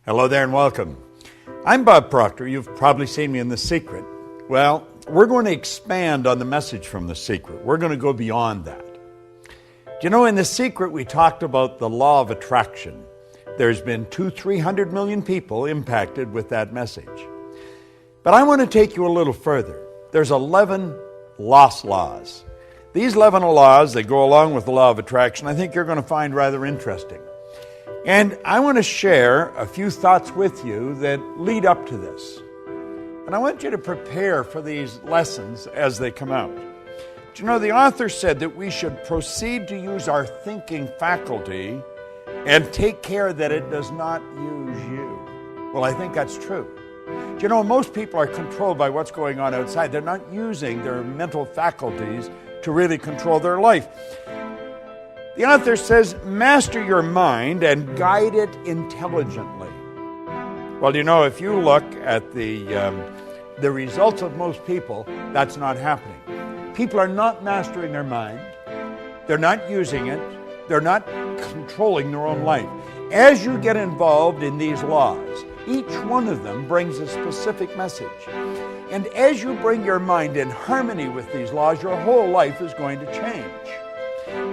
Hello there and welcome. I'm Bob Proctor. You've probably seen me in The Secret. Well, we're going to expand on the message from The Secret. We're going to go beyond that. Do you know, in The Secret we talked about the law of attraction. There's been 300 million people impacted with that message. But I want to take you a little further. There's 11 lost laws. These 11 laws that go along with the law of attraction, I think you're going to find rather interesting. And I want to share a few thoughts with you that lead up to this. And I want you to prepare for these lessons as they come out. Do you know, the author said that we should proceed to use our thinking faculty and take care that it does not use you. Well, I think that's true. Do you know, most people are controlled by what's going on outside. They're not using their mental faculties to really control their life. The author says, master your mind and guide it intelligently. Well, you know, if you look at the results of most people, that's not happening. People are not mastering their mind. They're not using it. They're not controlling their own life. As you get involved in these laws, each one of them brings a specific message. And as you bring your mind in harmony with these laws, your whole life is going to change.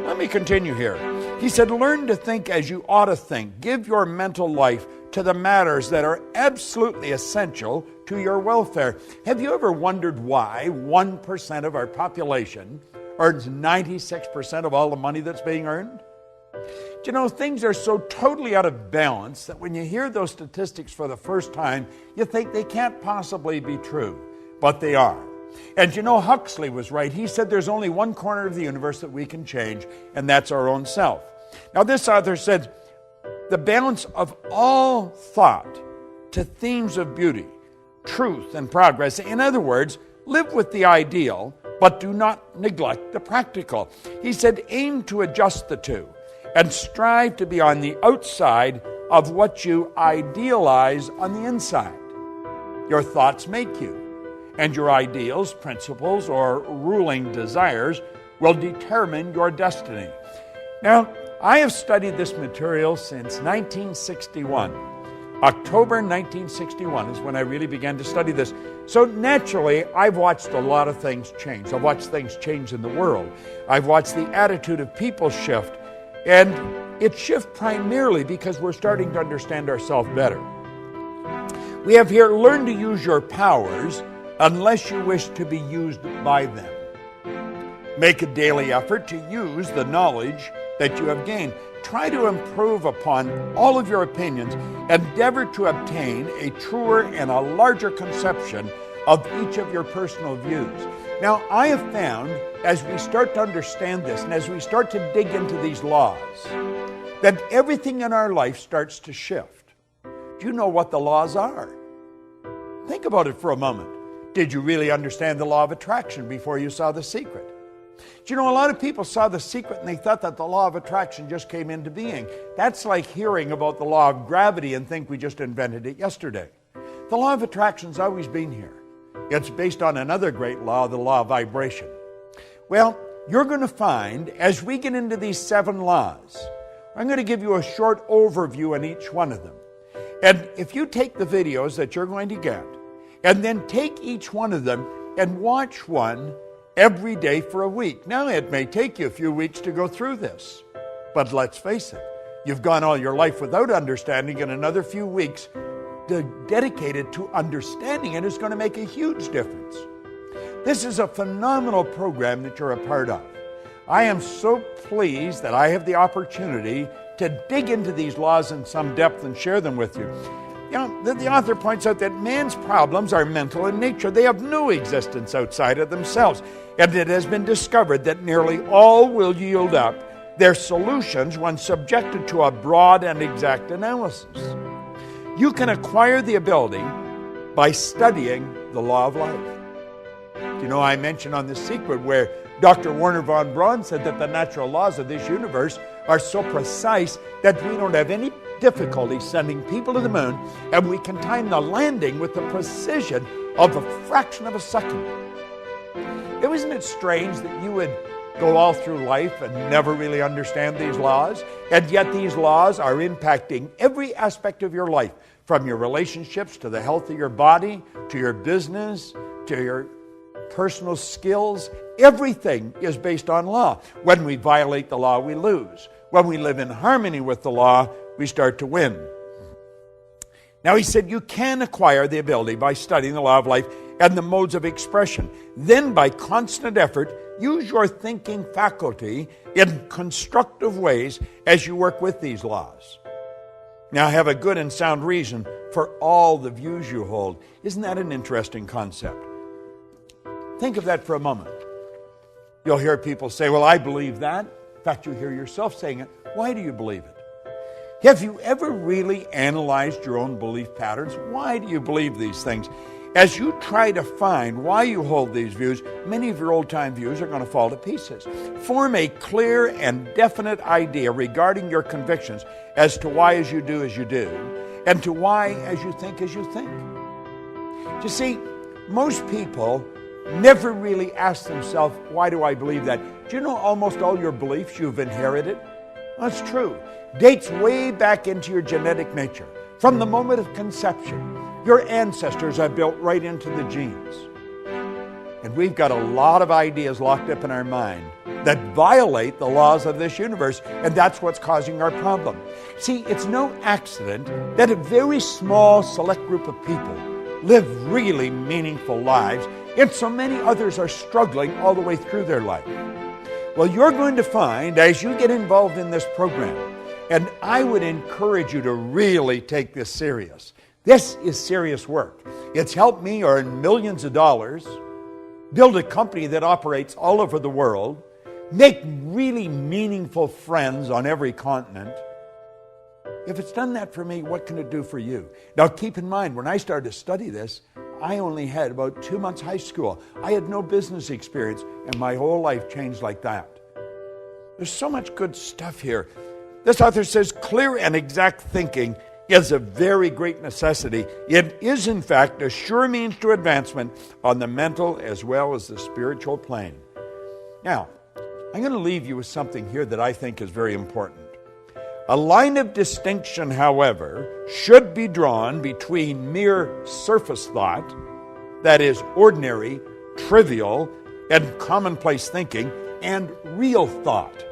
Let me continue here. He said, learn to think as you ought to think. Give your mental life to the matters that are absolutely essential to your welfare. Have you ever wondered why 1% of our population earns 96% of all the money that's being earned? Do you know, things are so totally out of balance that when you hear those statistics for the first time, you think they can't possibly be true, but they are. And you know, Huxley was right. He said there's only one corner of the universe that we can change, and that's our own self. Now, this author said, the balance of all thought to themes of beauty, truth, and progress. In other words, live with the ideal, but do not neglect the practical. He said, aim to adjust the two and strive to be on the outside of what you idealize on the inside. Your thoughts make you. And your ideals, principles, or ruling desires will determine your destiny. Now, I have studied this material since 1961. October 1961 is when I really began to study this. So naturally, I've watched a lot of things change. I've watched things change in the world. I've watched the attitude of people shift. And it shifts primarily because we're starting to understand ourselves better. We have here, learn to use your powers unless you wish to be used by them. Make a daily effort to use the knowledge that you have gained. Try to improve upon all of your opinions. Endeavor to obtain a truer and a larger conception of each of your personal views. Now, I have found, as we start to understand this, and as we start to dig into these laws, that everything in our life starts to shift. Do you know what the laws are? Think about it for a moment. Did you really understand the law of attraction before you saw The Secret? Do you know, a lot of people saw The Secret and they thought that the law of attraction just came into being. That's like hearing about the law of gravity and think we just invented it yesterday. The law of attraction's always been here. It's based on another great law, the law of vibration. Well, you're going to find, as we get into these 7 laws, I'm going to give you a short overview on each one of them. And if you take the videos that you're going to get, and then take each one of them and watch one every day for a week. Now, it may take you a few weeks to go through this, but let's face it, you've gone all your life without understanding, and another few weeks dedicated to understanding it is going to make a huge difference. This is a phenomenal program that you're a part of. I am so pleased that I have the opportunity to dig into these laws in some depth and share them with you. You know, the author points out that man's problems are mental in nature. They have no existence outside of themselves. And it has been discovered that nearly all will yield up their solutions when subjected to a broad and exact analysis. You can acquire the ability by studying the law of life. You know, I mentioned on The Secret where Dr. Werner von Braun said that the natural laws of this universe are so precise that we don't have any difficulty sending people to the moon, and we can time the landing with the precision of a fraction of a second. Isn't it strange that you would go all through life and never really understand these laws, and yet these laws are impacting every aspect of your life, from your relationships to the health of your body, to your business, to your personal skills. Everything is based on law. When we violate the law, we lose. When we live in harmony with the law, we start to win. Now he said you can acquire the ability by studying the law of life and the modes of expression. Then by constant effort, use your thinking faculty in constructive ways as you work with these laws. Now have a good and sound reason for all the views you hold. Isn't that an interesting concept? Think of that for a moment. You'll hear people say, well, I believe that. In fact, you hear yourself saying it. Why do you believe it? Have you ever really analyzed your own belief patterns? Why do you believe these things? As you try to find why you hold these views, many of your old-time views are going to fall to pieces. Form a clear and definite idea regarding your convictions as to why as you do, and to why as you think. You see, most people never really ask themselves, why do I believe that? Do you know almost all your beliefs you've inherited? That's true. Dates way back into your genetic nature. From the moment of conception, your ancestors are built right into the genes. And we've got a lot of ideas locked up in our mind that violate the laws of this universe, and that's what's causing our problem. See, it's no accident that a very small select group of people live really meaningful lives, and so many others are struggling all the way through their life. Well, you're going to find as you get involved in this program, and I would encourage you to really take this serious. This is serious work. It's helped me earn millions of dollars, build a company that operates all over the world, make really meaningful friends on every continent. If it's done that for me, what can it do for you? Now keep in mind, when I started to study this, I only had about 2 months high school. I had no business experience, and my whole life changed like that. There's so much good stuff here. This author says clear and exact thinking is a very great necessity. It is, in fact, a sure means to advancement on the mental as well as the spiritual plane. Now, I'm going to leave you with something here that I think is very important. A line of distinction, however, should be drawn between mere surface thought, that is, ordinary, trivial, and commonplace thinking, and real thought,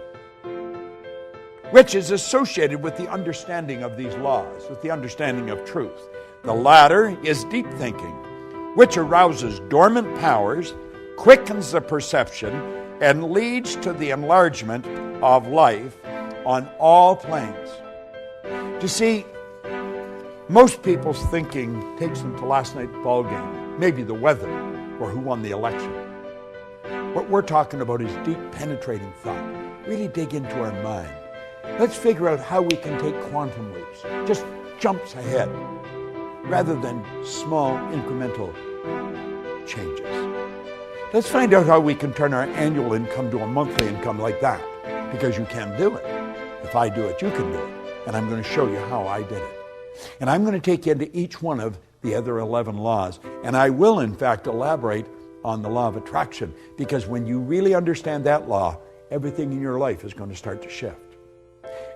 which is associated with the understanding of these laws, with the understanding of truth. The latter is deep thinking, which arouses dormant powers, quickens the perception, and leads to the enlargement of life on all planes. You see, most people's thinking takes them to last night's ball game, maybe the weather, or who won the election. What we're talking about is deep penetrating thought. Really dig into our mind. Let's figure out how we can take quantum leaps, just jumps ahead, rather than small incremental changes. Let's find out how we can turn our annual income to a monthly income like that, because you can do it. If I do it, you can do it. And I'm going to show you how I did it. And I'm going to take you into each one of the other 11 laws. And I will, in fact, elaborate on the law of attraction, because when you really understand that law, everything in your life is going to start to shift.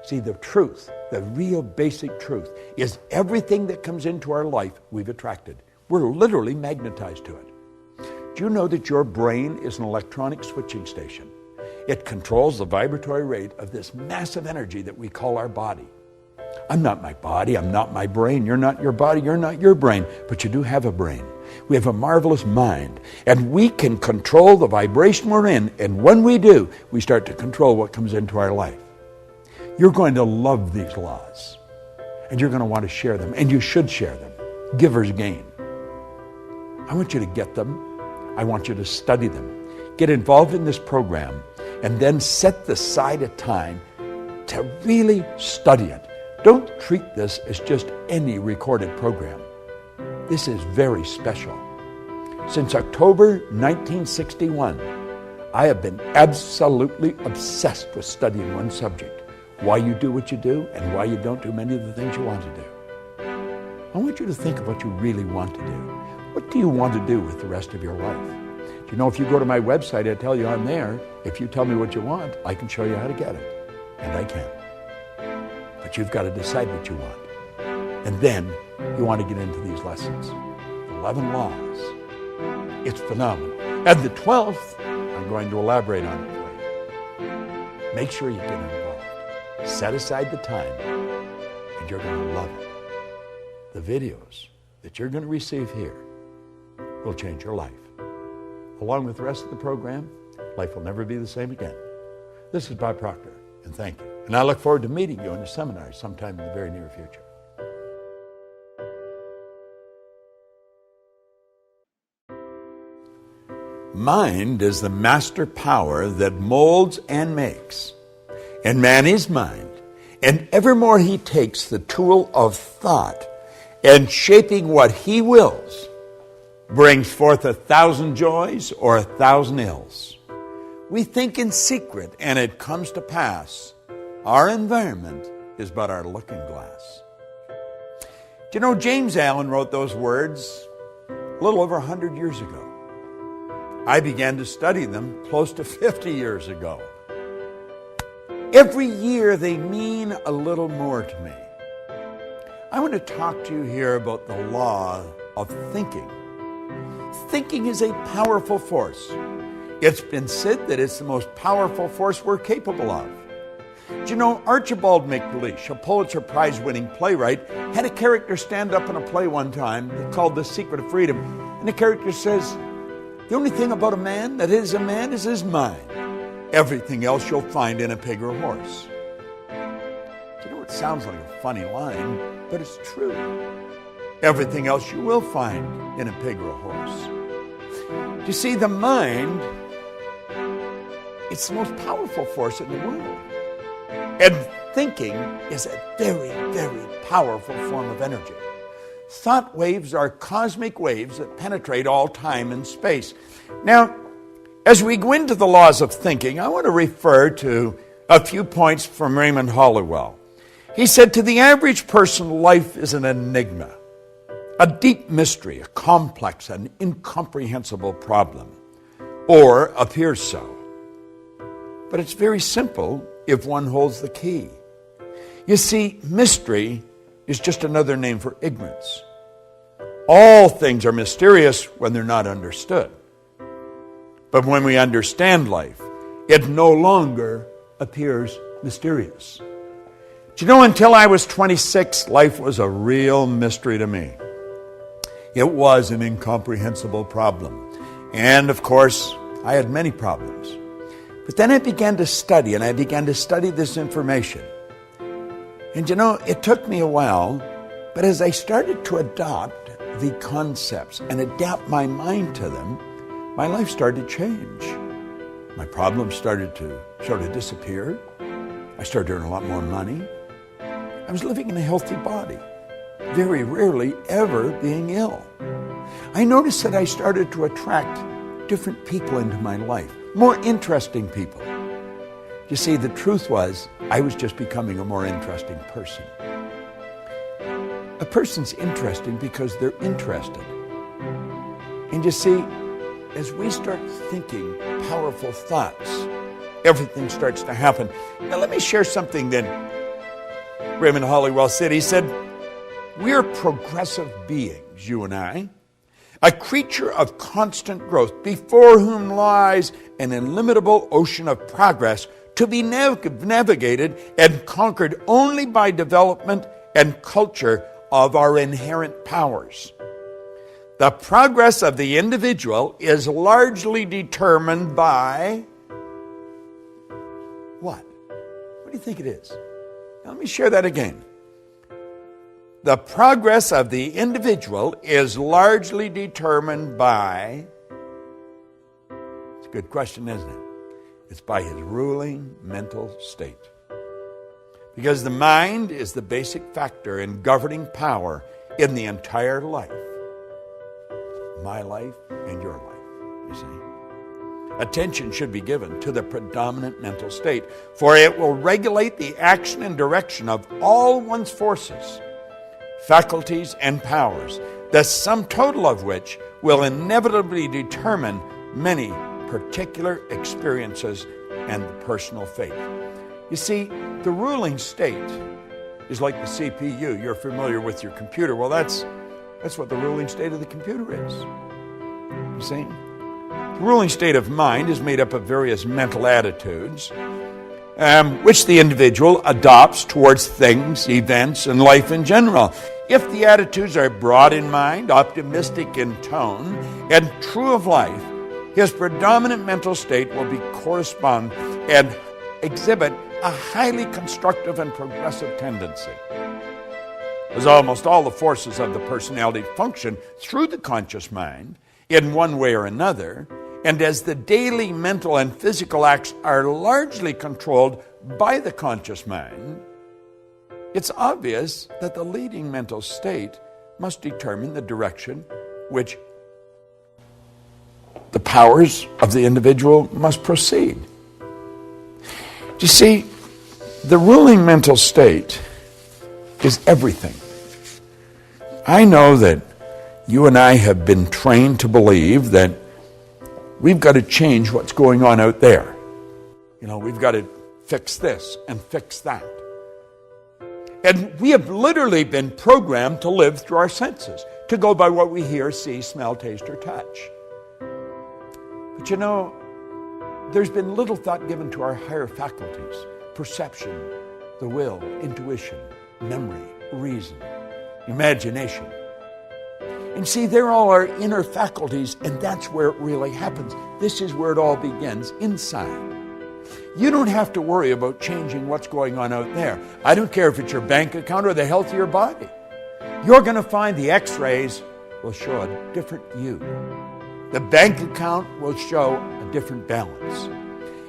See, the truth, the real basic truth, is everything that comes into our life, we've attracted. We're literally magnetized to it. Do you know that your brain is an electronic switching station? It controls the vibratory rate of this massive energy that we call our body. I'm not my body, I'm not my brain, you're not your body, you're not your brain, but you do have a brain. We have a marvelous mind, and we can control the vibration we're in, and when we do, we start to control what comes into our life. You're going to love these laws, and you're going to want to share them, and you should share them. Givers gain. I want you to get them. I want you to study them. Get involved in this program, and then set aside a time to really study it. Don't treat this as just any recorded program. This is very special. Since October 1961, I have been absolutely obsessed with studying one subject. Why you do what you do, and why you don't do many of the things you want to do. I want you to think of what you really want to do. What do you want to do with the rest of your life? You know, if you go to my website, I tell you on there, if you tell me what you want, I can show you how to get it. And I can. But you've got to decide what you want. And then you want to get into these lessons. 11 laws. It's phenomenal. And the 12th, I'm going to elaborate on it for you. Make sure you get involved. Set aside the time, and you're going to love it. The videos that you're going to receive here will change your life. Along with the rest of the program, life will never be the same again. This is Bob Proctor, and thank you. And I look forward to meeting you in a seminar sometime in the very near future. Mind is the master power that molds and makes. And man is mind. And evermore he takes the tool of thought and shaping what he wills, brings forth 1,000 joys or 1,000 ills. We think in secret, and it comes to pass. Our environment is but our looking glass. Do you know James Allen wrote those words a little over 100 years ago? I began to study them close to 50 years ago. Every year they mean a little more to me. I want to talk to you here about the law of thinking. Thinking is a powerful force. It's been said that it's the most powerful force we're capable of. Do you know Archibald MacLeish, a Pulitzer Prize-winning playwright, had a character stand up in a play one time called The Secret of Freedom. And the character says, the only thing about a man that is a man is his mind. Everything else you'll find in a pig or a horse. Do you know, it sounds like a funny line, but it's true. Everything else you will find in a pig or a horse. You see, the mind, it's the most powerful force in the world. And thinking is a very, very powerful form of energy. Thought waves are cosmic waves that penetrate all time and space. Now, as we go into the laws of thinking, I want to refer to a few points from Raymond Halliwell. He said, to the average person, life is an enigma, a deep mystery, a complex and incomprehensible problem, or appears so. But it's very simple if one holds the key. You see, mystery is just another name for ignorance. All things are mysterious when they're not understood. But when we understand life, it no longer appears mysterious. Do you know, until I was 26, life was a real mystery to me. It was an incomprehensible problem. And of course, I had many problems. But then I began to study, and I began to study this information. And you know, it took me a while, but as I started to adopt the concepts and adapt my mind to them, my life started to change. My problems started to sort of disappear. I started to earn a lot more money. I was living in a healthy body, very rarely ever being ill. I noticed that I started to attract different people into my life, more interesting people. You see, the truth was, I was just becoming a more interesting person. A person's interesting because they're interested. And you see, as we start thinking powerful thoughts, everything starts to happen. Now let me share something that Raymond Halliwell said. He said, we're progressive beings, you and I, a creature of constant growth, before whom lies an illimitable ocean of progress to be navigated and conquered only by development and culture of our inherent powers. The progress of the individual is largely determined by what? What do you think it is? Now, let me share that again. The progress of the individual is largely determined by, it's a good question, isn't it? It's by his ruling mental state. Because the mind is the basic factor in governing power in the entire life. My life and your life, you see. Attention should be given to the predominant mental state, for it will regulate the action and direction of all one's forces, faculties, and powers, the sum total of which will inevitably determine many particular experiences and the personal faith. You see, the ruling state is like the CPU. You're familiar with your computer. Well, that's what the ruling state of the computer is. You see? The ruling state of mind is made up of various mental attitudes, which the individual adopts towards things, events, and life in general. If the attitudes are broad in mind, optimistic in tone, and true of life, his predominant mental state will correspond and exhibit a highly constructive and progressive tendency. As almost all the forces of the personality function through the conscious mind in one way or another, and as the daily mental and physical acts are largely controlled by the conscious mind, it's obvious that the leading mental state must determine the direction which the powers of the individual must proceed. You see, the ruling mental state is everything. I know that you and I have been trained to believe that we've got to change what's going on out there. You know, we've got to fix this and fix that. And we have literally been programmed to live through our senses, to go by what we hear, see, smell, taste, or touch. But you know, there's been little thought given to our higher faculties: perception, the will, intuition, memory, reason, imagination. And see, they're all our inner faculties, and that's where it really happens. This is where it all begins, inside. You don't have to worry about changing what's going on out there. I don't care if it's your bank account or the health of your body. You're going to find the x-rays will show a different you. The bank account will show a different balance.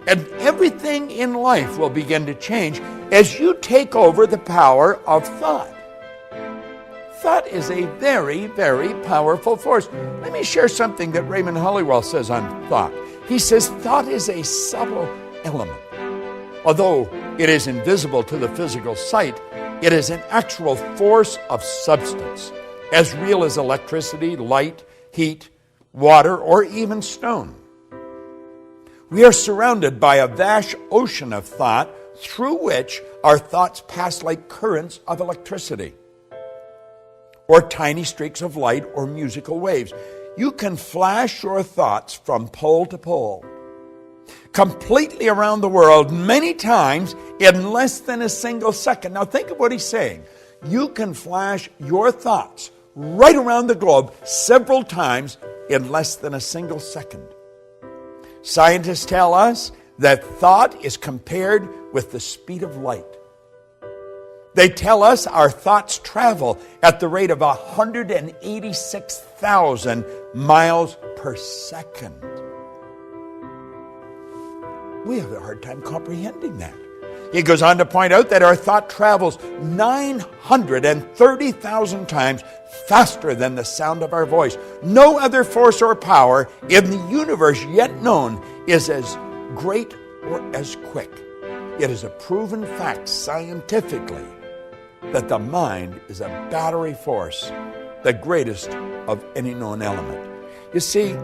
And everything in life will begin to change as you take over the power of thought. Thought is a very, very powerful force. Let me share something that Raymond Hollywell says on thought. He says thought is a subtle element. Although it is invisible to the physical sight, it is an actual force of substance, as real as electricity, light, heat, water, or even stone. We are surrounded by a vast ocean of thought through which our thoughts pass like currents of electricity, or tiny streaks of light, or musical waves. You can flash your thoughts from pole to pole, completely around the world, many times in less than a single second. Now think of what he's saying. You can flash your thoughts right around the globe several times in less than a single second. Scientists tell us that thought is compared with the speed of light. They tell us our thoughts travel at the rate of 186,000 miles per second. We have a hard time comprehending that. He goes on to point out that our thought travels 930,000 times faster than the sound of our voice. No other force or power in the universe yet known is as great or as quick. It is a proven fact scientifically that the mind is a battery force, the greatest of any known element. You see,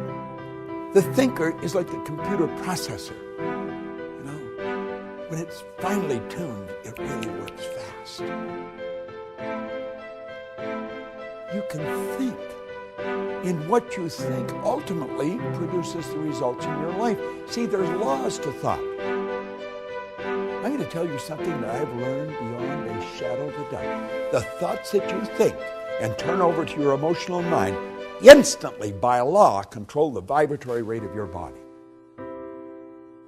the thinker is like the computer processor. You know, when it's finely tuned, it really works fast. You can think, and what you think ultimately produces the results in your life. See, there's laws to thought. I'm going to tell you something that I've learned beyond a shadow of a doubt. The thoughts that you think and turn over to your emotional mind instantly, by law, control the vibratory rate of your body.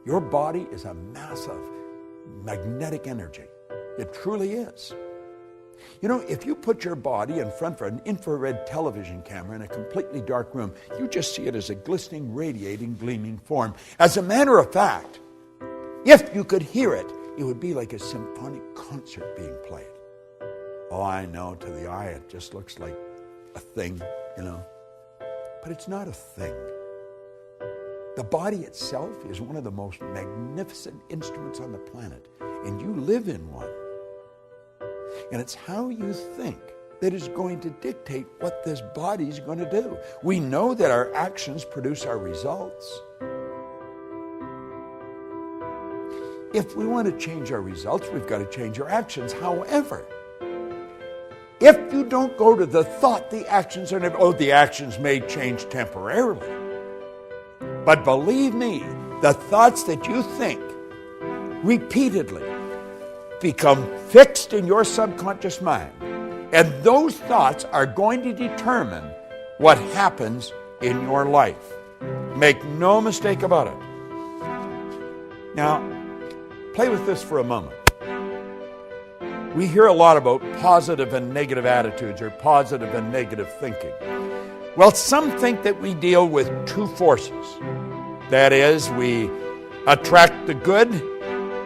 Your body is a massive magnetic energy. It truly is. You know, if you put your body in front of an infrared television camera in a completely dark room, you just see it as a glistening, radiating, gleaming form. As a matter of fact, if you could hear it, it would be like a symphonic concert being played. Oh, I know, to the eye it just looks like a thing, you know. But it's not a thing. The body itself is one of the most magnificent instruments on the planet, and you live in one. And it's how you think that is going to dictate what this body is going to do. We know that our actions produce our results. If we want to change our results, we've got to change our actions. However, if you don't go to the thought, the actions are never, the actions may change temporarily. But believe me, the thoughts that you think repeatedly become fixed in your subconscious mind. And those thoughts are going to determine what happens in your life. Make no mistake about it. Now, play with this for a moment. We hear a lot about positive and negative attitudes or positive and negative thinking. Well, some think that we deal with two forces. That is, we attract the good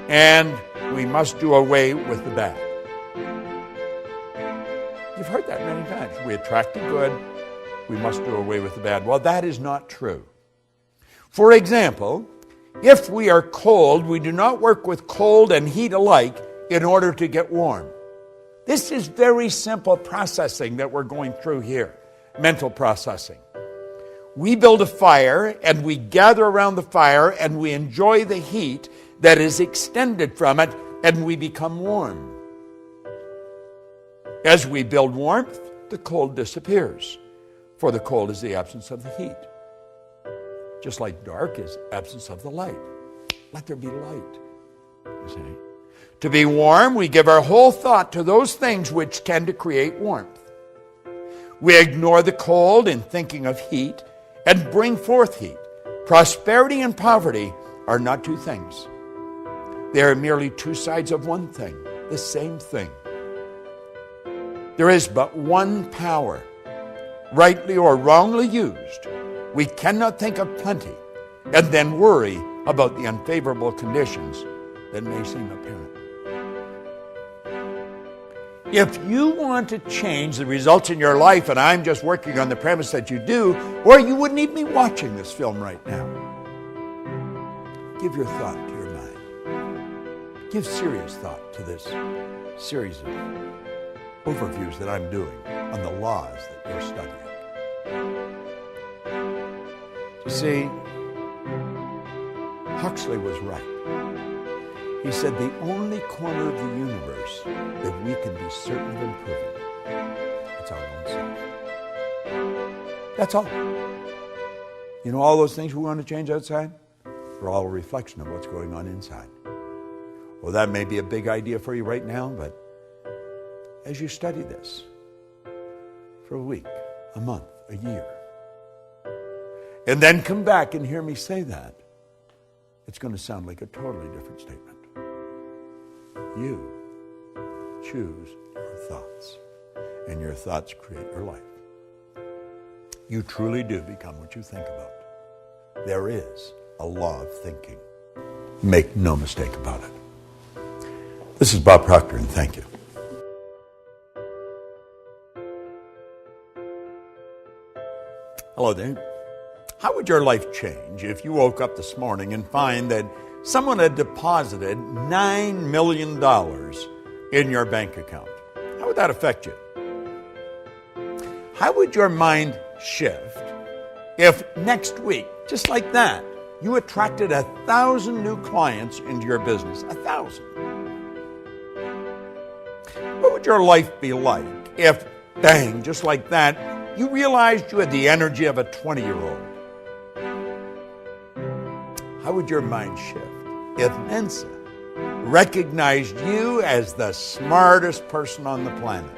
and we must do away with the bad. You've heard that many times. We attract the good, we must do away with the bad. Well, that is not true. For example, if we are cold, we do not work with cold and heat alike in order to get warm. This is very simple processing that we're going through here, mental processing. We build a fire and we gather around the fire and we enjoy the heat that is extended from it and we become warm. As we build warmth, the cold disappears, for the cold is the absence of the heat. Just like dark is absence of the light. Let there be light, you see. To be warm, we give our whole thought to those things which tend to create warmth. We ignore the cold in thinking of heat and bring forth heat. Prosperity and poverty are not two things. They are merely two sides of one thing, the same thing. There is but one power, rightly or wrongly used. We cannot think of plenty and then worry about the unfavorable conditions that may seem apparent. If you want to change the results in your life, and I'm just working on the premise that you do, or you wouldn't even be watching this film right now, give your thought to your mind. Give serious thought to this series of overviews that I'm doing on the laws that you're studying. You see, Huxley was right. He said the only corner of the universe that we can be certain of improving, it's our own self. That's all. You know, all those things we want to change outside, they're all a reflection of what's going on inside. Well, that may be a big idea for you right now, but as you study this for a week, a month, a year, and then come back and hear me say that, it's going to sound like a totally different statement. You choose your thoughts, and your thoughts create your life. You truly do become what you think about. There is a law of thinking. Make no mistake about it. This is Bob Proctor, and thank you. Hello there. How would your life change if you woke up this morning and find that someone had deposited $9 million in your bank account? How would that affect you? How would your mind shift if next week, just like that, you attracted 1,000 new clients into your business? 1,000. What would your life be like if, bang, just like that, you realized you had the energy of a 20-year-old? How would your mind shift if Mensa recognized you as the smartest person on the planet?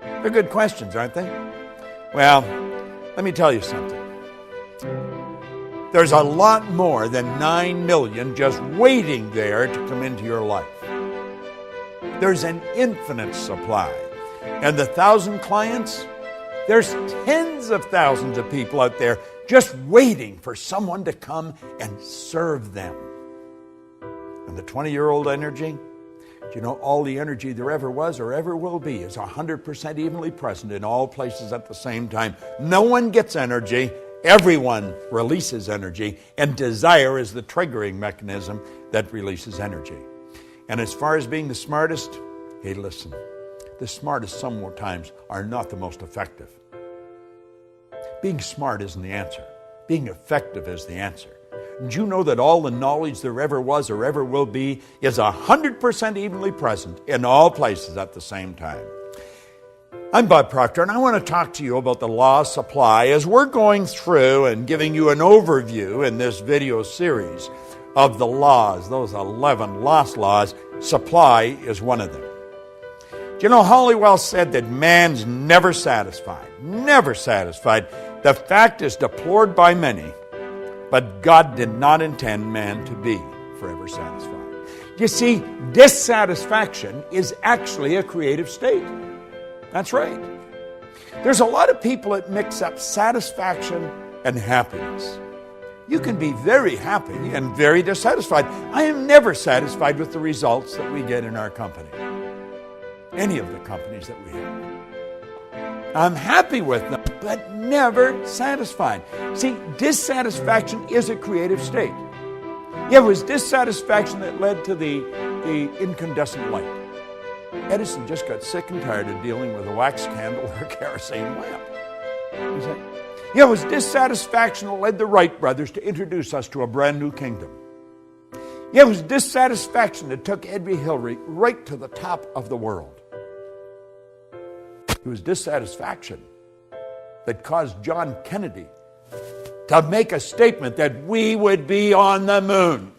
They're good questions, aren't they? Well, let me tell you something. There's a lot more than 9 million just waiting there to come into your life. There's an infinite supply. And the 1,000 clients, there's tens of thousands of people out there just waiting for someone to come and serve them. And the 20-year-old energy, do you know all the energy there ever was or ever will be is 100% evenly present in all places at the same time. No one gets energy. Everyone releases energy. And desire is the triggering mechanism that releases energy. And as far as being the smartest, hey, listen. the smartest sometimes are not the most effective. Being smart isn't the answer. Being effective is the answer. Did you know that all the knowledge there ever was or ever will be is 100% evenly present in all places at the same time? I'm Bob Proctor, and I want to talk to you about the law of supply as we're going through and giving you an overview in this video series of the laws, those 11 lost laws. Supply is one of them. Do you know, Halliwell said that man's never satisfied, never satisfied. The fact is deplored by many, but God did not intend man to be forever satisfied. You see, dissatisfaction is actually a creative state. That's right. There's a lot of people that mix up satisfaction and happiness. You can be very happy and very dissatisfied. I am never satisfied with the results that we get in our company, any of the companies that we have. I'm happy with them, but never satisfied. See, dissatisfaction is a creative state. Yeah, it was dissatisfaction that led to the incandescent light. Edison just got sick and tired of dealing with a wax candle or a kerosene lamp. Yeah, it was dissatisfaction that led the Wright brothers to introduce us to a brand new kingdom. Yeah, it was dissatisfaction that took Edwy Hillary right to the top of the world. It was dissatisfaction that caused John Kennedy to make a statement that we would be on the moon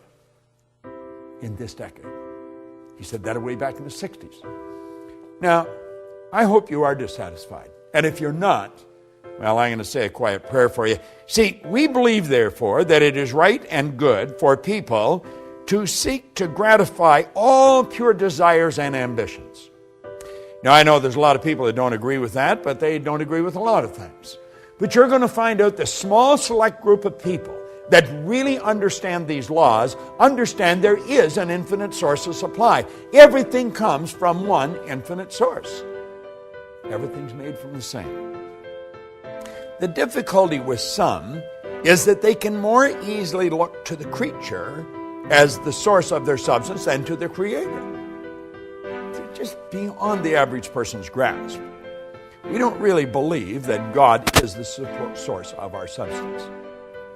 in this decade. He said that way back in the 60s. Now, I hope you are dissatisfied. And if you're not, well, I'm going to say a quiet prayer for you. See, we believe, therefore, that it is right and good for people to seek to gratify all pure desires and ambitions. Now, I know there's a lot of people that don't agree with that, but they don't agree with a lot of things. But you're going to find out the small select group of people that really understand these laws, understand there is an infinite source of supply. Everything comes from one infinite source. Everything's made from the same. The difficulty with some is that they can more easily look to the creature as the source of their substance than to the Creator. It's just beyond the average person's grasp. We don't really believe that God is the source of our substance.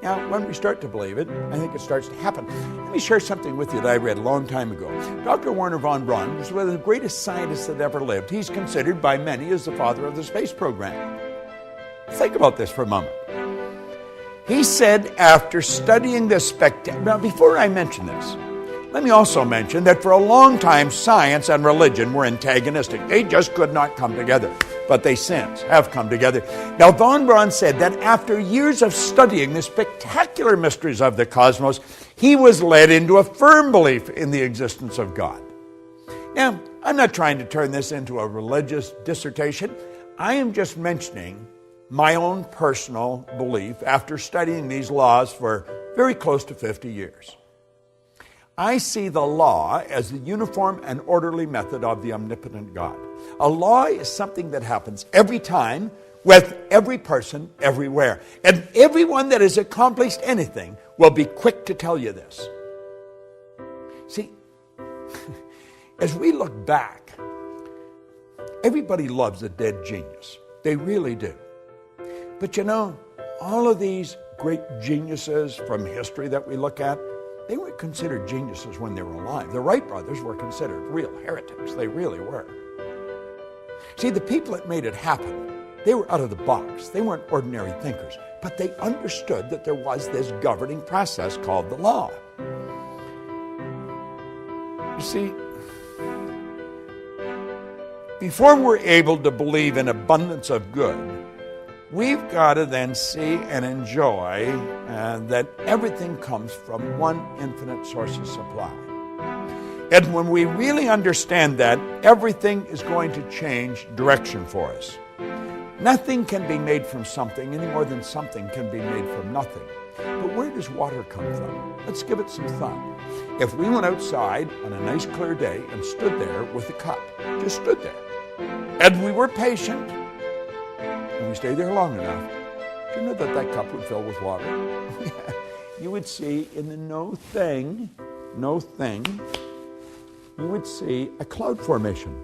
Now, when we start to believe it, I think it starts to happen. Let me share something with you that I read a long time ago. Dr. Wernher von Braun was one of the greatest scientists that ever lived. He's considered by many as the father of the space program. Think about this for a moment. He said after studying this now before I mention this, let me also mention that for a long time science and religion were antagonistic. They just could not come together. But they since have come together. Now, von Braun said that after years of studying the spectacular mysteries of the cosmos, he was led into a firm belief in the existence of God. Now, I'm not trying to turn this into a religious dissertation. I am just mentioning my own personal belief after studying these laws for very close to 50 years. I see the law as the uniform and orderly method of the omnipotent God. A law is something that happens every time with every person everywhere. And everyone that has accomplished anything will be quick to tell you this. See, as we look back, everybody loves a dead genius. They really do. But you know, all of these great geniuses from history that we look at, they weren't considered geniuses when they were alive. The Wright brothers were considered real heretics. They really were. See, the people that made it happen, they were out of the box. They weren't ordinary thinkers, but they understood that there was this governing process called the law. You see, before we're able to believe in abundance of good, we've got to then see and enjoy that everything comes from one infinite source of supply. And when we really understand that, everything is going to change direction for us. Nothing can be made from something any more than something can be made from nothing. But where does water come from? Let's give it some thought. If we went outside on a nice clear day and stood there with a cup, just stood there, and we were patient, and we stayed there long enough, do you know that that cup would fill with water? You would see in the no thing, you would see a cloud formation.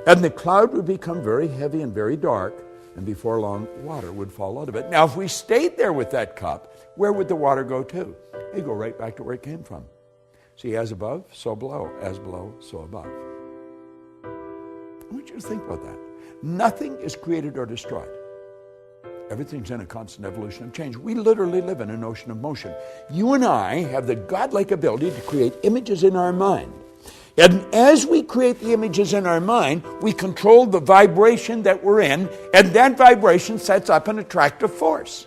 And the cloud would become very heavy and very dark, and before long, water would fall out of it. Now, if we stayed there with that cup, where would the water go to? It'd go right back to where it came from. See, as above, so below. As below, so above. I want you to think about that. Nothing is created or destroyed. Everything's in a constant evolution of change. We literally live in an ocean of motion. You and I have the godlike ability to create images in our mind. And as we create the images in our mind, we control the vibration that we're in, and that vibration sets up an attractive force.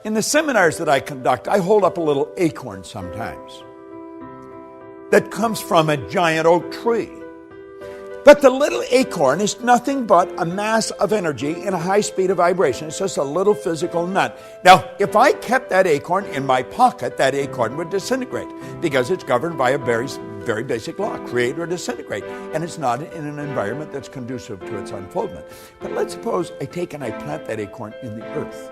In the seminars that I conduct, I hold up a little acorn sometimes that comes from a giant oak tree. But the little acorn is nothing but a mass of energy in a high speed of vibration. It's just a little physical nut. Now, if I kept that acorn in my pocket, that acorn would disintegrate because it's governed by a very basic law, create or disintegrate. And it's not in an environment that's conducive to its unfoldment. But let's suppose I take and I plant that acorn in the earth.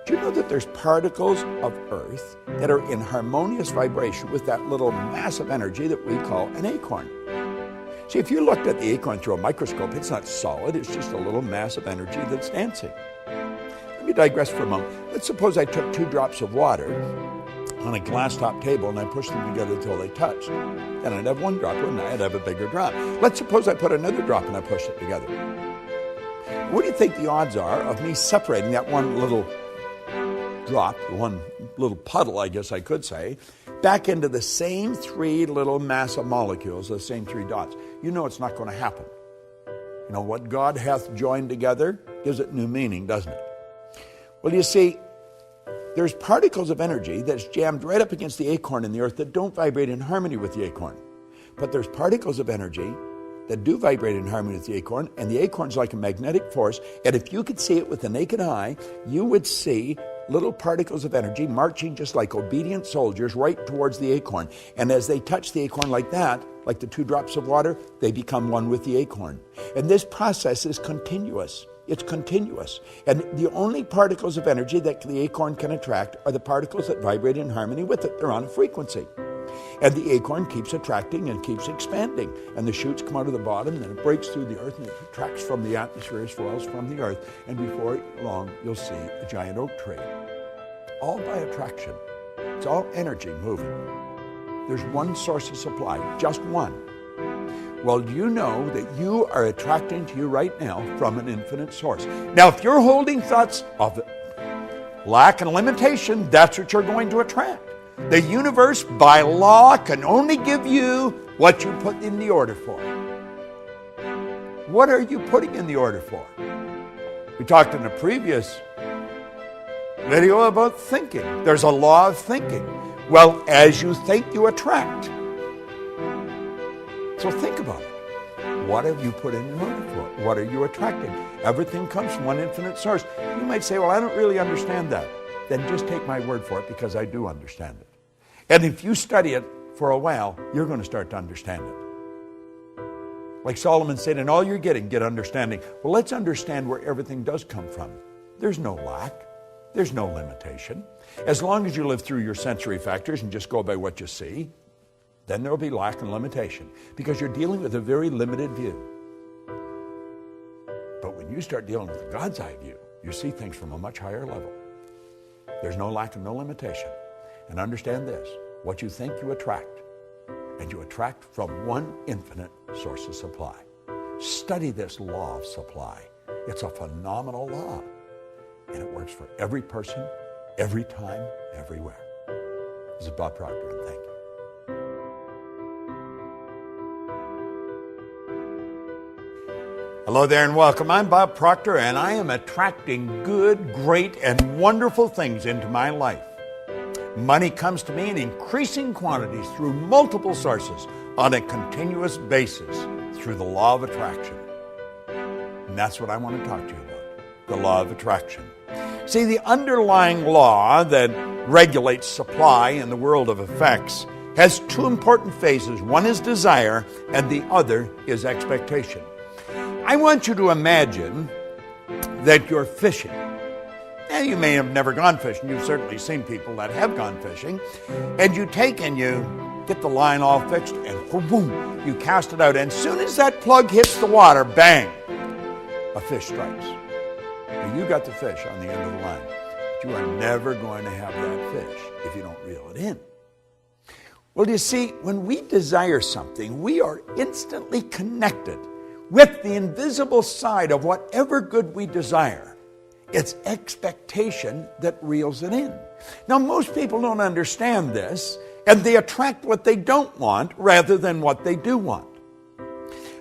Do you know that there's particles of earth that are in harmonious vibration with that little mass of energy that we call an acorn? See, if you looked at the acorn through a microscope, it's not solid. It's just a little mass of energy that's dancing. Let me digress for a moment. Let's suppose I took 2 drops of water on a glass top table and I pushed them together until they touched. Then I'd have 1 drop, wouldn't I? I'd have a bigger drop. Let's suppose I put another drop and I pushed it together. What do you think the odds are of me separating that one little drop, one little puddle, I guess I could say, back into the same 3 little mass of molecules, the same 3 dots? You know it's not going to happen. You know, what God hath joined together gives it new meaning, doesn't it? Well, you see, there's particles of energy that's jammed right up against the acorn in the earth that don't vibrate in harmony with the acorn. But there's particles of energy that do vibrate in harmony with the acorn, and the acorn's like a magnetic force, and if you could see it with the naked eye, you would see little particles of energy marching just like obedient soldiers right towards the acorn. And as they touch the acorn like that, like the 2 drops of water, they become one with the acorn. And this process is continuous. It's continuous. And the only particles of energy that the acorn can attract are the particles that vibrate in harmony with it. They're on a frequency. And the acorn keeps attracting and keeps expanding. And the shoots come out of the bottom, and then it breaks through the earth, and it attracts from the atmosphere as well as from the earth. And before long, you'll see a giant oak tree. All by attraction. It's all energy moving. There's one source of supply, just one. Well, you know that you are attracting to you right now from an infinite source. Now, if you're holding thoughts of lack and limitation, that's what you're going to attract. The universe, by law, can only give you what you put in the order for. What are you putting in the order for? We talked in a previous video about thinking. There's a law of thinking. Well, as you think, you attract. So think about it. What have you put in the order for? What are you attracting? Everything comes from one infinite source. You might say, well, I don't really understand that. Then just take my word for it, because I do understand it. And if you study it for a while, you're going to start to understand it. Like Solomon said, in all you're getting, get understanding. Well, let's understand where everything does come from. There's no lack. There's no limitation. As long as you live through your sensory factors and just go by what you see, then there will be lack and limitation, because you're dealing with a very limited view. But when you start dealing with God's eye view, you see things from a much higher level. There's no lack and no limitation. And understand this, what you think you attract, and you attract from one infinite source of supply. Study this law of supply. It's a phenomenal law, and it works for every person, every time, everywhere. This is Bob Proctor, and thank you. Hello there and welcome. I'm Bob Proctor, and I am attracting good, great, and wonderful things into my life. Money comes to me in increasing quantities through multiple sources on a continuous basis through the law of attraction. And that's what I want to talk to you about, the law of attraction. See, the underlying law that regulates supply in the world of effects has 2 important phases. One is desire, and the other is expectation. I want you to imagine that you're fishing. Now, you may have never gone fishing. You've certainly seen people that have gone fishing. And you take and you get the line all fixed, and boom, you cast it out. And as soon as that plug hits the water, bang, a fish strikes. And you got the fish on the end of the line. But you are never going to have that fish if you don't reel it in. Well, you see, when we desire something, we are instantly connected with the invisible side of whatever good we desire. It's expectation that reels it in. Now, most people don't understand this, and they attract what they don't want rather than what they do want.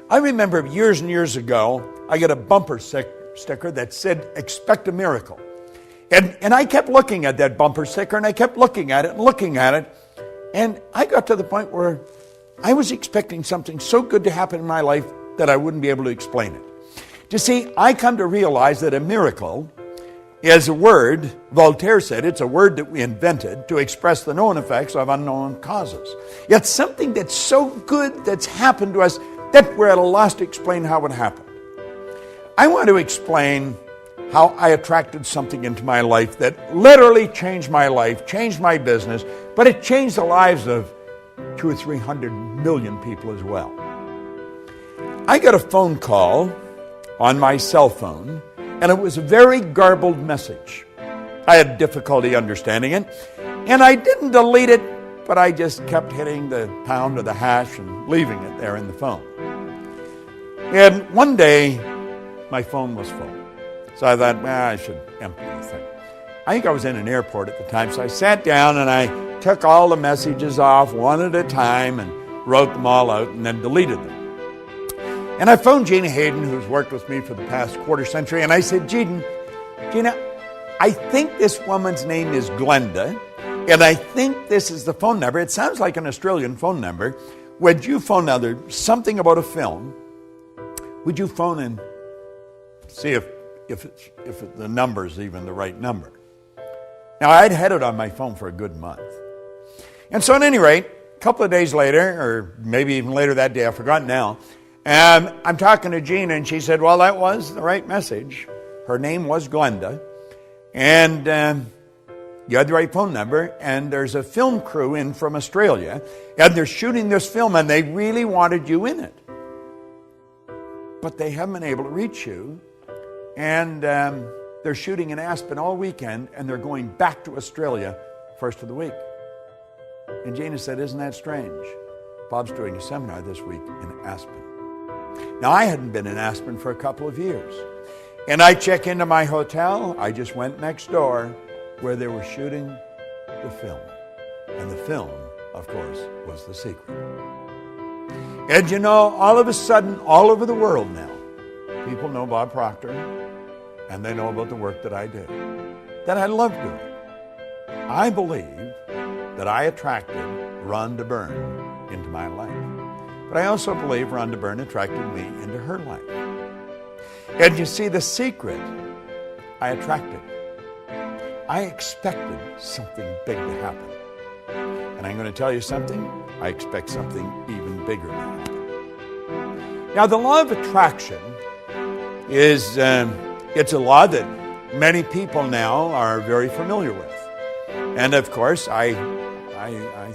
I remember years and years ago, I got a bumper sticker that said, "Expect a miracle." And I kept looking at that bumper sticker, and I kept looking at it and looking at it. And I got to the point where I was expecting something so good to happen in my life that I wouldn't be able to explain it. You see, I come to realize that a miracle is a word, Voltaire said, it's a word that we invented to express the known effects of unknown causes. It's something that's so good that's happened to us that we're at a loss to explain how it happened. I want to explain how I attracted something into my life that literally changed my life, changed my business, but it changed the lives of 200 or 300 million people as well. I got a phone call on my cell phone, and it was a very garbled message. I had difficulty understanding it, and I didn't delete it, but I just kept hitting the pound or the hash and leaving it there in the phone. And one day, my phone was full. So I thought, I should empty the thing. I think I was in an airport at the time, so I sat down and I took all the messages off one at a time and wrote them all out and then deleted them. And I phoned Gina Hayden, who's worked with me for the past quarter century, and I said, Gina, I think this woman's name is Glenda, and I think this is the phone number. It sounds like an Australian phone number. Would you phone now? There's something about a film. Would you phone and see if the number's even the right number? Now, I'd had it on my phone for a good month. And so at any rate, a couple of days later, or maybe even later that day, I've forgotten now, I'm talking to Gina, and she said, well, that was the right message. Her name was Glenda, and you had the right phone number, and there's a film crew in from Australia, and they're shooting this film, and they really wanted you in it. But they haven't been able to reach you, and they're shooting in Aspen all weekend, and they're going back to Australia first of the week. And Gina said, isn't that strange? Bob's doing a seminar this week in Aspen. Now, I hadn't been in Aspen for a couple of years. And I check into my hotel. I just went next door where they were shooting the film. And the film, of course, was The Secret. And you know, all of a sudden, all over the world now, people know Bob Proctor, and they know about the work that I do, that I love doing. I believe that I attracted Rhonda Byrne into my life. But I also believe Rhonda Byrne attracted me into her life. And you see, the secret, I attracted. I expected something big to happen. And I'm going to tell you something, I expect something even bigger to happen. Now, the law of attraction is, it's a law that many people now are very familiar with. And of course, I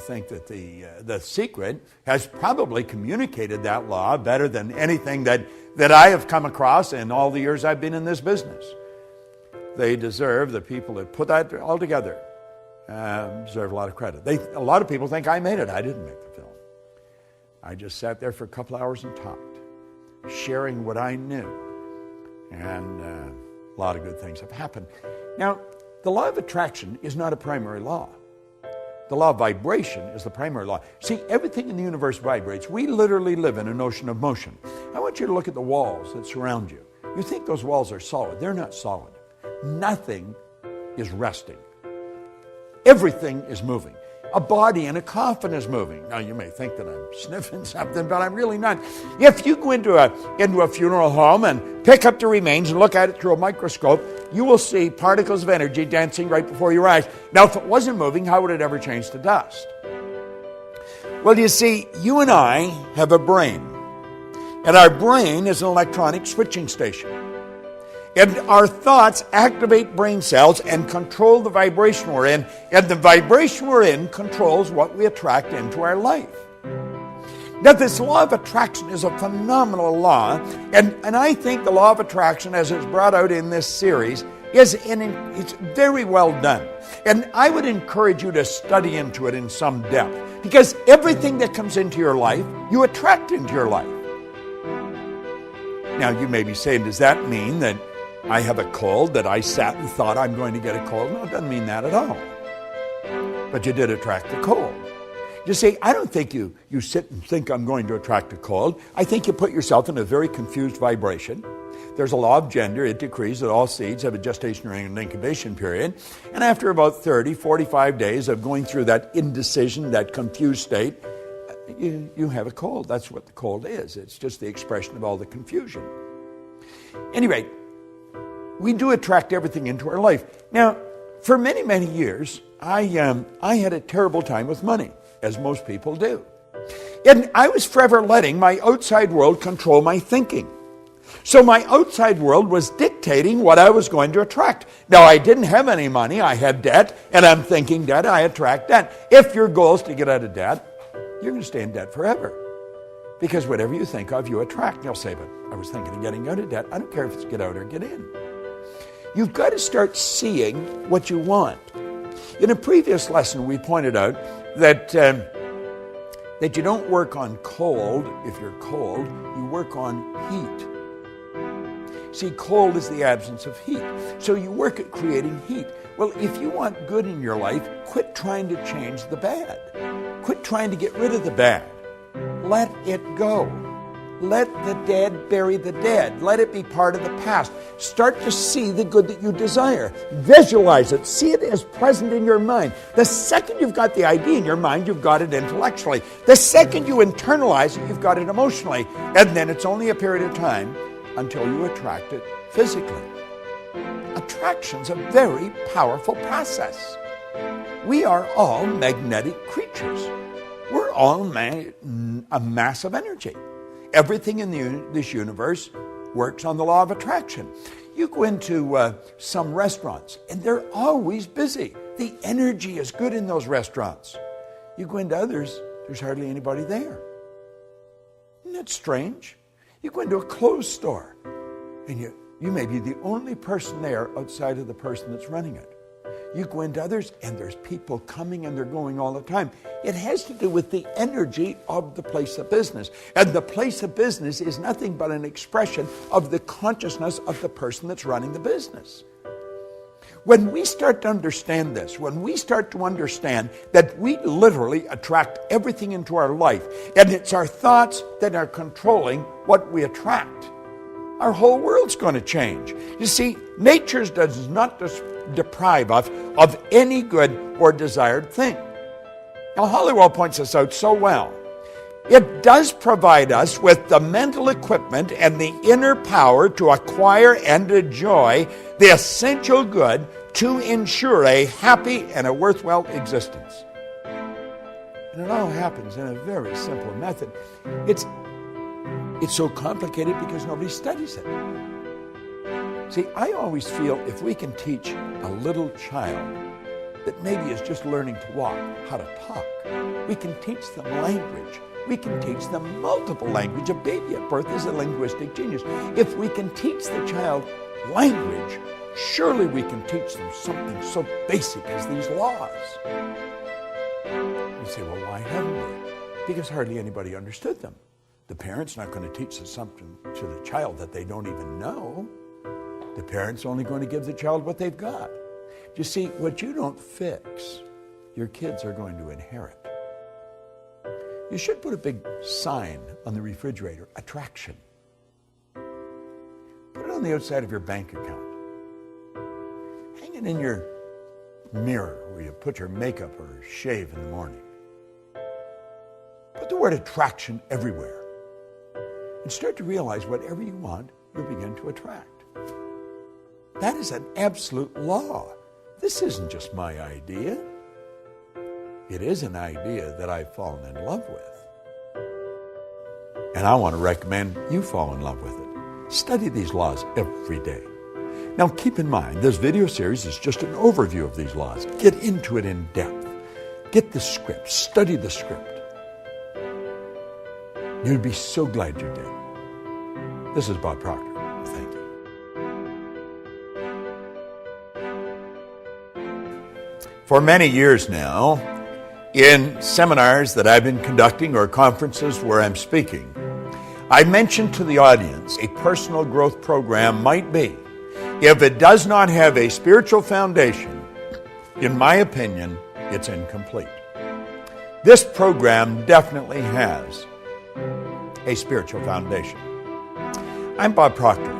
think that the secret has probably communicated that law better than anything that I have come across in all the years I've been in this business. They deserve, the people that put that all together, deserve a lot of credit. A lot of people think I made it. I didn't make the film. I just sat there for a couple hours and talked, sharing what I knew. And a lot of good things have happened. Now, the law of attraction is not a primary law. The law of vibration is the primary law. See, everything in the universe vibrates. We literally live in an ocean of motion. I want you to look at the walls that surround you. You think those walls are solid. They're not solid. Nothing is resting. Everything is moving. A body in a coffin is moving. Now, you may think that I'm sniffing something, but I'm really not. If you go into a funeral home and pick up the remains and look at it through a microscope, you will see particles of energy dancing right before your eyes. Now, if it wasn't moving, how would it ever change to dust? Well, you see, you and I have a brain. And our brain is an electronic switching station. And our thoughts activate brain cells and control the vibration we're in. And the vibration we're in controls what we attract into our life. Now, this law of attraction is a phenomenal law. And I think the law of attraction, as it's brought out in this series, it's very well done. And I would encourage you to study into it in some depth. Because everything that comes into your life, you attract into your life. Now, you may be saying, does that mean that I have a cold, that I sat and thought I'm going to get a cold? No, it doesn't mean that at all. But you did attract the cold. You see, I don't think you sit and think I'm going to attract a cold. I think you put yourself in a very confused vibration. There's a law of gender. It decrees that all seeds have a gestation and incubation period. And after about 30, 45 days of going through that indecision, that confused state, you have a cold. That's what the cold is. It's just the expression of all the confusion. Anyway, we do attract everything into our life. Now, for many, many years, I had a terrible time with money, as most people do. And I was forever letting my outside world control my thinking. So my outside world was dictating what I was going to attract. Now, I didn't have any money. I had debt, and I'm thinking debt, I attract debt. If your goal is to get out of debt, you're going to stay in debt forever. Because whatever you think of, you attract. You'll say, but I was thinking of getting out of debt. I don't care if it's get out or get in. You've got to start seeing what you want. In a previous lesson, we pointed out that you don't work on cold if you're cold. You work on heat. See, cold is the absence of heat. So you work at creating heat. Well, if you want good in your life, quit trying to change the bad. Quit trying to get rid of the bad. Let it go. Let the dead bury the dead. Let it be part of the past. Start to see the good that you desire. Visualize it. See it as present in your mind. The second you've got the idea in your mind, you've got it intellectually. The second you internalize it, you've got it emotionally. And then it's only a period of time until you attract it physically. Attraction's a very powerful process. We are all magnetic creatures. We're all a mass of energy. Everything in this universe works on the law of attraction. You go into some restaurants, and they're always busy. The energy is good in those restaurants. You go into others, there's hardly anybody there. Isn't that strange? You go into a clothes store, and you may be the only person there outside of the person that's running it. You go into others, and there's people coming and they're going all the time. It has to do with the energy of the place of business. And the place of business is nothing but an expression of the consciousness of the person that's running the business. When we start to understand this, when we start to understand that we literally attract everything into our life, and it's our thoughts that are controlling what we attract, our whole world's going to change. You see, nature does not deprive us of any good or desired thing. Now, Hollywell points this out so well. It does provide us with the mental equipment and the inner power to acquire and enjoy the essential good to ensure a happy and a worthwhile existence. And it all happens in a very simple method. It's so complicated because nobody studies it. See, I always feel if we can teach a little child that maybe is just learning to walk, how to talk, we can teach them language. We can teach them multiple language. A baby at birth is a linguistic genius. If we can teach the child language, surely we can teach them something so basic as these laws. You say, well, why haven't we? Because hardly anybody understood them. The parent's not going to teach something to the child that they don't even know. The parent's only going to give the child what they've got. You see, what you don't fix, your kids are going to inherit. You should put a big sign on the refrigerator, attraction. Put it on the outside of your bank account. Hang it in your mirror where you put your makeup or shave in the morning. Put the word attraction everywhere. And start to realize whatever you want, you'll begin to attract. That is an absolute law. This isn't just my idea. It is an idea that I've fallen in love with. And I want to recommend you fall in love with it. Study these laws every day. Now keep in mind, this video series is just an overview of these laws. Get into it in depth. Get the script, study the script. You'd be so glad you did. This is Bob Proctor. Thank you. For many years now, in seminars that I've been conducting or conferences where I'm speaking, I mentioned to the audience a personal growth program might be, if it does not have a spiritual foundation, in my opinion, it's incomplete. This program definitely has a spiritual foundation. I'm Bob Proctor,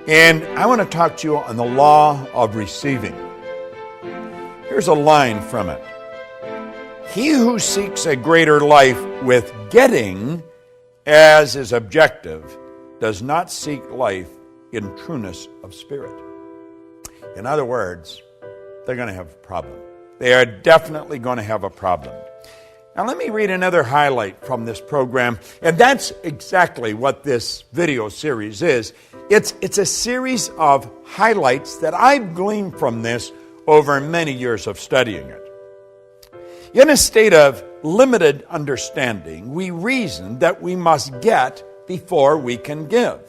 and I want to talk to you on the law of receiving. Here's a line from it. He who seeks a greater life with getting as his objective does not seek life in trueness of spirit. In other words, they're going to have a problem. They are definitely going to have a problem. Now let me read another highlight from this program, and that's exactly what this video series is. It's a series of highlights that I've gleaned from this over many years of studying it. In a state of limited understanding, we reason that we must get before we can give.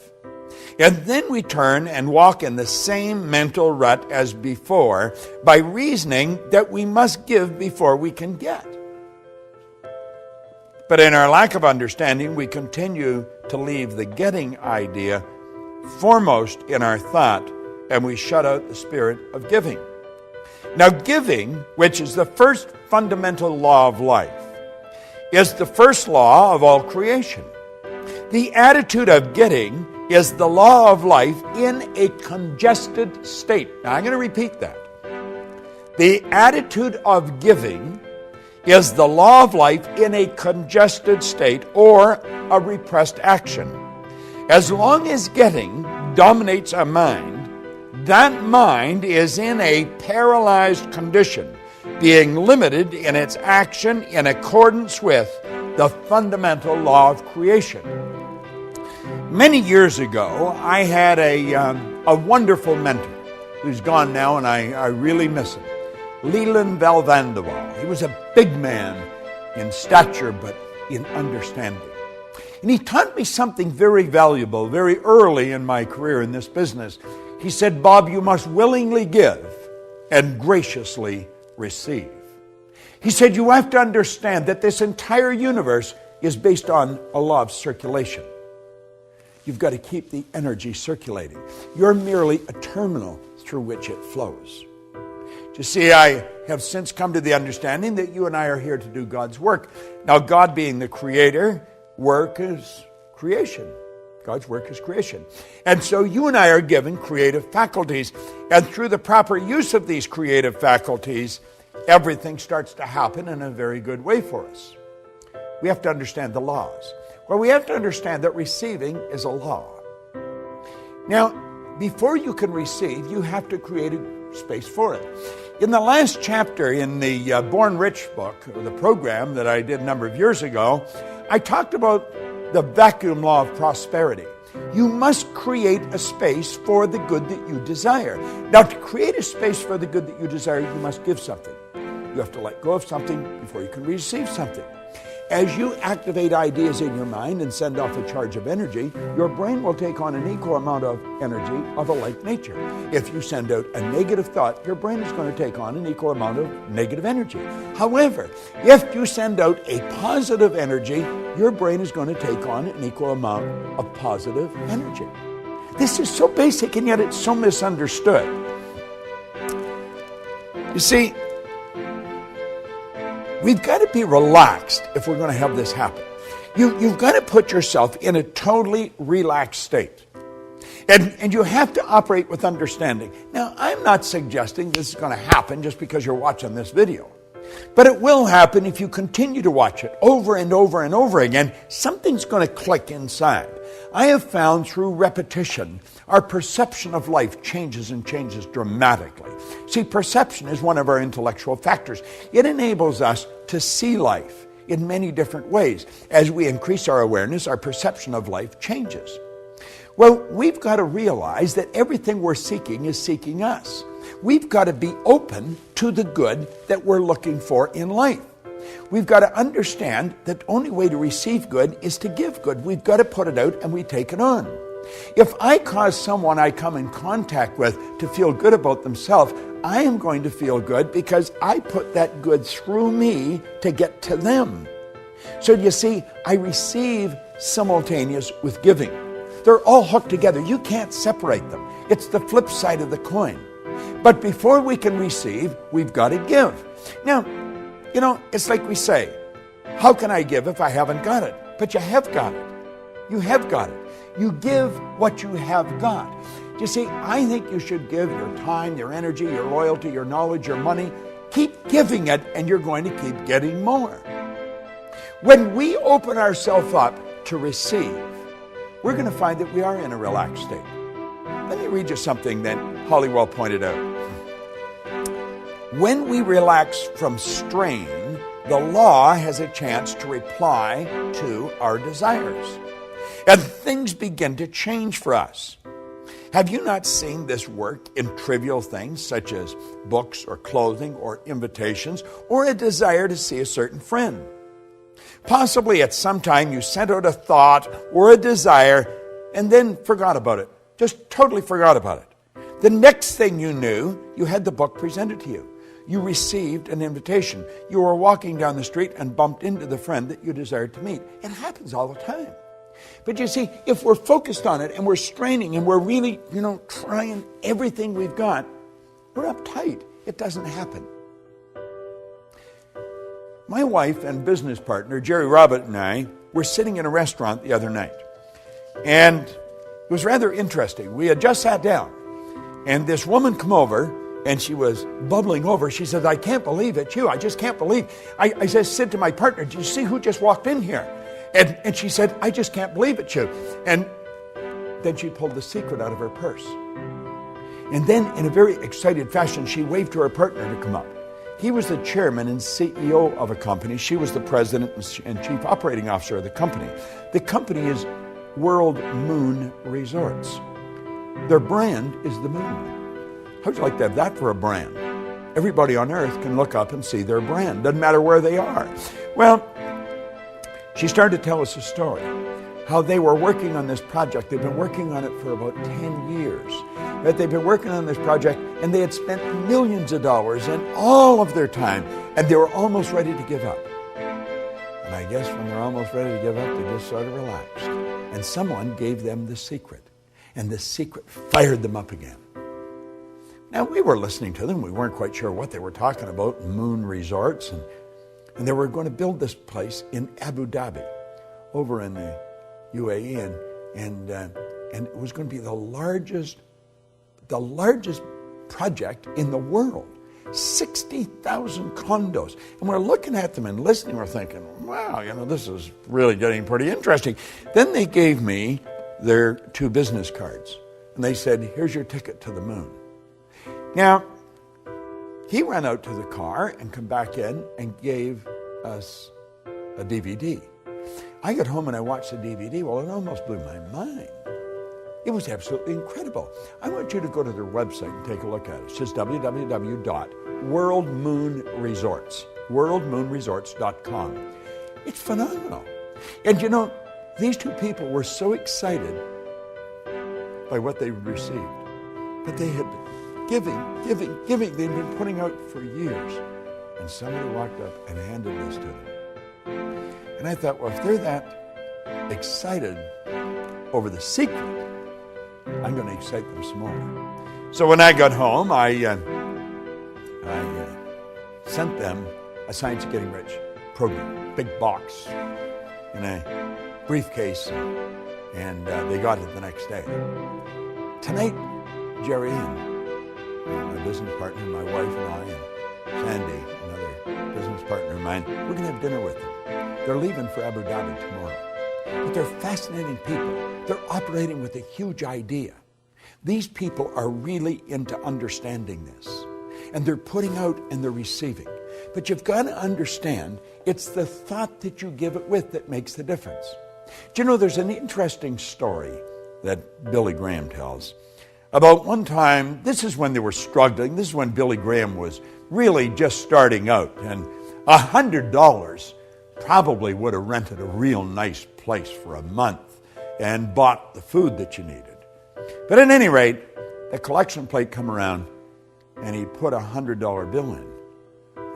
And then we turn and walk in the same mental rut as before by reasoning that we must give before we can get. But in our lack of understanding, we continue to leave the getting idea foremost in our thought, and we shut out the spirit of giving. Now, giving, which is the first fundamental law of life, is the first law of all creation. The attitude of getting is the law of life in a congested state. Now, I'm going to repeat that. The attitude of giving is the law of life in a congested state or a repressed action. As long as getting dominates a mind, that mind is in a paralyzed condition, being limited in its action in accordance with the fundamental law of creation. Many years ago, I had a wonderful mentor who's gone now, and I really miss him. Leland Valvandewaal. He was a big man in stature, but in understanding. And he taught me something very valuable very early in my career in this business. He said, Bob, you must willingly give and graciously receive. He said, you have to understand that this entire universe is based on a law of circulation. You've got to keep the energy circulating. You're merely a terminal through which it flows. You see, I have since come to the understanding that you and I are here to do God's work. Now, God being the creator, work is creation. God's work is creation. And so you and I are given creative faculties. And through the proper use of these creative faculties, everything starts to happen in a very good way for us. We have to understand the laws. Well, we have to understand that receiving is a law. Now, before you can receive, you have to create a space for it. In the last chapter in the Born Rich book, or the program that I did a number of years ago, I talked about the vacuum law of prosperity. You must create a space for the good that you desire. Now, to create a space for the good that you desire, you must give something. You have to let go of something before you can receive something. As you activate ideas in your mind and send off a charge of energy, your brain will take on an equal amount of energy of a like nature. If you send out a negative thought, your brain is going to take on an equal amount of negative energy. However, if you send out a positive energy, your brain is going to take on an equal amount of positive energy. This is so basic, and yet it's so misunderstood. You see, we've got to be relaxed if we're going to have this happen. You've got to put yourself in a totally relaxed state. And you have to operate with understanding. Now, I'm not suggesting this is going to happen just because you're watching this video. But it will happen if you continue to watch it over and over and over again. Something's going to click inside. I have found through repetition, our perception of life changes and changes dramatically. See, perception is one of our intellectual factors. It enables us to see life in many different ways. As we increase our awareness, our perception of life changes. Well, we've got to realize that everything we're seeking is seeking us. We've got to be open to the good that we're looking for in life. We've got to understand that the only way to receive good is to give good. We've got to put it out and we take it on. If I cause someone I come in contact with to feel good about themselves, I am going to feel good because I put that good through me to get to them. So you see, I receive simultaneous with giving. They're all hooked together. You can't separate them. It's the flip side of the coin. But before we can receive, we've got to give. Now, it's like we say, how can I give if I haven't got it? But you have got it. You have got it. You give what you have got. You see, I think you should give your time, your energy, your loyalty, your knowledge, your money. Keep giving it, and you're going to keep getting more. When we open ourselves up to receive, we're going to find that we are in a relaxed state. Let me read you something that Halliwell pointed out. When we relax from strain, the law has a chance to reply to our desires. And things begin to change for us. Have you not seen this work in trivial things such as books or clothing or invitations or a desire to see a certain friend? Possibly at some time you sent out a thought or a desire and then forgot about it. Just totally forgot about it. The next thing you knew, you had the book presented to you. You received an invitation. You were walking down the street and bumped into the friend that you desired to meet. It happens all the time. But you see, if we're focused on it and we're straining and we're really, trying everything we've got, we're uptight. It doesn't happen. My wife and business partner, Jerry Robert, and I were sitting in a restaurant the other night. And it was rather interesting. We had just sat down. And this woman come over, and she was bubbling over. She said, I can't believe it's you. I just can't believe. I just said to my partner, do you see who just walked in here? And she said, I just can't believe it's you. And then she pulled the secret out of her purse. And then in a very excited fashion, she waved to her partner to come up. He was the chairman and CEO of a company. She was the president and chief operating officer of the company. The company is World Moon Resorts. Their brand is the moon. How'd you like to have that for a brand? Everybody on earth can look up and see their brand. Doesn't matter where they are. Well, she started to tell us a story, how they were working on this project. They've been working on it for about 10 years. That they've been working on this project, and they had spent millions of dollars and all of their time, and they were almost ready to give up. And I guess when they're almost ready to give up, they just sort of relaxed. And someone gave them the secret, and the secret fired them up again. Now, we were listening to them. We weren't quite sure what they were talking about, Moon Resorts, and they were going to build this place in Abu Dhabi, over in the UAE, and it was going to be the largest project in the world. 60,000 condos. And we're looking at them and listening. We're thinking, wow, this is really getting pretty interesting. Then they gave me their 2 business cards. And they said, here's your ticket to the moon. Now, he ran out to the car and come back in and gave us a DVD. I got home and I watched the DVD. Well, it almost blew my mind. It was absolutely incredible. I want you to go to their website and take a look at it. It's just www.worldmoonresorts.com. It's phenomenal. And these 2 people were so excited by what they received. But they had been giving. They'd been putting out for years. And somebody walked up and handed this to them. And I thought, well, if they're that excited over the secret, I'm going to excite them some more. So when I got home, I sent them a Science of Getting Rich program, big box, in a briefcase, and they got it the next day. Tonight, Jerry and my business partner, my wife and I, and Sandy, another business partner of mine, we're going to have dinner with them. They're leaving for Abu Dhabi tomorrow. But they're fascinating people. They're operating with a huge idea. These people are really into understanding this. And they're putting out and they're receiving. But you've got to understand, it's the thought that you give it with that makes the difference. Do you know, there's an interesting story that Billy Graham tells about one time. This is when they were struggling. This is when Billy Graham was really just starting out. And $100 probably would have rented a real nice place for a month and bought the food that you needed. But at any rate, the collection plate come around and he put a $100 bill in.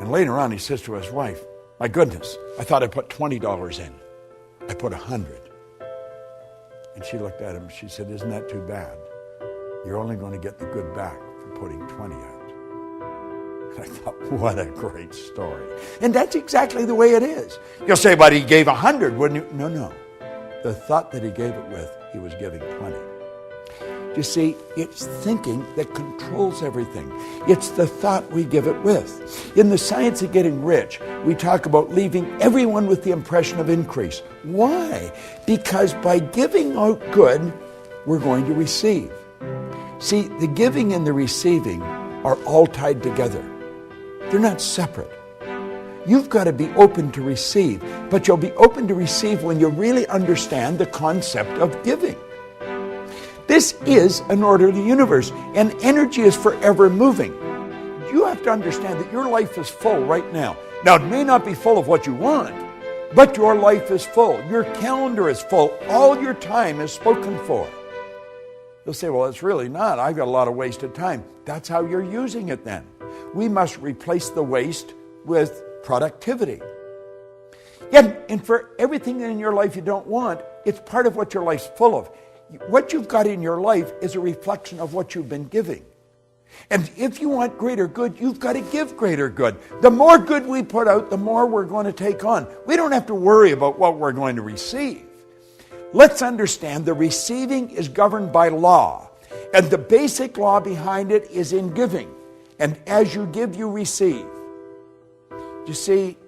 And later on he says to his wife, "My goodness, I thought I put $20 in. I put 100. And she looked at him, she said, "Isn't that too bad? You're only going to get the good back for putting 20 out." I thought, what a great story. And that's exactly the way it is. You'll say, "But he gave 100, wouldn't you?" No. The thought that he gave it with, he was giving 20. You see, it's thinking that controls everything. It's the thought we give it with. In the Science of Getting Rich, we talk about leaving everyone with the impression of increase. Why? Because by giving out good, we're going to receive. See, the giving and the receiving are all tied together. They're not separate. You've got to be open to receive, but you'll be open to receive when you really understand the concept of giving. This is an orderly universe, and energy is forever moving. You have to understand that your life is full right now. Now, it may not be full of what you want, but your life is full. Your calendar is full. All your time is spoken for. You'll say, "Well, it's really not. I've got a lot of wasted time." That's how you're using it then. We must replace the waste with productivity. Yet, and for everything in your life you don't want, it's part of what your life's full of. What you've got in your life is a reflection of what you've been giving. And if you want greater good, you've got to give greater good. The more good we put out, the more we're going to take on. We don't have to worry about what we're going to receive. Let's understand the receiving is governed by law. And the basic law behind it is in giving. And as you give, you receive. You see,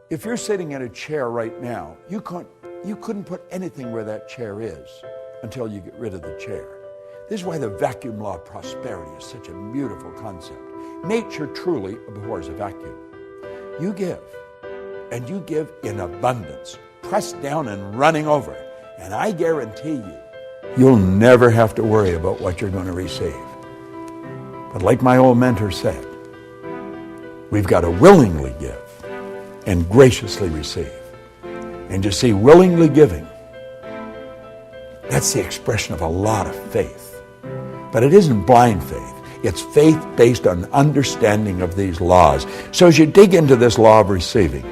if you're sitting in a chair right now, you couldn't put anything where that chair is until you get rid of the chair. This is why the vacuum law of prosperity is such a beautiful concept. Nature truly abhors a vacuum. You give, and you give in abundance, pressed down and running over. And I guarantee you'll never have to worry about what you're going to receive. But like my old mentor said, we've got to willingly give and graciously receive. And you see, willingly giving, that's the expression of a lot of faith. But it isn't blind faith. It's faith based on understanding of these laws. So as you dig into this law of receiving,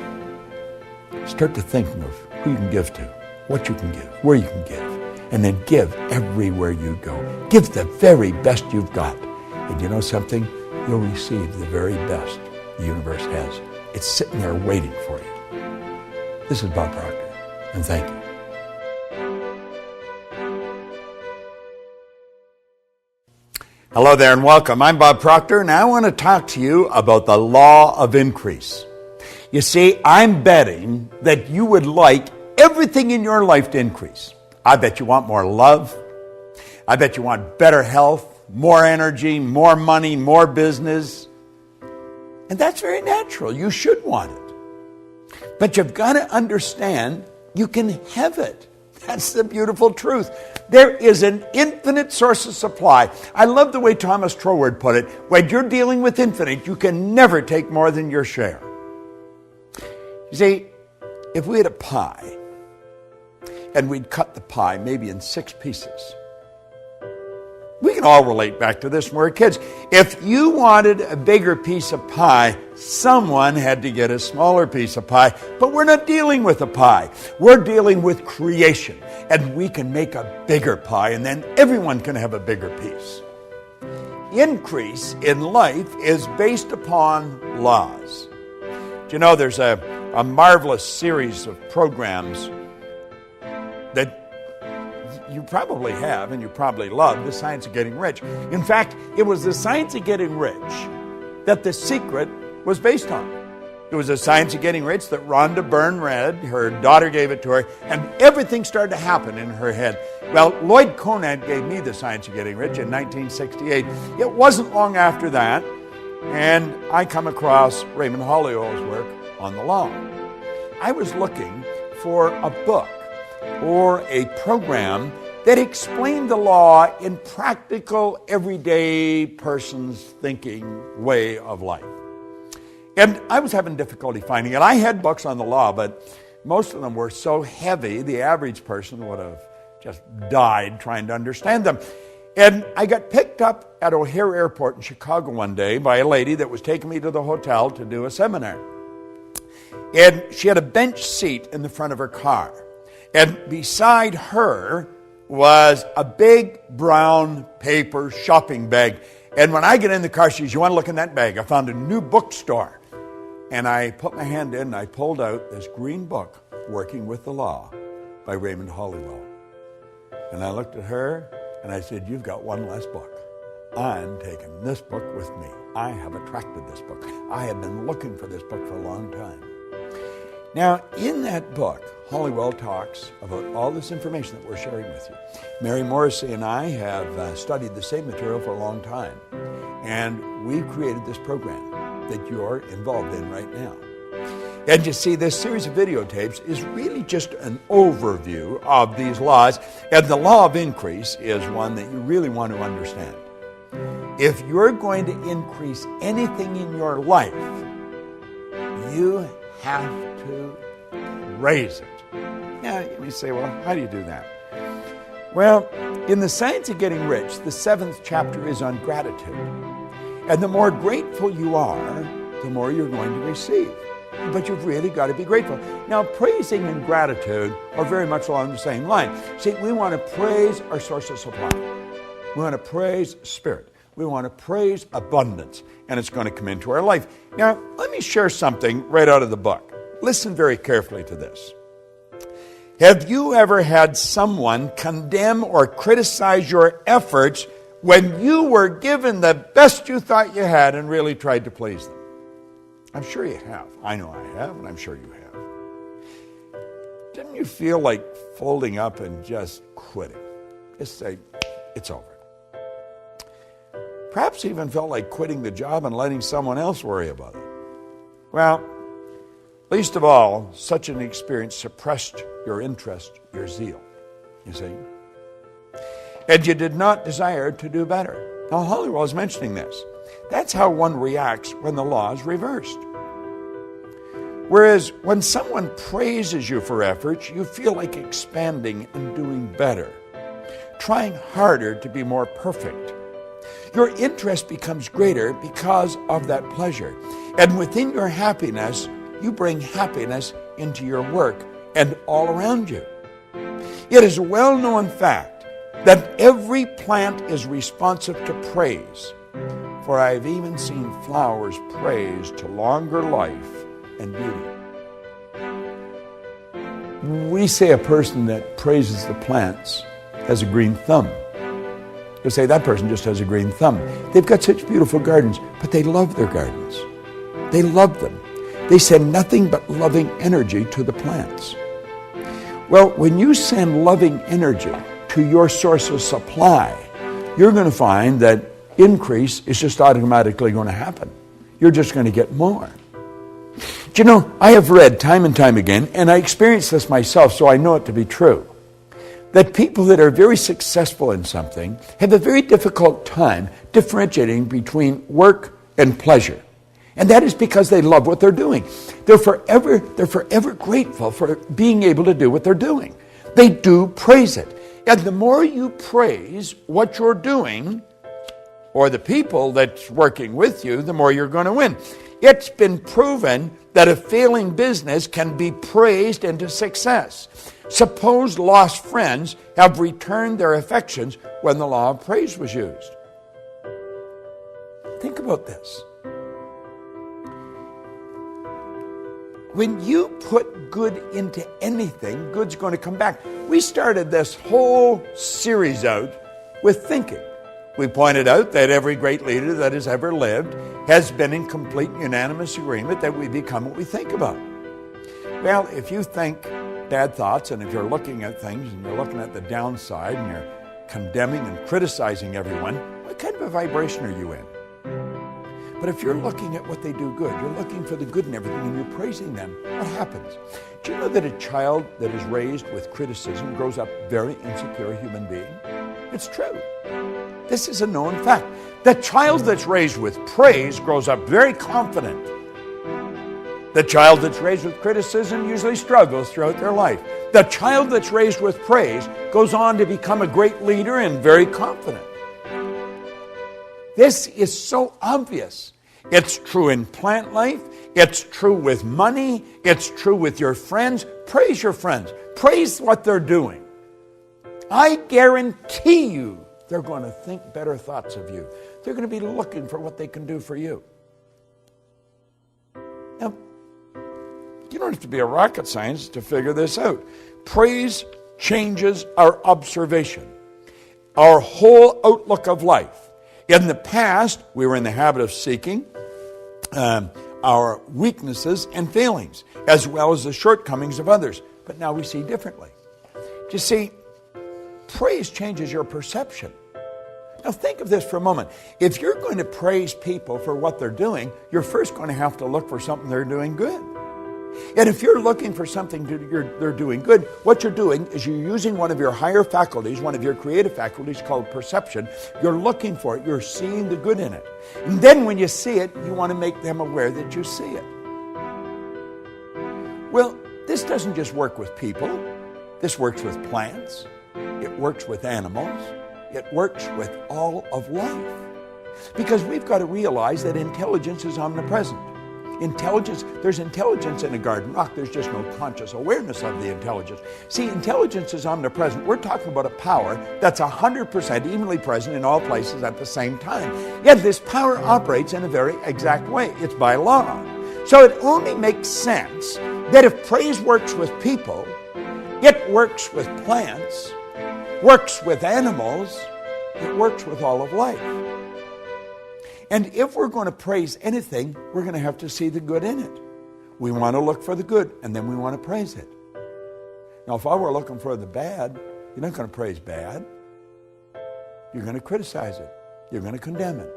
start to thinking of who you can give to, what you can give, where you can give, and then give everywhere you go. Give the very best you've got. And you know something? You'll receive the very best the universe has. It's sitting there waiting for you. This is Bob Proctor, and thank you. Hello there and welcome. I'm Bob Proctor, and I want to talk to you about the law of increase. You see, I'm betting that you would like everything in your life to increase. I bet you want more love. I bet you want better health, more energy, more money, more business. And that's very natural. You should want it. But you've got to understand you can have it. That's the beautiful truth. There is an infinite source of supply. I love the way Thomas Troward put it. When you're dealing with infinite, you can never take more than your share. You see, if we had a pie, and we'd cut the pie maybe in 6 pieces, we can all relate back to this when we were kids. If you wanted a bigger piece of pie, someone had to get a smaller piece of pie. But we're not dealing with a pie. We're dealing with creation. And we can make a bigger pie, and then everyone can have a bigger piece. Increase in life is based upon laws. Do you know there's a marvelous series of programs that you probably have and you probably love, The Science of Getting Rich. In fact, it was The Science of Getting Rich that The Secret was based on. It was The Science of Getting Rich that Rhonda Byrne read. Her daughter gave it to her, and everything started to happen in her head. Well, Lloyd Conant gave me The Science of Getting Rich in 1968. It wasn't long after that, and I come across Raymond Holliowell's work on the law. I was looking for a book or a program that explained the law in practical, everyday person's thinking way of life. And I was having difficulty finding it. I had books on the law, but most of them were so heavy, the average person would have just died trying to understand them. And I got picked up at O'Hare Airport in Chicago one day by a lady that was taking me to the hotel to do a seminar. And she had a bench seat in the front of her car. And beside her was a big brown paper shopping bag. And when I get in the car, she says, "You want to look in that bag? I found a new bookstore." And I put my hand in and I pulled out this green book, Working with the Law by Raymond Holliwell. And I looked at her and I said, "You've got one less book. I'm taking this book with me. I have attracted this book. I have been looking for this book for a long time." Now, in that book, Holliwell talks about all this information that we're sharing with you. Mary Morrissey and I have studied the same material for a long time, and we've created this program that you're involved in right now. And you see, this series of videotapes is really just an overview of these laws, and the law of increase is one that you really want to understand. If you're going to increase anything in your life, you have to raise it. Now, you say, well, how do you do that? Well, in The Science of Getting Rich, the 7th chapter is on gratitude. And the more grateful you are, the more you're going to receive. But you've really got to be grateful. Now, praising and gratitude are very much along the same line. See, we want to praise our source of supply. We want to praise Spirit. We want to praise abundance. And it's going to come into our life. Now, let me share something right out of the book. Listen very carefully to this. Have you ever had someone condemn or criticize your efforts when you were given the best you thought you had and really tried to please them? I'm sure you have. I know I have, and I'm sure you have. Didn't you feel like folding up and just quitting? Just say, it's over. Perhaps even felt like quitting the job and letting someone else worry about it. Well, least of all, such an experience suppressed your interest, your zeal, you see. And you did not desire to do better. Now, Holliwell is mentioning this. That's how one reacts when the law is reversed. Whereas when someone praises you for efforts, you feel like expanding and doing better, trying harder to be more perfect. Your interest becomes greater because of that pleasure. And within your happiness, you bring happiness into your work and all around you. It is a well-known fact that every plant is responsive to praise. For I have even seen flowers praised to longer life and beauty. We say a person that praises the plants has a green thumb. You'll say that person just has a green thumb. They've got such beautiful gardens, but they love their gardens. They love them. They send nothing but loving energy to the plants. Well, when you send loving energy to your source of supply, you're going to find that increase is just automatically going to happen. You're just going to get more. Do you know, I have read time and time again, and I experienced this myself, so I know it to be true, that people that are very successful in something have a very difficult time differentiating between work and pleasure. And that is because they love what they're doing. They're forever grateful for being able to do what they're doing. They do praise it. And the more you praise what you're doing, or the people that's working with you, the more you're going to win. It's been proven that a failing business can be praised into success. Suppose lost friends have returned their affections when the law of praise was used. Think about this. When you put good into anything, good's going to come back. We started this whole series out with thinking. We pointed out that every great leader that has ever lived has been in complete unanimous agreement that we become what we think about. Well, if you think bad thoughts, and if you're looking at things and you're looking at the downside and you're condemning and criticizing everyone, what kind of a vibration are you in? But if you're looking at what they do good, you're looking for the good in everything, and you're praising them, what happens? Do you know that a child that is raised with criticism grows up very insecure human being? It's true. This is a known fact. The child that's raised with praise grows up very confident. The child that's raised with criticism usually struggles throughout their life. The child that's raised with praise goes on to become a great leader and very confident. This is so obvious. It's true in plant life. It's true with money. It's true with your friends. Praise your friends. Praise what they're doing. I guarantee you they're going to think better thoughts of you. They're going to be looking for what they can do for you. Now, you don't have to be a rocket scientist to figure this out. Praise changes our observation, our whole outlook of life. In the past, we were in the habit of seeking our weaknesses and failings, as well as the shortcomings of others. But now we see differently. You see, praise changes your perception. Now think of this for a moment. If you're going to praise people for what they're doing, you're first going to have to look for something they're doing good. And if you're looking for something they're doing good, what you're doing is you're using one of your higher faculties, one of your creative faculties called perception. You're looking for it. You're seeing the good in it. And then when you see it, you want to make them aware that you see it. Well, this doesn't just work with people. This works with plants. It works with animals. It works with all of life. Because we've got to realize that intelligence is omnipresent. There's intelligence in a garden rock. There's just no conscious awareness of the intelligence. See, intelligence is omnipresent. We're talking about a power that's 100% evenly present in all places at the same time. Yet this power operates in a very exact way. It's by law. So it only makes sense that if praise works with people, it works with plants, works with animals, it works with all of life. And if we're going to praise anything, we're going to have to see the good in it. We want to look for the good, and then we want to praise it. Now, if I were looking for the bad, you're not going to praise bad. You're going to criticize it. You're going to condemn it.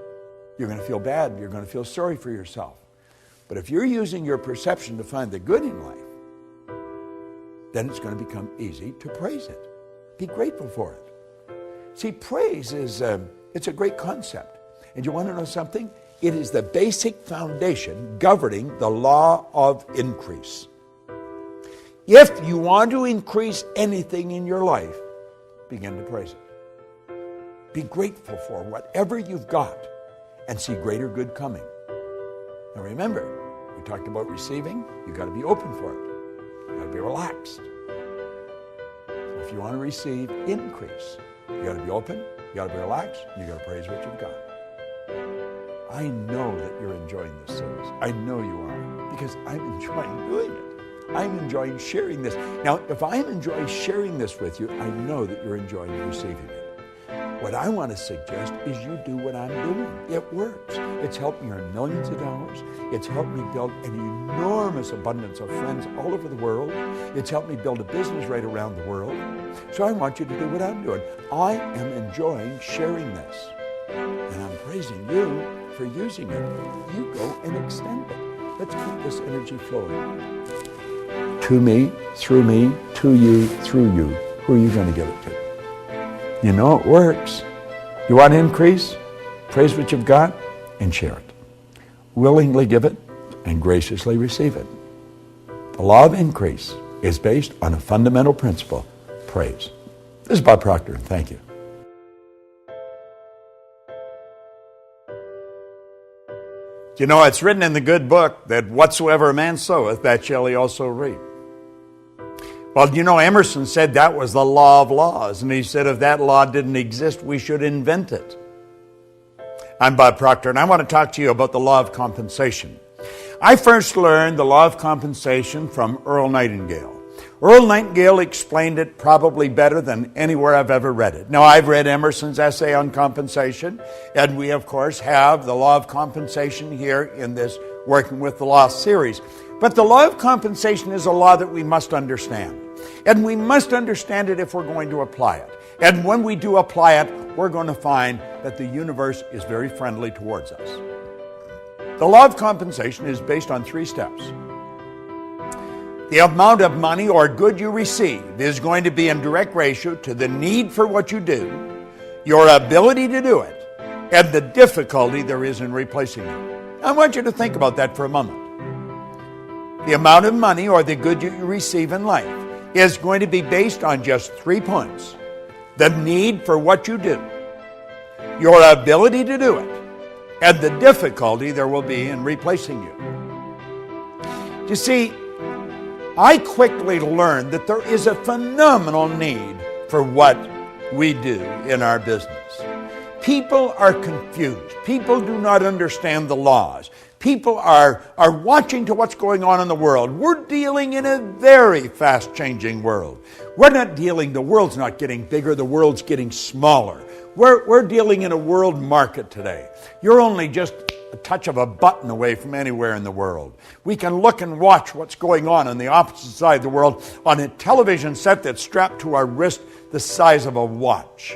You're going to feel bad. You're going to feel sorry for yourself. But if you're using your perception to find the good in life, then it's going to become easy to praise it. Be grateful for it. See, praise is it's a great concept. And you want to know something? It is the basic foundation governing the law of increase. If you want to increase anything in your life, begin to praise it. Be grateful for whatever you've got and see greater good coming. Now remember, we talked about receiving. You've got to be open for it. You've got to be relaxed. So if you want to receive increase, you've got to be open, you've got to be relaxed, and you've got to praise what you've got. I know that you're enjoying this service. I know you are, because I'm enjoying doing it. I'm enjoying sharing this. Now, if I'm enjoying sharing this with you, I know that you're enjoying receiving it. What I want to suggest is you do what I'm doing. It works. It's helped me earn millions of dollars. It's helped me build an enormous abundance of friends all over the world. It's helped me build a business right around the world. So I want you to do what I'm doing. I am enjoying sharing this. And I'm praising you for using it. You go and extend it. Let's keep this energy flowing. To me, through me, to you, through you. Who are you going to give it to? You know it works. You want to increase? Praise what you've got and share it. Willingly give it and graciously receive it. The law of increase is based on a fundamental principle, praise. This is Bob Proctor, and thank you. You know, it's written in the good book that whatsoever a man soweth, that shall he also reap. Well, you know, Emerson said that was the law of laws. And he said if that law didn't exist, we should invent it. I'm Bob Proctor, and I want to talk to you about the law of compensation. I first learned the law of compensation from Earl Nightingale. Earl Nightingale explained it probably better than anywhere I've ever read it. Now, I've read Emerson's essay on compensation, and we, of course, have the law of compensation here in this Working with the Law series. But the law of compensation is a law that we must understand. And we must understand it if we're going to apply it. And when we do apply it, we're going to find that the universe is very friendly towards us. The law of compensation is based on 3 steps. The amount of money or good you receive is going to be in direct ratio to the need for what you do, your ability to do it, and the difficulty there is in replacing you. I want you to think about that for a moment. The amount of money or the good you receive in life is going to be based on just 3 points. The need for what you do, your ability to do it, and the difficulty there will be in replacing you. You see, I quickly learned that there is a phenomenal need for what we do in our business. People are confused. People do not understand the laws. People are watching to what's going on in the world. We're dealing in a very fast-changing world. The world's not getting bigger, the world's getting smaller. We're dealing in a world market today. You're only just a touch of a button away from anywhere in the world. We can look and watch what's going on the opposite side of the world on a television set that's strapped to our wrist the size of a watch.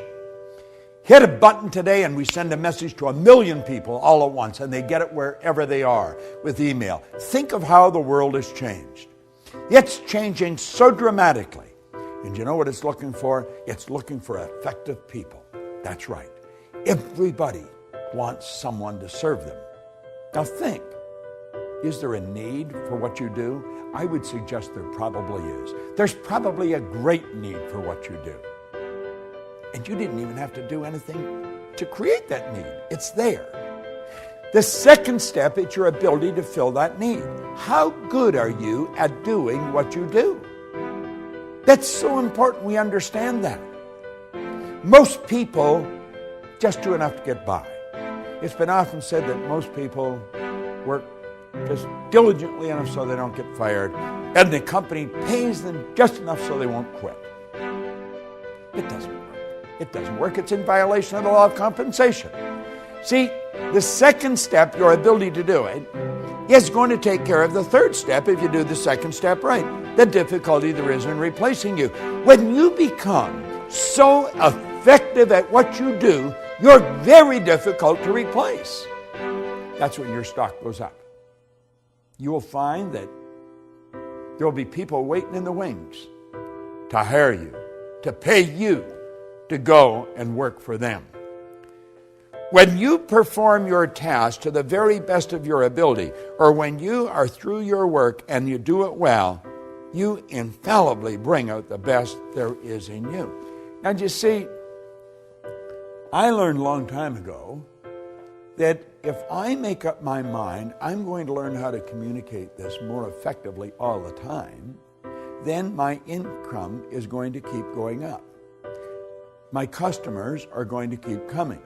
Hit a button today and we send a message to 1 million people all at once, and they get it wherever they are with email. Think of how the world has changed. It's changing so dramatically. And you know what it's looking for? It's looking for effective people. That's right. Everybody wants someone to serve them. Now think, is there a need for what you do? I would suggest there probably is. There's probably a great need for what you do. And you didn't even have to do anything to create that need. It's there. The second step is your ability to fill that need. How good are you at doing what you do? That's so important we understand that. Most people just do enough to get by. It's been often said that most people work just diligently enough so they don't get fired, and the company pays them just enough so they won't quit. It doesn't work. It doesn't work. It's in violation of the law of compensation. See, the second step, your ability to do it, is going to take care of the third step if you do the second step right. The difficulty there is in replacing you. When you become so effective at what you do, you're very difficult to replace. That's when your stock goes up. You will find that there will be people waiting in the wings to hire you, to pay you to go and work for them. When you perform your task to the very best of your ability, or when you are through your work and you do it well, you infallibly bring out the best there is in you. And you see, I learned a long time ago that if I make up my mind I'm going to learn how to communicate this more effectively all the time, then my income is going to keep going up. My customers are going to keep coming.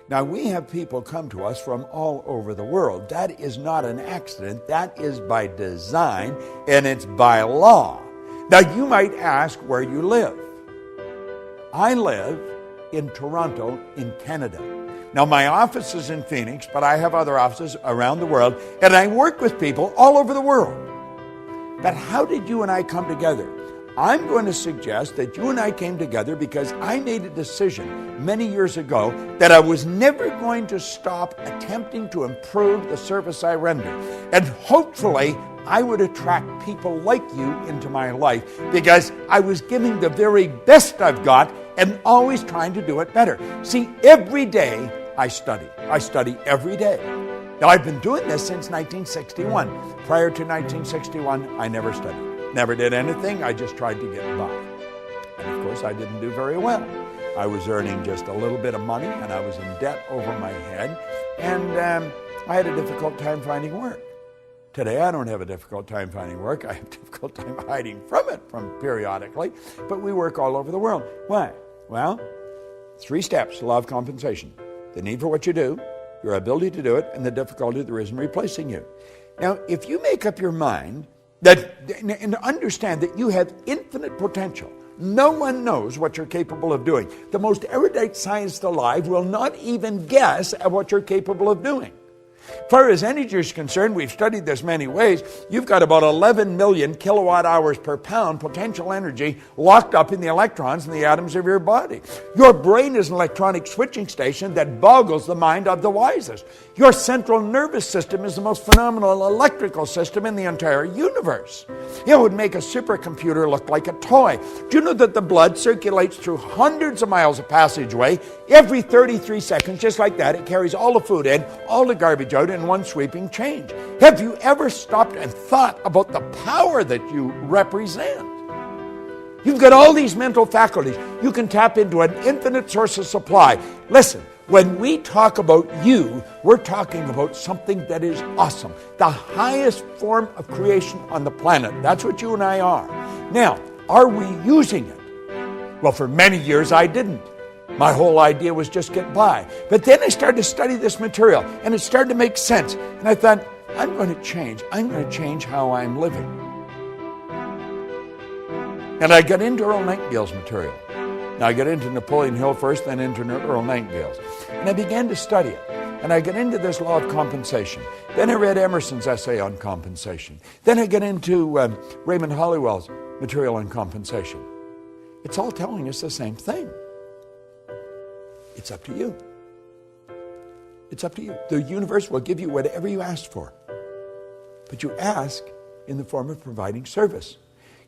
Now, we have people come to us from all over the world. That is not an accident. That is by design, and it's by law. Now, you might ask where you live. I live in Toronto, in Canada. Now, my office is in Phoenix, but I have other offices around the world, and I work with people all over the world. But how did you and I come together? I'm going to suggest that you and I came together because I made a decision many years ago that I was never going to stop attempting to improve the service I render. And hopefully, I would attract people like you into my life because I was giving the very best I've got and always trying to do it better. See, every day I study. I study every day. Now, I've been doing this since 1961. Prior to 1961, I never studied. Never did anything. I just tried to get by. And of course, I didn't do very well. I was earning just a little bit of money, and I was in debt over my head, and I had a difficult time finding work. Today, I don't have a difficult time finding work. I have a difficult time hiding from it periodically, but we work all over the world. Why? Well, 3 steps, law of compensation. The need for what you do, your ability to do it, and the difficulty there is in replacing you. Now, if you make up your mind and understand that you have infinite potential, no one knows what you're capable of doing. The most erudite scientist alive will not even guess at what you're capable of doing. As far as energy is concerned, we've studied this many ways. You've got about 11 million kilowatt hours per pound potential energy locked up in the electrons in the atoms of your body. Your brain is an electronic switching station that boggles the mind of the wisest. Your central nervous system is the most phenomenal electrical system in the entire universe. It would make a supercomputer look like a toy. Do you know that the blood circulates through hundreds of miles of passageway every 33 seconds, just like that? It carries all the food in, all the garbage out in one sweeping change. Have you ever stopped and thought about the power that you represent? You've got all these mental faculties. You can tap into an infinite source of supply. Listen, when we talk about you, we're talking about something that is awesome. The highest form of creation on the planet. That's what you and I are. Now, are we using it? Well, for many years I didn't. My whole idea was just get by. But then I started to study this material, and it started to make sense. And I thought, I'm going to change. I'm going to change how I'm living. And I got into Earl Nightingale's material. Now I got into Napoleon Hill first, then into Earl Nightingale's. And I began to study it. And I got into this law of compensation. Then I read Emerson's essay on compensation. Then I got into Raymond Hollywell's material on compensation. It's all telling us the same thing. It's up to you. It's up to you. The universe will give you whatever you ask for. But you ask in the form of providing service.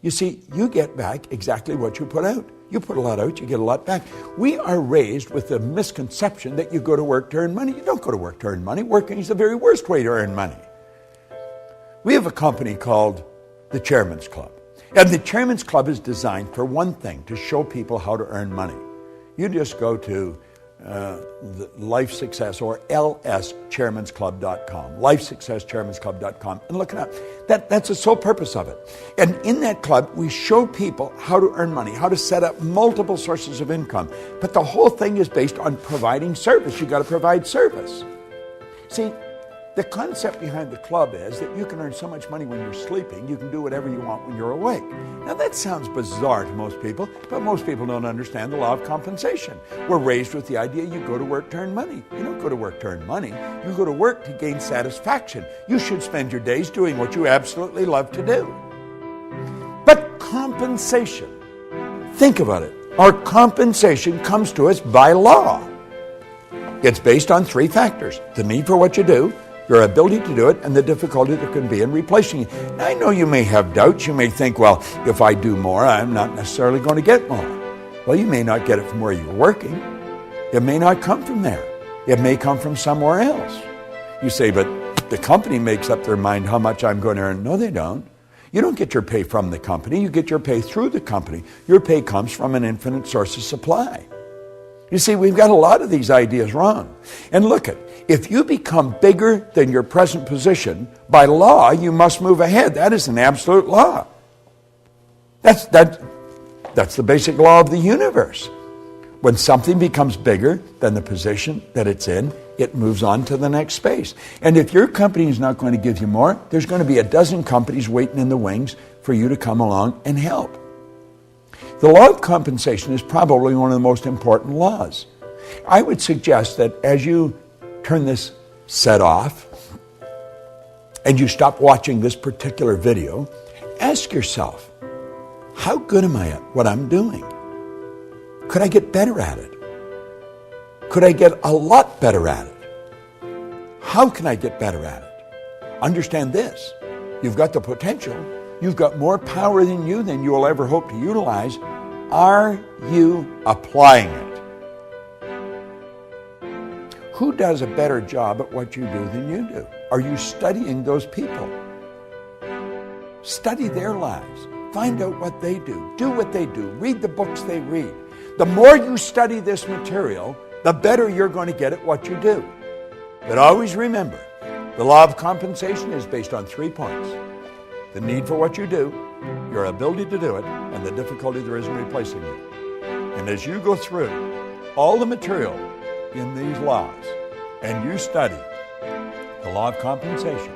You see, you get back exactly what you put out. You put a lot out, you get a lot back. We are raised with the misconception that you go to work to earn money. You don't go to work to earn money. Working is the very worst way to earn money. We have a company called the Chairman's Club. And the Chairman's Club is designed for one thing, to show people how to earn money. You just go to the Life Success or lschairmansclub.com, lifesuccesschairmansclub.com, and look it up. That's the sole purpose of it. And in that club, we show people how to earn money, how to set up multiple sources of income. But the whole thing is based on providing service. You got to provide service. See, the concept behind the club is that you can earn so much money when you're sleeping, you can do whatever you want when you're awake. Now that sounds bizarre to most people, but most people don't understand the law of compensation. We're raised with the idea you go to work to earn money. You don't go to work to earn money. You go to work to gain satisfaction. You should spend your days doing what you absolutely love to do. But compensation, think about it. Our compensation comes to us by law. It's based on three factors: the need for what you do, your ability to do it, and the difficulty there can be in replacing it. Now, I know you may have doubts. You may think, well, if I do more, I'm not necessarily going to get more. Well, you may not get it from where you're working. It may not come from there. It may come from somewhere else. You say, but the company makes up their mind how much I'm going to earn. No, they don't. You don't get your pay from the company. You get your pay through the company. Your pay comes from an infinite source of supply. You see, we've got a lot of these ideas wrong. And look at, if you become bigger than your present position, by law, you must move ahead. That is an absolute law. That's the basic law of the universe. When something becomes bigger than the position that it's in, it moves on to the next space. And if your company is not going to give you more, there's going to be a dozen companies waiting in the wings for you to come along and help. The law of compensation is probably one of the most important laws. I would suggest that as you turn this set off and you stop watching this particular video, ask yourself, how good am I at what I'm doing? Could I get better at it? Could I get a lot better at it? How can I get better at it? Understand this, you've got the potential. You've got more power than you will ever hope to utilize. Are you applying it? Who does a better job at what you do than you do? Are you studying those people? Study their lives. Find out what they do. Do what they do. Read the books they read. The more you study this material, the better you're going to get at what you do. But always remember, the law of compensation is based on 3 points: the need for what you do, your ability to do it, and the difficulty there is in replacing it. And as you go through all the material in these laws and you study the law of compensation,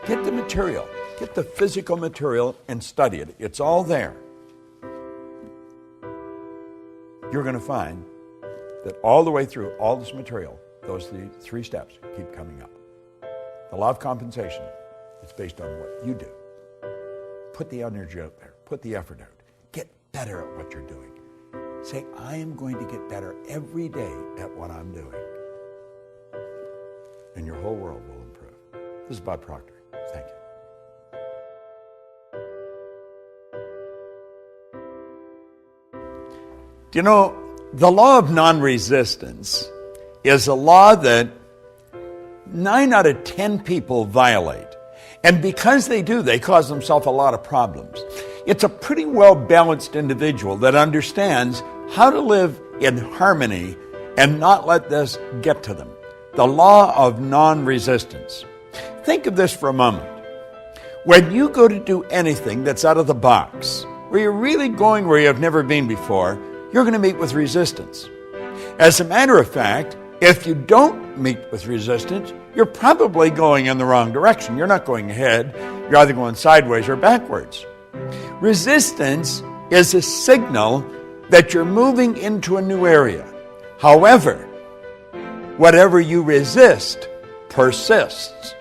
get the material, get the physical material and study it. It's all there. You're going to find that all the way through all this material, those three steps keep coming up. The law of compensation is based on what you do. Put the energy out there. Put the effort out. Get better at what you're doing. Say, I am going to get better every day at what I'm doing. And your whole world will improve. This is Bob Proctor. Thank you. Do you know, the law of non-resistance is a law that 9 out of 10 people violate. And because they do, they cause themselves a lot of problems. It's a pretty well-balanced individual that understands how to live in harmony and not let this get to them. The law of non-resistance. Think of this for a moment. When you go to do anything that's out of the box, where you're really going where you've never been before, you're going to meet with resistance. As a matter of fact, if you don't meet with resistance, you're probably going in the wrong direction. You're not going ahead. You're either going sideways or backwards. Resistance is a signal that you're moving into a new area. However, whatever you resist persists.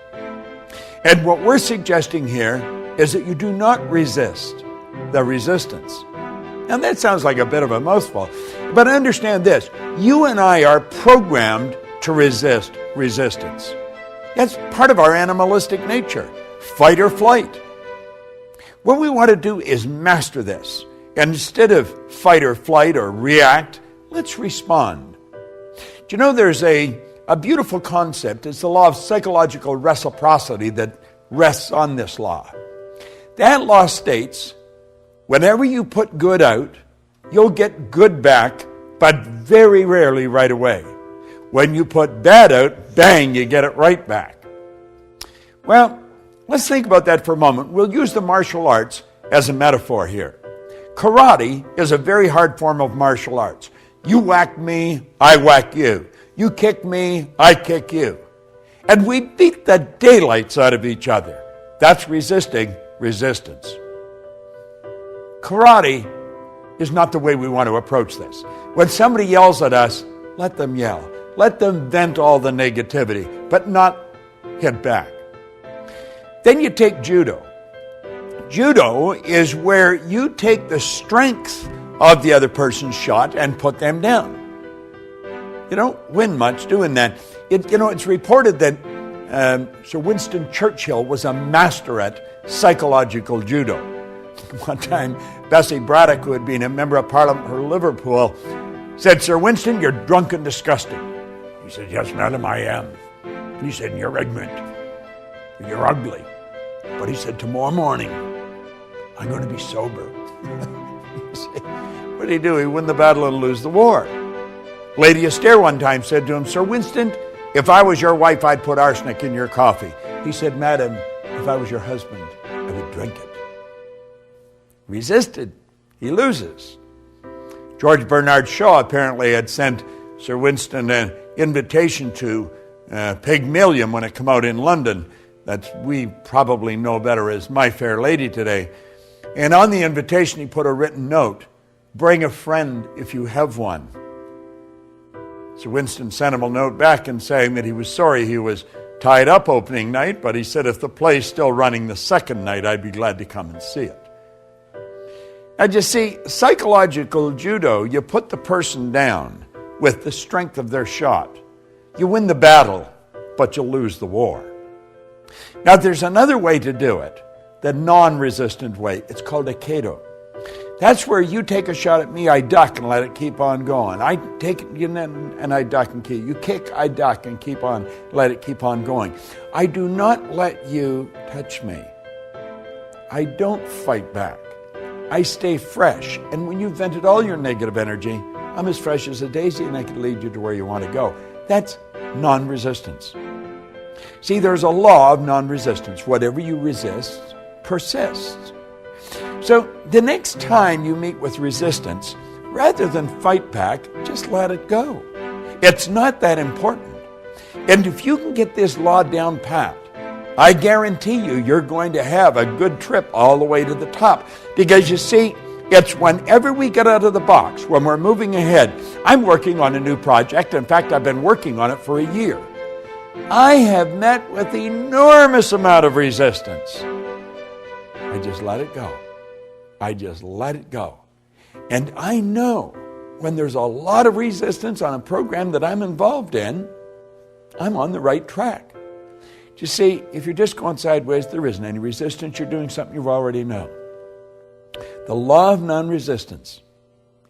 And what we're suggesting here is that you do not resist the resistance. And that sounds like a bit of a mouthful, but understand this. You and I are programmed to resist resistance. That's part of our animalistic nature, fight or flight. What we want to do is master this. And instead of fight or flight or react, let's respond. Do you know there's a beautiful concept? It's the law of psychological reciprocity that rests on this law. That law states, whenever you put good out, you'll get good back, but very rarely right away. When you put bad out, bang, you get it right back. Well, let's think about that for a moment. We'll use the martial arts as a metaphor here. Karate is a very hard form of martial arts. You whack me, I whack you. You kick me, I kick you. And we beat the daylights out of each other. That's resisting resistance. Karate is not the way we want to approach this. When somebody yells at us, let them yell. Let them vent all the negativity, but not hit back. Then you take judo. Judo is where you take the strength of the other person's shot and put them down. You don't win much doing that. It's reported that Sir Winston Churchill was a master at psychological judo. One time, Bessie Braddock, who had been a member of Parliament for Liverpool, said, Sir Winston, you're drunk and disgusting. He said, yes, madam, I am. He said, you're ignorant. You're ugly. But he said, tomorrow morning, I'm going to be sober. What did he do? He won the battle and lose the war. Lady Esther one time said to him, Sir Winston, if I was your wife, I'd put arsenic in your coffee. He said, madam, if I was your husband, I would drink it. Resisted, he loses. George Bernard Shaw apparently had sent Sir Winston an invitation to Pygmalion when it came out in London, that we probably know better as My Fair Lady today. And on the invitation he put a written note, bring a friend if you have one. Sir Winston sent him a note back and saying that he was sorry he was tied up opening night, but he said if the play's still running the second night, I'd be glad to come and see it. Now, you see, psychological judo, you put the person down with the strength of their shot. You win the battle, but you'll lose the war. Now, there's another way to do it, the non-resistant way. It's called aikido. That's where you take a shot at me, I duck and let it keep on going. I take it and I duck and keep. You kick, I duck and keep on, let it keep on going. I do not let you touch me. I don't fight back. I stay fresh. And when you've vented all your negative energy, I'm as fresh as a daisy and I can lead you to where you want to go. That's non-resistance. See, there's a law of non-resistance. Whatever you resist persists. So the next time you meet with resistance, rather than fight back, just let it go. It's not that important. And if you can get this law down pat, I guarantee you're going to have a good trip all the way to the top. Because you see, it's whenever we get out of the box, when we're moving ahead. I'm working on a new project. In fact, I've been working on it for a year. I have met with enormous amount of resistance. I just let it go. I just let it go. And I know when there's a lot of resistance on a program that I'm involved in, I'm on the right track. You see, if you're just going sideways, there isn't any resistance. You're doing something you already know. The law of non-resistance,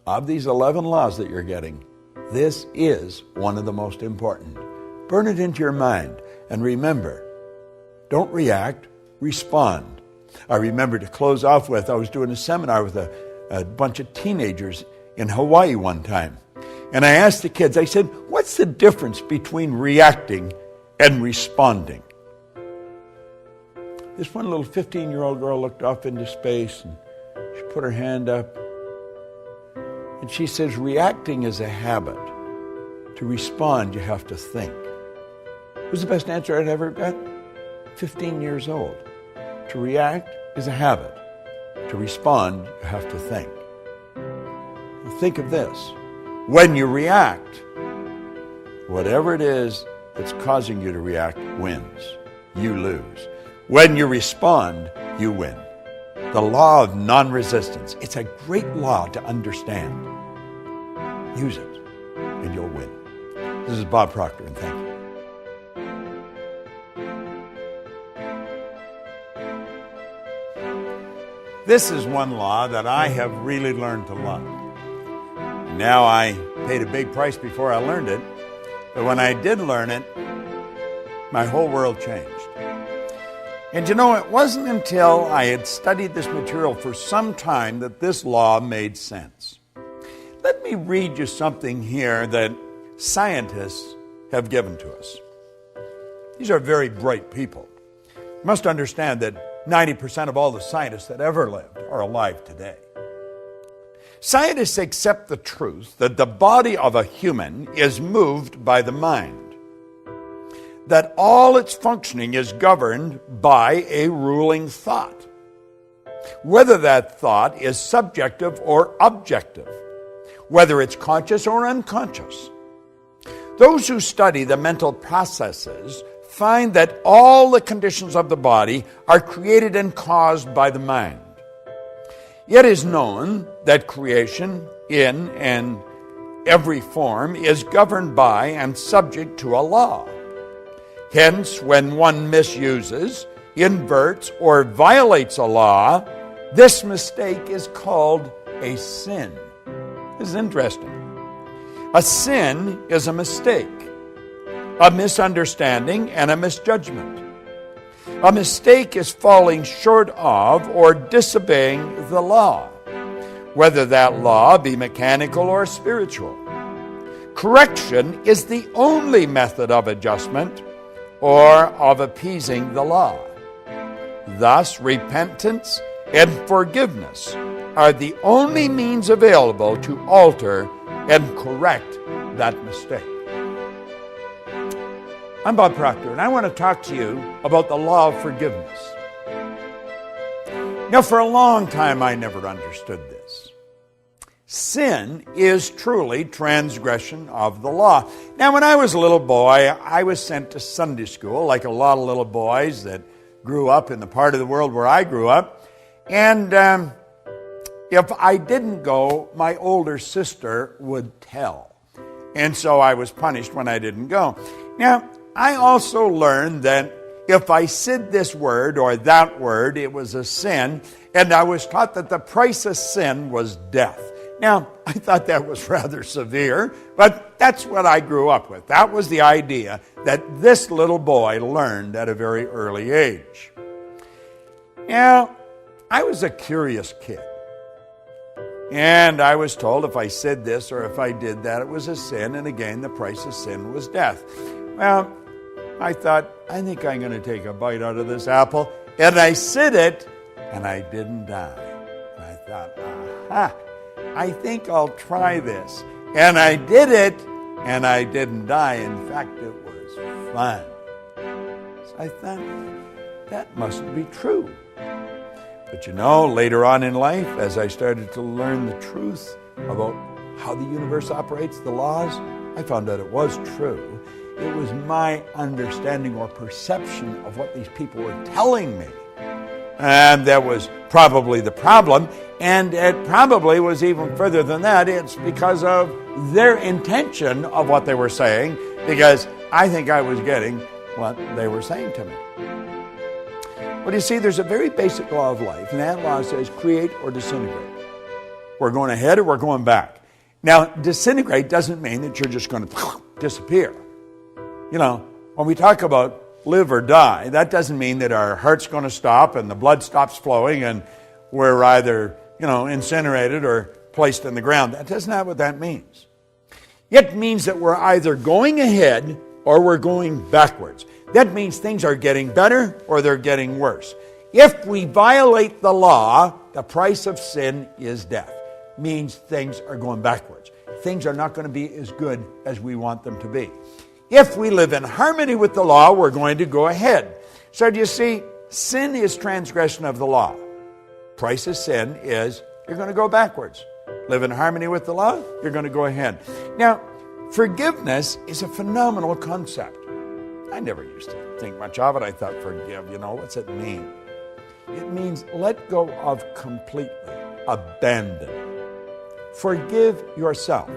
of these 11 laws that you're getting, this is one of the most important. Burn it into your mind and remember, don't react, respond. I remember to close off with, I was doing a seminar with a bunch of teenagers in Hawaii one time. And I asked the kids, I said, what's the difference between reacting and responding? This one little 15-year-old girl looked off into space and she put her hand up. And she says, reacting is a habit. To respond, you have to think. It was the best answer I'd ever got. 15 years old. To react is a habit. To respond, you have to think. Now think of this. When you react, whatever it is that's causing you to react wins. You lose. When you respond, you win. The law of non-resistance. It's a great law to understand. Use it, and you'll win. This is Bob Proctor, and thank you. This is one law that I have really learned to love. Now, I paid a big price before I learned it, but when I did learn it, my whole world changed. And you know, it wasn't until I had studied this material for some time that this law made sense. Let me read you something here that scientists have given to us. These are very bright people. You must understand that 90% of all the scientists that ever lived are alive today. Scientists accept the truth that the body of a human is moved by the mind, that all its functioning is governed by a ruling thought, whether that thought is subjective or objective, whether it's conscious or unconscious. Those who study the mental processes find that all the conditions of the body are created and caused by the mind. It is known that creation in and every form is governed by and subject to a law. Hence, when one misuses, inverts, or violates a law, this mistake is called a sin. This is interesting. A sin is a mistake, a misunderstanding, and a misjudgment. A mistake is falling short of or disobeying the law, whether that law be mechanical or spiritual. Correction is the only method of adjustment or of appeasing the law. Thus, repentance and forgiveness are the only means available to alter and correct that mistake. I'm Bob Proctor, and I want to talk to you about the law of forgiveness. Now, for a long time, I never understood this. Sin is truly transgression of the law. Now, when I was a little boy, I was sent to Sunday school, like a lot of little boys that grew up in the part of the world where I grew up. And if I didn't go, my older sister would tell. And so I was punished when I didn't go. Now, I also learned that if I said this word or that word, it was a sin. And I was taught that the price of sin was death. Now, I thought that was rather severe, but that's what I grew up with. That was the idea that this little boy learned at a very early age. Now, I was a curious kid. And I was told if I said this or if I did that, it was a sin. And again, the price of sin was death. Well, I thought, I think I'm going to take a bite out of this apple. And I said it, and I didn't die. And I thought, aha, I think I'll try this. And I did it, and I didn't die. In fact, it was fun. So I thought, that must be true. But you know, later on in life, as I started to learn the truth about how the universe operates, the laws, I found out it was true. It was my understanding or perception of what these people were telling me. And that was probably the problem. And it probably was even further than that. It's because of their intention of what they were saying, because I think I was getting what they were saying to me. But you see, there's a very basic law of life, and that law says create or disintegrate. We're going ahead or we're going back. Now, disintegrate doesn't mean that you're just going to disappear. You know, when we talk about live or die, that doesn't mean that our heart's going to stop and the blood stops flowing and we're either, incinerated or placed in the ground. That's not what that means. It means that we're either going ahead or we're going backwards. That means things are getting better or they're getting worse. If we violate the law, the price of sin is death. Means things are going backwards. Things are not going to be as good as we want them to be. If we live in harmony with the law, we're going to go ahead. So do you see, sin is transgression of the law. Price of sin is you're going to go backwards. Live in harmony with the law, you're going to go ahead. Now, forgiveness is a phenomenal concept. I never used to think much of it. I thought, forgive, what's it mean? It means let go of completely, abandon. Forgive yourself.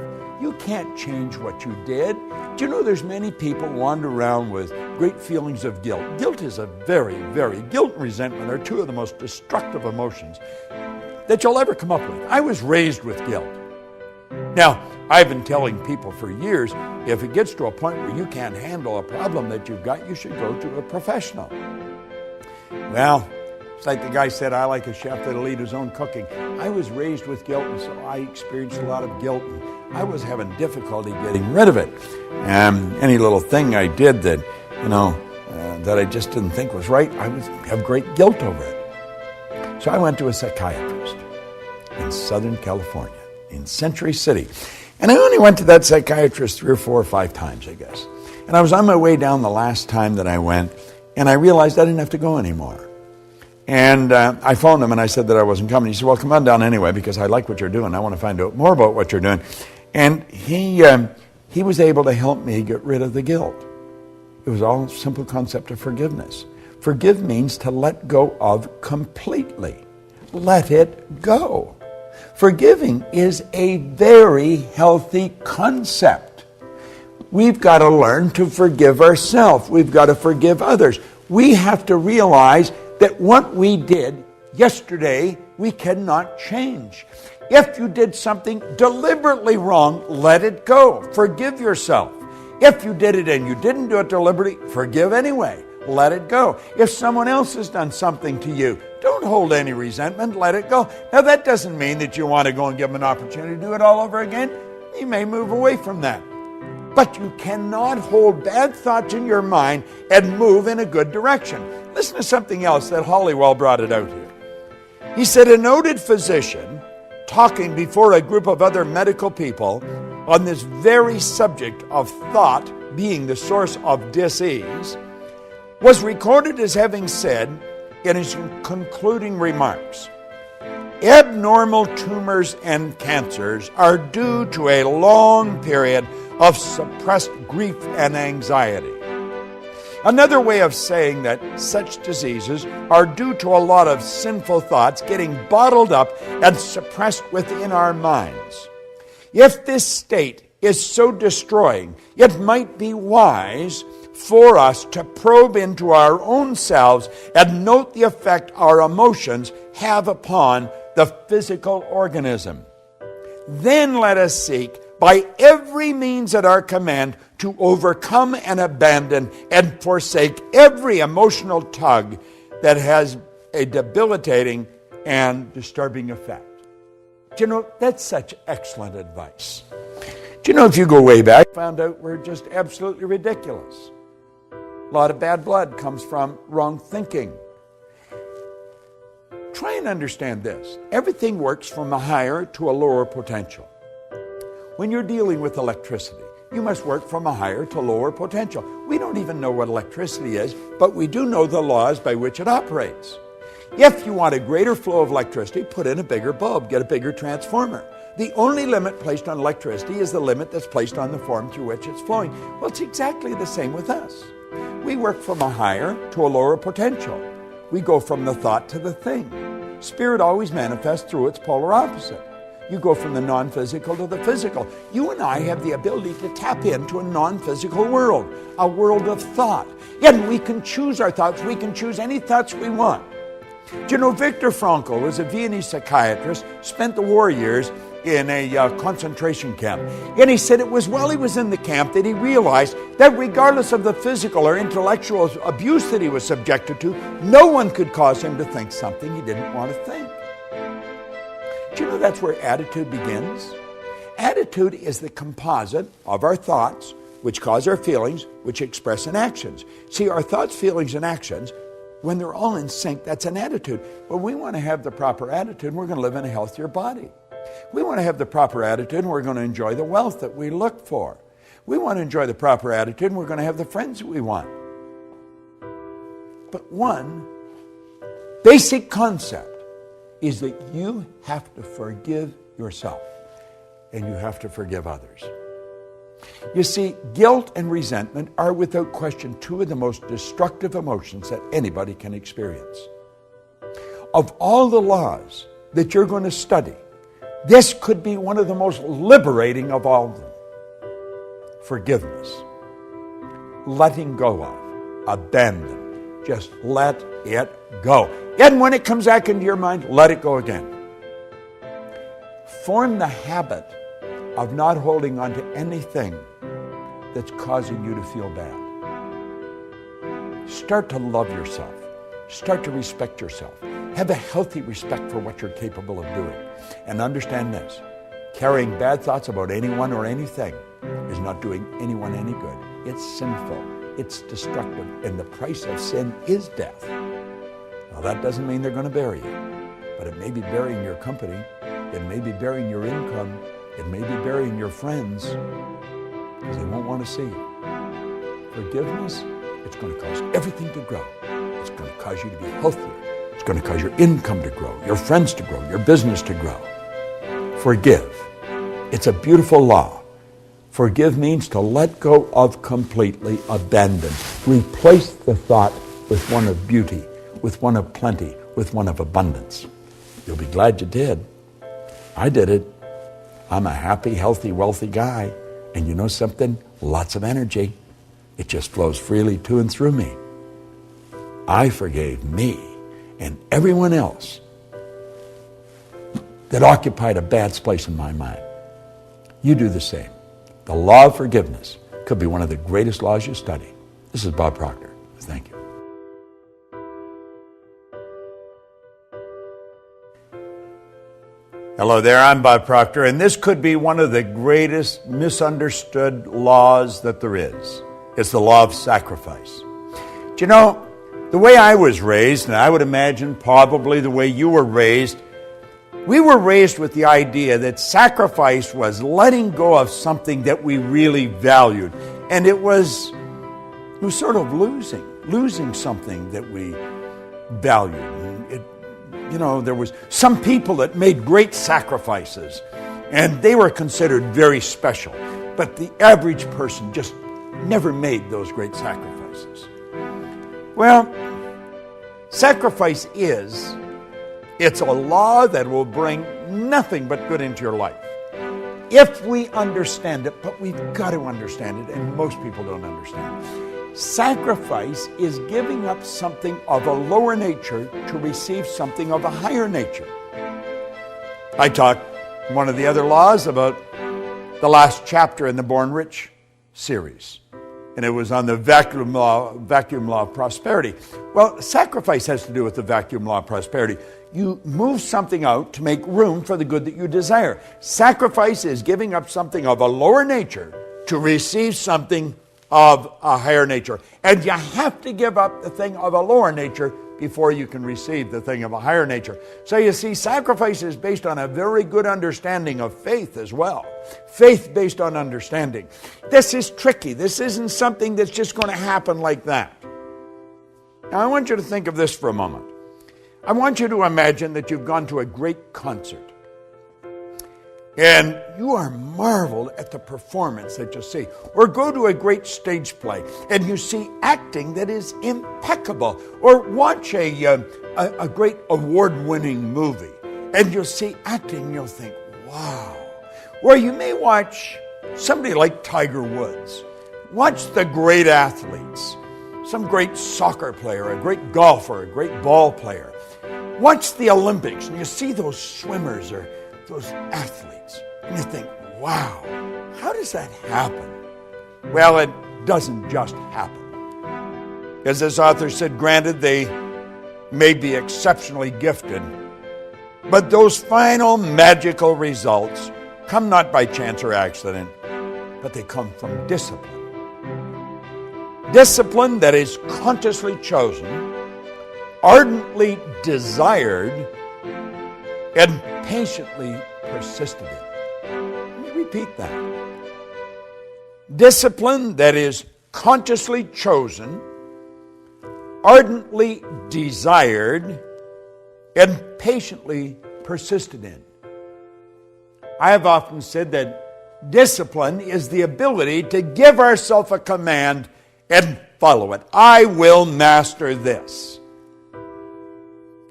You can't change what you did. Do you know there's many people wander around with great feelings of guilt? Guilt is guilt and resentment are two of the most destructive emotions that you'll ever come up with. I was raised with guilt. Now, I've been telling people for years, if it gets to a point where you can't handle a problem that you've got, you should go to a professional. Well, it's like the guy said, I like a chef that'll eat his own cooking. I was raised with guilt, and so I experienced a lot of guilt, and I was having difficulty getting rid of it. Any little thing I did that, that I just didn't think was right, I would have great guilt over it. So I went to a psychiatrist in Southern California, in Century City. And I only went to that psychiatrist 3 or 4 or 5 times, I guess. And I was on my way down the last time that I went, and I realized I didn't have to go anymore. And I phoned him and I said that I wasn't coming. He said, well, come on down anyway because I like what you're doing. I want to find out more about what you're doing. And he was able to help me get rid of the guilt. It was all a simple concept of forgiveness. Forgive means to let go of completely. Let it go. Forgiving is a very healthy concept. We've got to learn to forgive ourselves. We've got to forgive others. We have to realize that what we did yesterday, we cannot change. If you did something deliberately wrong, let it go. Forgive yourself. If you did it and you didn't do it deliberately, forgive anyway. Let it go. If someone else has done something to you, don't hold any resentment. Let it go. Now, that doesn't mean that you want to go and give them an opportunity to do it all over again. You may move away from that. But you cannot hold bad thoughts in your mind and move in a good direction. Listen to something else that Hollywell brought it out here. He said, a noted physician talking before a group of other medical people on this very subject of thought being the source of disease was recorded as having said in his concluding remarks, abnormal tumors and cancers are due to a long period of suppressed grief and anxiety. Another way of saying that such diseases are due to a lot of sinful thoughts getting bottled up and suppressed within our minds. If this state is so destroying, it might be wise for us to probe into our own selves and note the effect our emotions have upon the physical organism. Then let us seek by every means at our command to overcome and abandon and forsake every emotional tug that has a debilitating and disturbing effect. Do you know, that's such excellent advice. Do you know, if you go way back, I found out we're just absolutely ridiculous. A lot of bad blood comes from wrong thinking. Try and understand this. Everything works from a higher to a lower potential. When you're dealing with electricity, you must work from a higher to lower potential. We don't even know what electricity is, but we do know the laws by which it operates. If you want a greater flow of electricity, put in a bigger bulb, get a bigger transformer. The only limit placed on electricity is the limit that's placed on the form through which it's flowing. Well, it's exactly the same with us. We work from a higher to a lower potential. We go from the thought to the thing. Spirit always manifests through its polar opposite. You go from the non-physical to the physical. You and I have the ability to tap into a non-physical world, a world of thought. And we can choose our thoughts. We can choose any thoughts we want. Do you know Viktor Frankl was a Viennese psychiatrist, spent the war years in a concentration camp. And he said it was while he was in the camp that he realized that regardless of the physical or intellectual abuse that he was subjected to, no one could cause him to think something he didn't want to think. Do you know that's where attitude begins? Attitude is the composite of our thoughts, which cause our feelings, which express in actions. See, our thoughts, feelings, and actions, when they're all in sync, that's an attitude. Well, we want to have the proper attitude, we're going to live in a healthier body. We want to have the proper attitude, and we're going to enjoy the wealth that we look for. We want to enjoy the proper attitude, and we're going to have the friends that we want. But one basic concept is that you have to forgive yourself and you have to forgive others. You see, guilt and resentment are without question two of the most destructive emotions that anybody can experience. Of all the laws that you're going to study, this could be one of the most liberating of all of them. Forgiveness. Letting go of. Abandon. Just let it go. And when it comes back into your mind, let it go again. Form the habit of not holding on to anything that's causing you to feel bad. Start to love yourself. Start to respect yourself. Have a healthy respect for what you're capable of doing. And understand this, carrying bad thoughts about anyone or anything is not doing anyone any good. It's sinful. It's destructive. And the price of sin is death. Now that doesn't mean they're going to bury you, but it may be burying your company, it may be burying your income, it may be burying your friends, because they won't want to see you. Forgiveness, it's going to cause everything to grow. It's going to cause you to be healthier. It's going to cause your income to grow, your friends to grow, your business to grow. Forgive. It's a beautiful law. Forgive means to let go of completely, abandon. Replace the thought with one of beauty, with one of plenty, with one of abundance. You'll be glad you did. I did it. I'm a happy, healthy, wealthy guy. And you know something? Lots of energy. It just flows freely to and through me. I forgave me and everyone else that occupied a bad place in my mind. You do the same. The law of forgiveness could be one of the greatest laws you study. This is Bob Proctor. Thank you. Hello there, I'm Bob Proctor, and this could be one of the greatest misunderstood laws that there is. It's the law of sacrifice. Do you know, the way I was raised, and I would imagine probably the way you were raised, we were raised with the idea that sacrifice was letting go of something that we really valued. And it was sort of losing something that we valued. There was some people that made great sacrifices, and they were considered very special. But the average person just never made those great sacrifices. Well, sacrifice it's a law that will bring nothing but good into your life. If we understand it, but we've got to understand it, and most people don't understand it. Sacrifice is giving up something of a lower nature to receive something of a higher nature. I talked in one of the other laws about the last chapter in the Born Rich series, and it was on the vacuum law of prosperity. Well, sacrifice has to do with the vacuum law of prosperity. You move something out to make room for the good that you desire. Sacrifice is giving up something of a lower nature to receive something of a higher nature. And you have to give up the thing of a lower nature before you can receive the thing of a higher nature. So you see, sacrifice is based on a very good understanding of faith as well. Faith based on understanding. This is tricky. This isn't something that's just going to happen like that. Now I want you to think of this for a moment. I want you to imagine that you've gone to a great concert. and you are marveled at the performance that you see. Or go to a great stage play and you see acting that is impeccable. Or watch a great award-winning movie and you'll see acting and you'll think, wow. Or you may watch somebody like Tiger Woods. Watch the great athletes, some great soccer player, a great golfer, a great ball player. Watch the Olympics and you see those swimmers or those athletes and you think, wow, how does that happen? Well, it doesn't just happen. As this author said, granted, they may be exceptionally gifted, but those final magical results come not by chance or accident, but they come from discipline. Discipline that is consciously chosen, ardently desired, and patiently persisted in. Let me repeat that. Discipline that is consciously chosen, ardently desired, and patiently persisted in. I have often said that discipline is the ability to give ourselves a command and follow it. I will master this.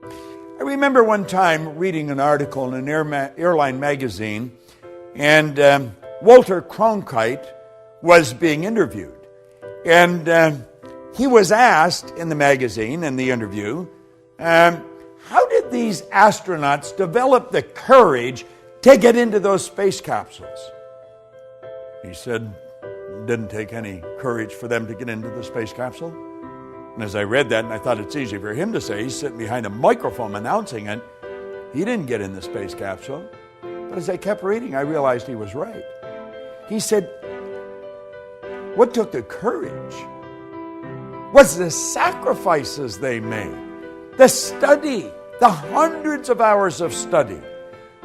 I remember one time reading an article in an airline magazine, and Walter Cronkite was being interviewed. And he was asked in the magazine, in the interview, how did these astronauts develop the courage to get into those space capsules? He said, it didn't take any courage for them to get into the space capsule. And as I read that, and I thought it's easy for him to say, he's sitting behind a microphone announcing it, he didn't get in the space capsule. But as I kept reading, I realized he was right. He said, what took the courage was the sacrifices they made, the study, the hundreds of hours of study,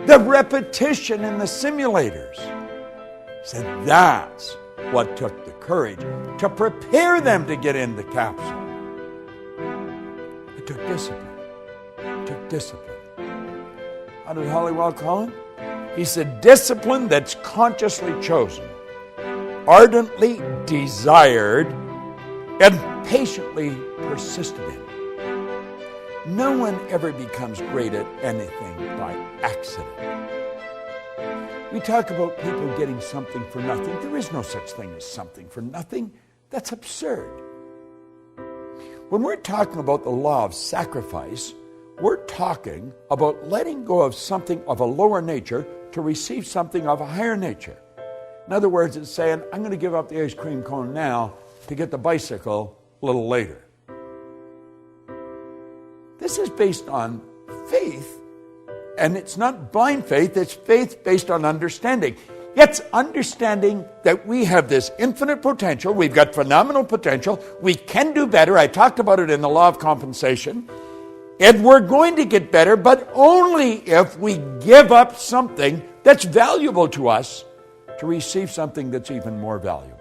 the repetition in the simulators. He said that's what took the courage to prepare them to get in the capsule. It took discipline. It took discipline. How did Halliwell call it? He said, discipline that's consciously chosen, ardently desired, and patiently persisted in. No one ever becomes great at anything by accident. We talk about people getting something for nothing. There is no such thing as something for nothing. That's absurd. When we're talking about the law of sacrifice, we're talking about letting go of something of a lower nature to receive something of a higher nature. In other words, it's saying, I'm going to give up the ice cream cone now to get the bicycle a little later. This is based on faith, and it's not blind faith, it's faith based on understanding. It's understanding that we have this infinite potential, we've got phenomenal potential, we can do better. I talked about it in the law of compensation. And we're going to get better, but only if we give up something that's valuable to us to receive something that's even more valuable.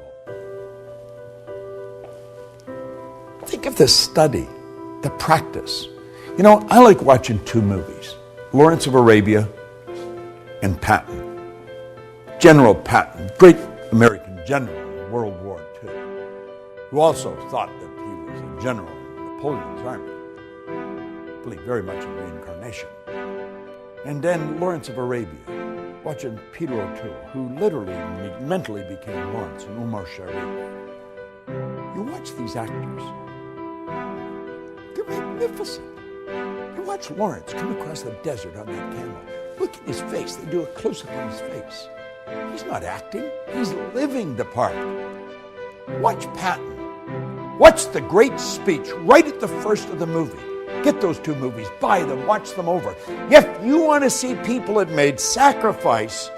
Think of the study, the practice. You know, I like watching two movies, Lawrence of Arabia and Patton. General Patton, great American general in World War II, who also thought that he was a general in Napoleon's army. Believed very much in reincarnation. And then Lawrence of Arabia, watching Peter O'Toole, who literally mentally became Lawrence and Umar Sharif. You watch these actors, they're magnificent. You watch Lawrence come across the desert on that camel. Look at his face. They do a close-up on his face. He's not acting. He's living the part. Watch Patton. Watch the great speech right at the first of the movie. Get those two movies. Buy them. Watch them over. If you want to see people that made sacrifice,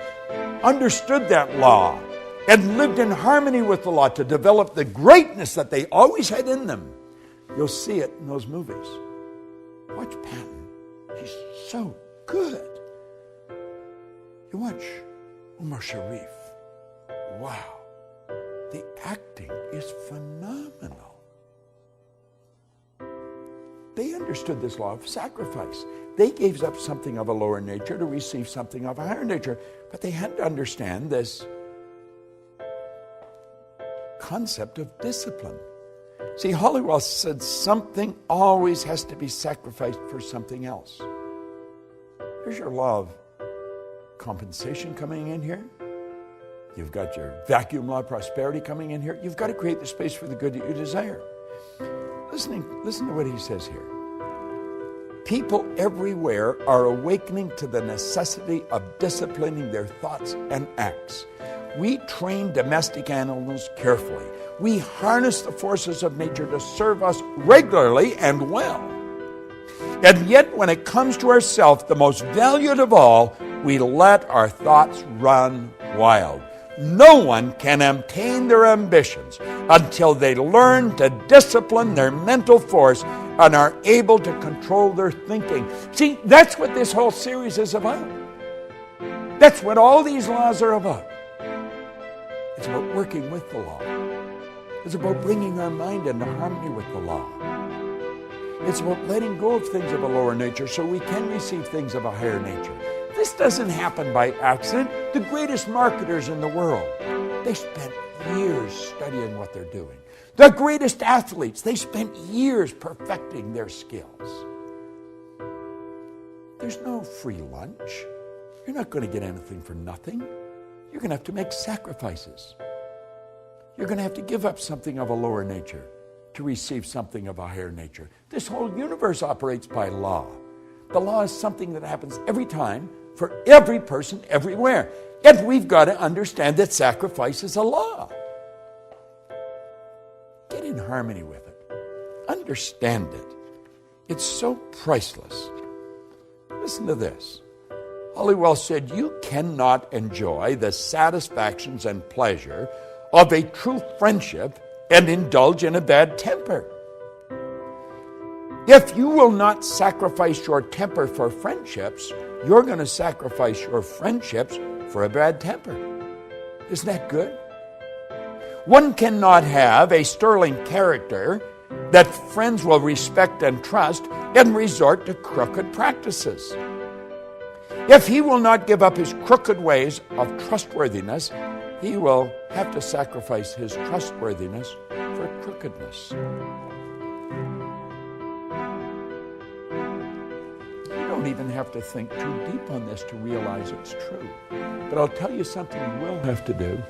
understood that law, and lived in harmony with the law to develop the greatness that they always had in them, you'll see it in those movies. Watch Patton. He's so good. You watch Umar Sharif. Wow. The acting is phenomenal. They understood this law of sacrifice. They gave up something of a lower nature to receive something of a higher nature. But they had to understand this concept of discipline. See, Hollywell said something always has to be sacrificed for something else. Here's your law of compensation coming in here. You've got your vacuum law of prosperity coming in here. You've got to create the space for the good that you desire. Listen to what he says here. People everywhere are awakening to the necessity of disciplining their thoughts and acts. We train domestic animals carefully. We harness the forces of nature to serve us regularly and well. And yet, when it comes to ourselves, the most valued of all, we let our thoughts run wild. No one can obtain their ambitions until they learn to discipline their mental force and are able to control their thinking. See, that's what this whole series is about. That's what all these laws are about. It's about working with the law. It's about bringing our mind into harmony with the law. It's about letting go of things of a lower nature so we can receive things of a higher nature. This doesn't happen by accident. The greatest marketers in the world, they spent years studying what they're doing. The greatest athletes, they spent years perfecting their skills. There's no free lunch. You're not going to get anything for nothing. You're going to have to make sacrifices. You're going to have to give up something of a lower nature to receive something of a higher nature. This whole universe operates by law. The law is something that happens every time for every person everywhere. Yet we've got to understand that sacrifice is a law. Get in harmony with it. Understand it. It's so priceless. Listen to this. Hollywell said, you cannot enjoy the satisfactions and pleasure of a true friendship and indulge in a bad temper. If you will not sacrifice your temper for friendships, you're going to sacrifice your friendships for a bad temper. Isn't that good? One cannot have a sterling character that friends will respect and trust and resort to crooked practices. If he will not give up his crooked ways of trustworthiness, he will have to sacrifice his trustworthiness for crookedness. You don't even have to think too deep on this to realize it's true. But I'll tell you something you will have to do.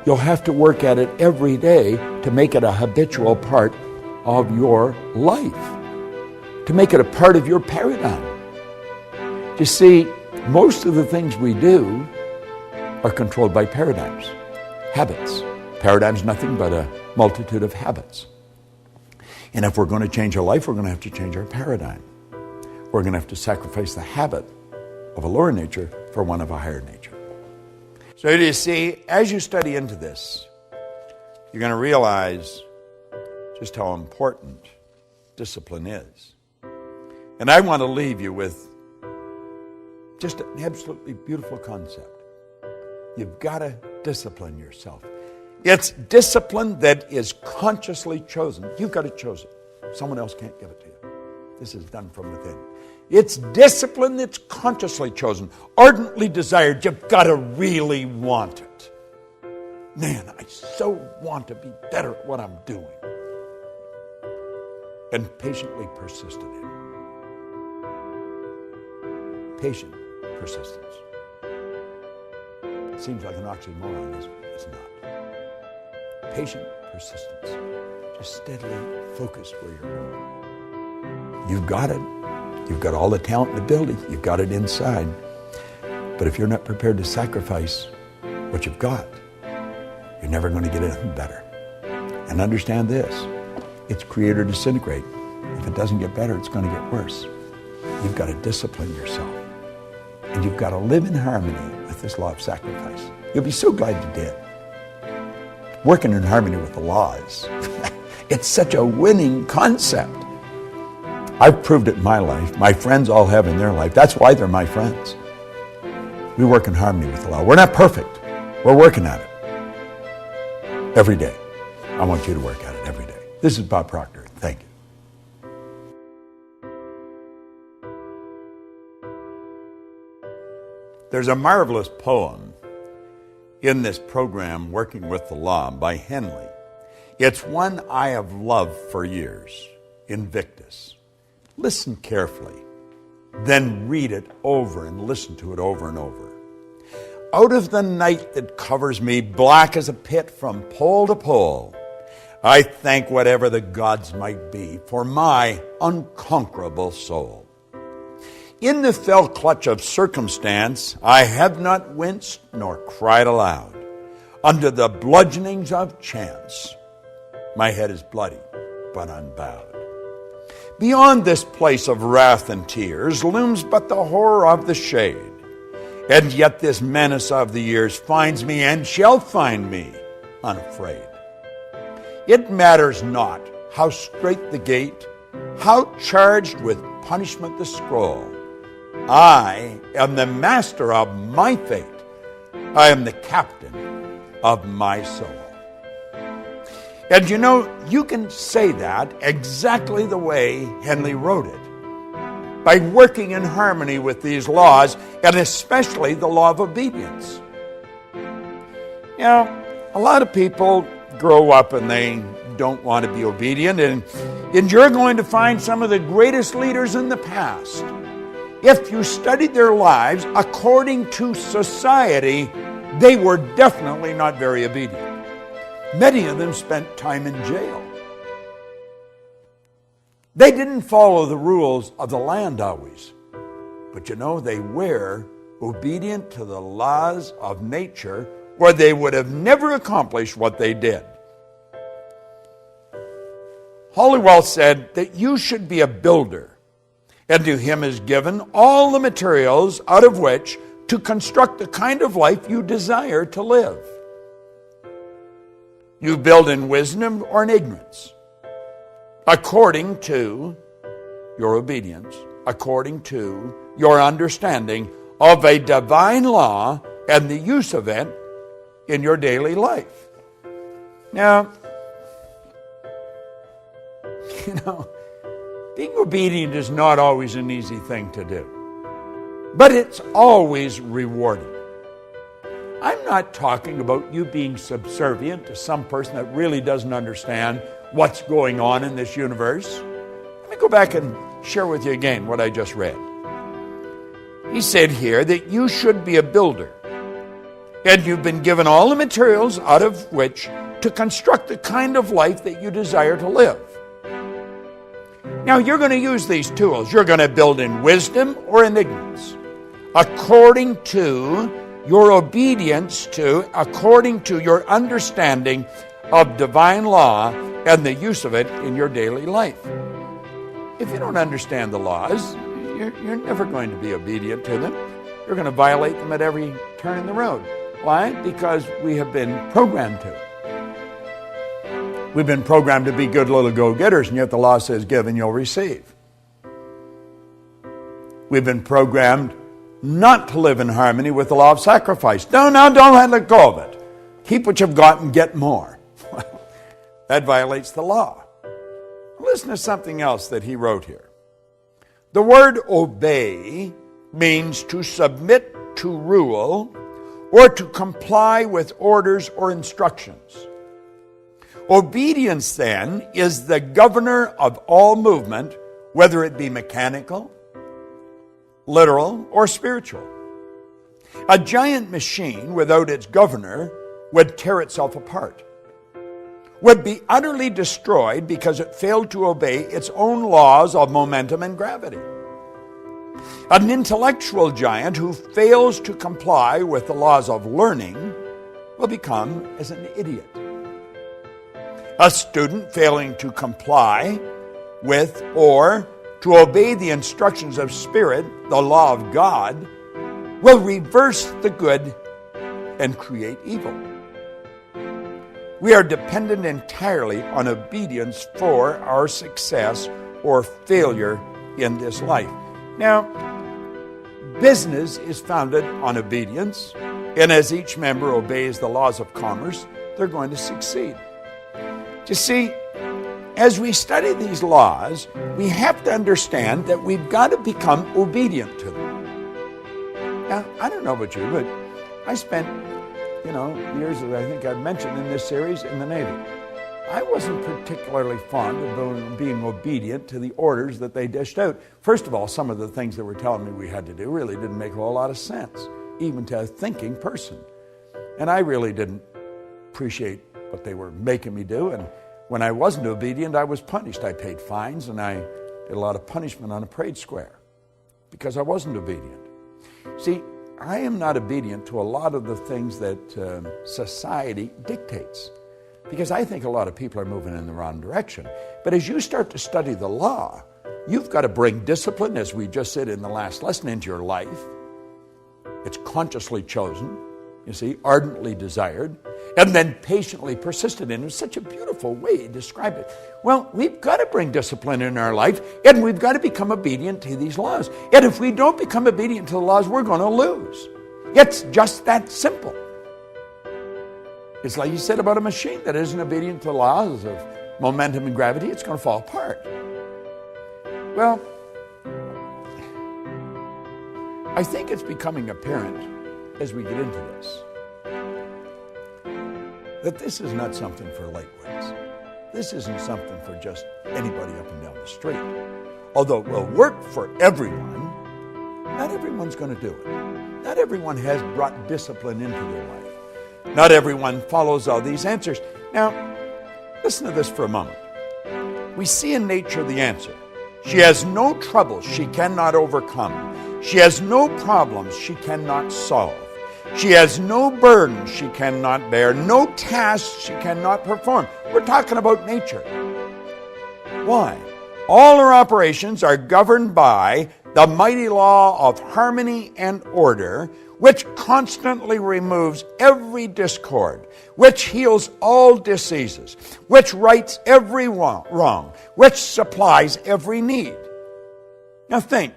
You'll have to work at it every day to make it a habitual part of your life, to make it a part of your paradigm. You see, most of the things we do are controlled by paradigms, habits. Paradigm's nothing but a multitude of habits. And if we're going to change our life, we're going to have to change our paradigm. We're going to have to sacrifice the habit of a lower nature for one of a higher nature. So you see, as you study into this, you're going to realize just how important discipline is. And I want to leave you with just an absolutely beautiful concept. You've got to discipline yourself. It's discipline that is consciously chosen. You've got to choose it. Someone else can't give it to you. This is done from within. It's discipline that's consciously chosen, ardently desired. You've got to really want it. Man, I so want to be better at what I'm doing. And patiently persistent in it. Patient persistence. It seems like an oxymoron, isn't it? It's not. Patient persistence. Just steadily focus where you're going. You've got it. You've got all the talent in the building. You've got it inside. But if you're not prepared to sacrifice what you've got, you're never going to get anything better. And understand this. It's create or disintegrate. If it doesn't get better, it's going to get worse. You've got to discipline yourself. And you've got to live in harmony with this law of sacrifice. You'll be so glad you did. Working in harmony with the laws. It's such a winning concept. I've proved it in my life. My friends all have in their life. That's why they're my friends. We work in harmony with the law. We're not perfect. We're working at it. Every day. I want you to work at it every day. This is Bob Proctor. Thank you. There's a marvelous poem in this program, Working with the Law, by Henley. It's one I have loved for years, Invictus. Listen carefully, then read it over and listen to it over and over. Out of the night that covers me, black as a pit from pole to pole, I thank whatever the gods might be for my unconquerable soul. In the fell clutch of circumstance, I have not winced nor cried aloud. Under the bludgeonings of chance, my head is bloody but unbowed. Beyond this place of wrath and tears looms but the horror of the shade. And yet this menace of the years finds me and shall find me unafraid. It matters not how strait the gate, how charged with punishment the scroll. I am the master of my fate. I am the captain of my soul. And you know, you can say that exactly the way Henley wrote it, by working in harmony with these laws, and especially the law of obedience. You know, a lot of people grow up and they don't want to be obedient, and you're going to find some of the greatest leaders in the past. If you studied their lives according to society, they were definitely not very obedient. Many of them spent time in jail. They didn't follow the rules of the land always. But you know, they were obedient to the laws of nature, or they would have never accomplished what they did. Halliwell said that you should be a builder, and to him is given all the materials out of which to construct the kind of life you desire to live. You build in wisdom or in ignorance, according to your obedience, according to your understanding of a divine law and the use of it in your daily life. Now, you know, being obedient is not always an easy thing to do, but it's always rewarding. I'm not talking about you being subservient to some person that really doesn't understand what's going on in this universe. Let me go back and share with you again what I just read. He said here that you should be a builder, and you've been given all the materials out of which to construct the kind of life that you desire to live. Now, you're going to use these tools. You're going to build in wisdom or in ignorance, according to your obedience to, according to your understanding of divine law and the use of it in your daily life. If you don't understand the laws, you're never going to be obedient to them. You're going to violate them at every turn in the road. Why? Because we have been programmed to. We've been programmed to be good little go-getters, and yet the law says, give and you'll receive. We've been programmed not to live in harmony with the law of sacrifice. No, don't let go of it. Keep what you've got and get more. That violates the law. Listen to something else that he wrote here. The word obey means to submit to rule or to comply with orders or instructions. Obedience, then, is the governor of all movement, whether it be mechanical, literal, or spiritual. A giant machine without its governor would tear itself apart, would be utterly destroyed because it failed to obey its own laws of momentum and gravity. An intellectual giant who fails to comply with the laws of learning will become as an idiot. A student failing to comply with or to obey the instructions of Spirit, the law of God, will reverse the good and create evil. We are dependent entirely on obedience for our success or failure in this life. Now, business is founded on obedience, and as each member obeys the laws of commerce, they're going to succeed. You see, as we study these laws, we have to understand that we've got to become obedient to them. Now, I don't know about you, but I spent, years that I think I've mentioned in this series in the Navy. I wasn't particularly fond of being obedient to the orders that they dished out. First of all, some of the things that were telling me we had to do really didn't make a whole lot of sense, even to a thinking person. And I really didn't appreciate what they were making me do. And when I wasn't obedient, I was punished. I paid fines, and I did a lot of punishment on a parade square because I wasn't obedient. See, I am not obedient to a lot of the things that society dictates, because I think a lot of people are moving in the wrong direction. But as you start to study the law, you've got to bring discipline, as we just said in the last lesson, into your life. It's consciously chosen, ardently desired, and then patiently persisted in. It was such a beautiful way to describe it. Well, we've got to bring discipline in our life, and we've got to become obedient to these laws. And if we don't become obedient to the laws, we're going to lose. It's just that simple. It's like you said about a machine that isn't obedient to the laws of momentum and gravity, it's going to fall apart. Well, I think it's becoming apparent as we get into this that this is not something for lightweights. This isn't something for just anybody up and down the street. Although it will work for everyone, not everyone's going to do it. Not everyone has brought discipline into their life. Not everyone follows all these answers. Now, listen to this for a moment. We see in nature the answer. She has no troubles she cannot overcome. She has no problems she cannot solve. She has no burdens she cannot bear, no tasks she cannot perform. We're talking about nature. Why? All her operations are governed by the mighty law of harmony and order, which constantly removes every discord, which heals all diseases, which rights every wrong, which supplies every need. Now think,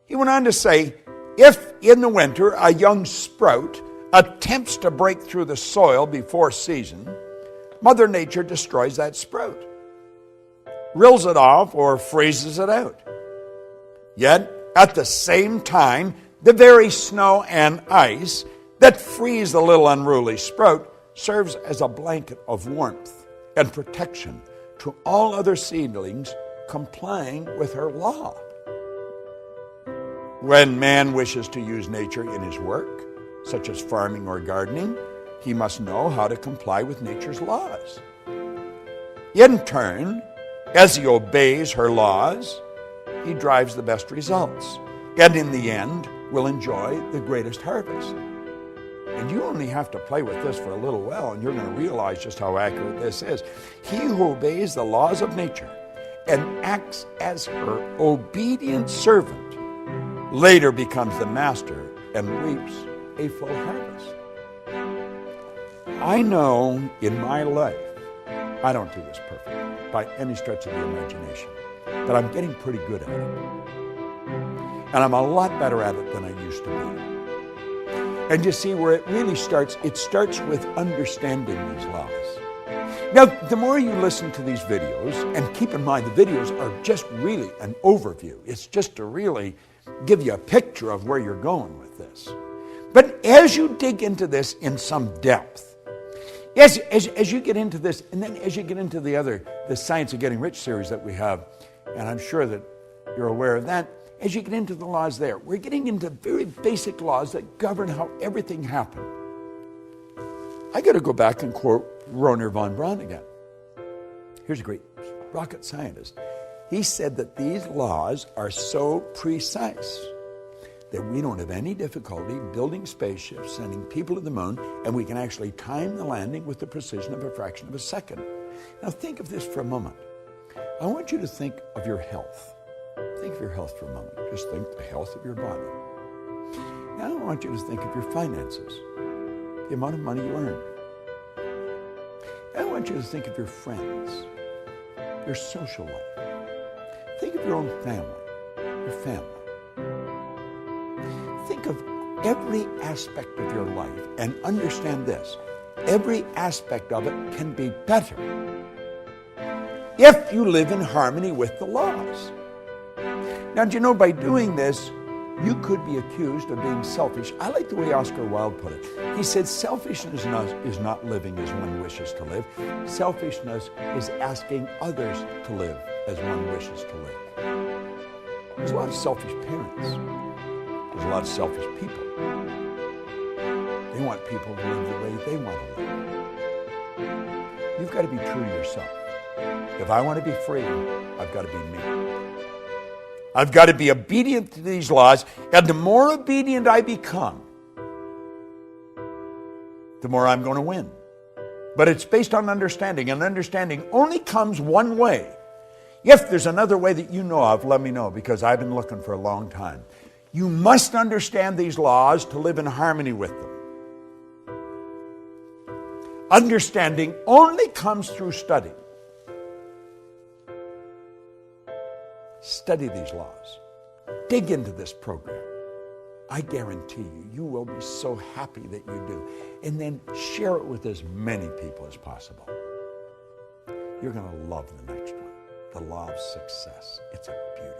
he went on to say, if in the winter a young sprout attempts to break through the soil before season, Mother Nature destroys that sprout, reels it off, or freezes it out. Yet, at the same time, the very snow and ice that freeze the little unruly sprout serves as a blanket of warmth and protection to all other seedlings complying with her law. When man wishes to use nature in his work, such as farming or gardening, he must know how to comply with nature's laws. In turn, as he obeys her laws, he drives the best results, and in the end will enjoy the greatest harvest. And you only have to play with this for a little while, and you're going to realize just how accurate this is. He who obeys the laws of nature and acts as her obedient servant later becomes the master and reaps a full harvest. I know in my life, I don't do this perfectly by any stretch of the imagination, but I'm getting pretty good at it. And I'm a lot better at it than I used to be. And you see where it really starts, it starts with understanding these laws. Now, the more you listen to these videos, and keep in mind the videos are just really an overview. It's just to really give you a picture of where you're going with this. But as you dig into this in some depth, as you get into this, and then as you get into the Science of Getting Rich series that we have, and I'm sure that you're aware of that, as you get into the laws there, we're getting into very basic laws that govern how everything happened. I got to go back and quote Wernher von Braun again. Here's a great rocket scientist. He said that these laws are so precise that we don't have any difficulty building spaceships, sending people to the moon, and we can actually time the landing with the precision of a fraction of a second. Now think of this for a moment. I want you to think of your health. Think of your health for a moment. Just think the health of your body. Now I want you to think of your finances, the amount of money you earn. I want you to think of your friends, your social life. Think of your own family, your family. Think of every aspect of your life and understand this. Every aspect of it can be better if you live in harmony with the laws. Now, do you know, by doing this, you could be accused of being selfish. I like the way Oscar Wilde put it. He said, selfishness is not living as one wishes to live. Selfishness is asking others to live as one wishes to live. There's a lot of selfish parents. There's a lot of selfish people. They want people to live the way they want to live. You've got to be true to yourself. If I want to be free, I've got to be me. I've got to be obedient to these laws, and the more obedient I become, the more I'm going to win. But it's based on understanding, and understanding only comes one way. If there's another way that you know of, let me know, because I've been looking for a long time. You must understand these laws to live in harmony with them. Understanding only comes through study. Study these laws. Dig into this program. I guarantee you, you will be so happy that you do. And then share it with as many people as possible. You're going to love the next one. The law of success. It's a beauty.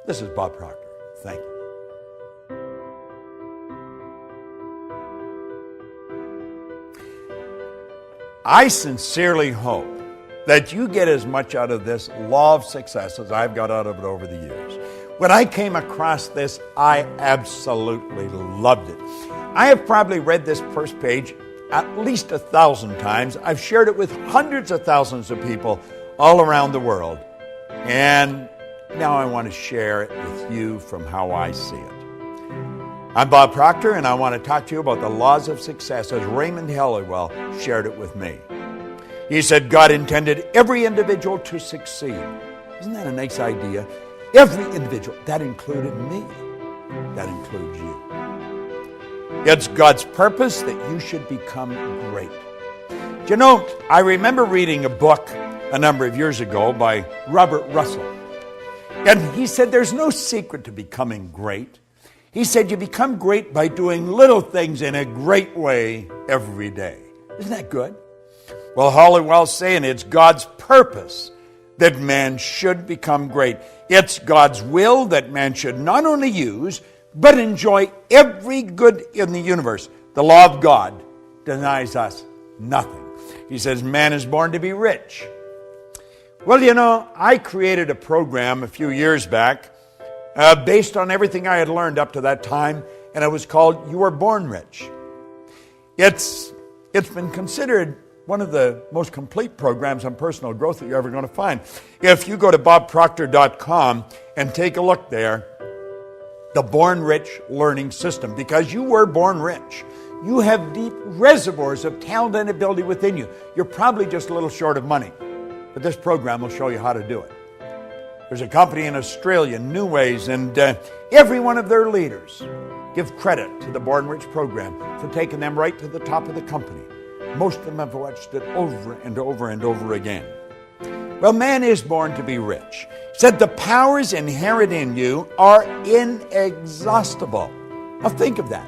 This is Bob Proctor. Thank you. I sincerely hope that you get as much out of this law of success as I've got out of it over the years. When I came across this, I absolutely loved it. I have probably read this first page at least 1,000 times. I've shared it with hundreds of thousands of people all around the world. And now I want to share it with you from how I see it. I'm Bob Proctor, and I want to talk to you about the laws of success as Raymond Halliwell shared it with me. He said God intended every individual to succeed. Isn't that a nice idea? Every individual. That included me. That includes you. It's God's purpose that you should become great. Do you know, I remember reading a book a number of years ago by Robert Russell. And he said there's no secret to becoming great. He said you become great by doing little things in a great way every day. Isn't that good? Well, Halliwell's saying it's God's purpose that man should become great. It's God's will that man should not only use, but enjoy every good in the universe. The law of God denies us nothing. He says man is born to be rich. Well, you know, I created a program a few years back based on everything I had learned up to that time, and it was called You Were Born Rich. It's been considered one of the most complete programs on personal growth that you're ever going to find. If you go to bobproctor.com and take a look there, the Born Rich Learning System, because you were born rich. You have deep reservoirs of talent and ability within you. You're probably just a little short of money, but this program will show you how to do it. There's a company in Australia, New Ways, and every one of their leaders give credit to the Born Rich program for taking them right to the top of the company. Most of them have watched it over and over and over again. Well, man is born to be rich. Said the powers inherent in you are inexhaustible. Now think of that.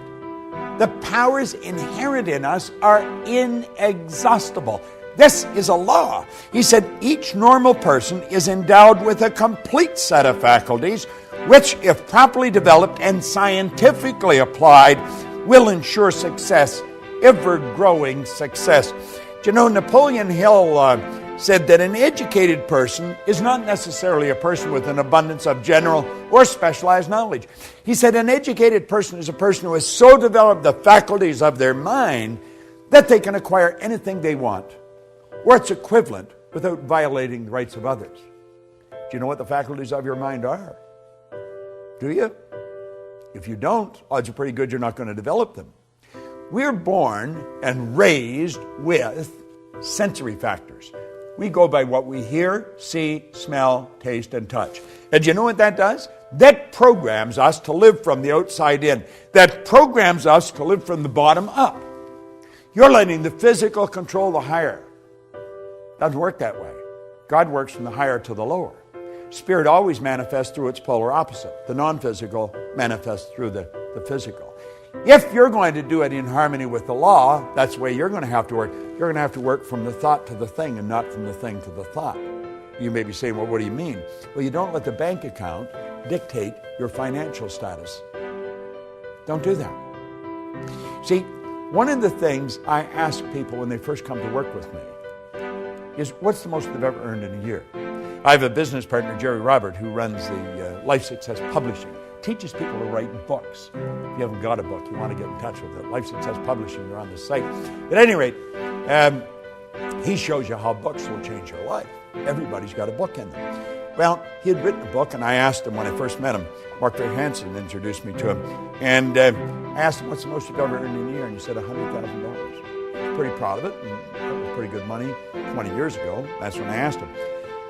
The powers inherent in us are inexhaustible. This is a law. He said each normal person is endowed with a complete set of faculties, which, if properly developed and scientifically applied, will ensure success, ever-growing success. Do you know, Napoleon Hill said that an educated person is not necessarily a person with an abundance of general or specialized knowledge. He said an educated person is a person who has so developed the faculties of their mind that they can acquire anything they want, or its equivalent, without violating the rights of others. Do you know what the faculties of your mind are? Do you? If you don't, odds are pretty good you're not going to develop them. We're born and raised with sensory factors. We go by what we hear, see, smell, taste, and touch. And do you know what that does? That programs us to live from the outside in. That programs us to live from the bottom up. You're letting the physical control the higher. Doesn't work that way. God works from the higher to the lower. Spirit always manifests through its polar opposite. The non-physical manifests through the physical. If you're going to do it in harmony with the law, that's the way you're going to have to work. You're going to have to work from the thought to the thing and not from the thing to the thought. You may be saying, well, what do you mean? Well, you don't let the bank account dictate your financial status. Don't do that. See, one of the things I ask people when they first come to work with me is, what's the most they've ever earned in a year? I have a business partner, Jerry Robert, who runs the Life Success Publishing. Teaches people to write books. If you haven't got a book, you want to get in touch with it. Life Success Publishing, they're on the site. At any rate, he shows you how books will change your life. Everybody's got a book in them. Well, he had written a book, and I asked him when I first met him, Mark Hansen introduced me to him, and I asked him, what's the most you've ever earned in a year? And he said $100,000. Pretty proud of it, and that was pretty good money 20 years ago. That's when I asked him.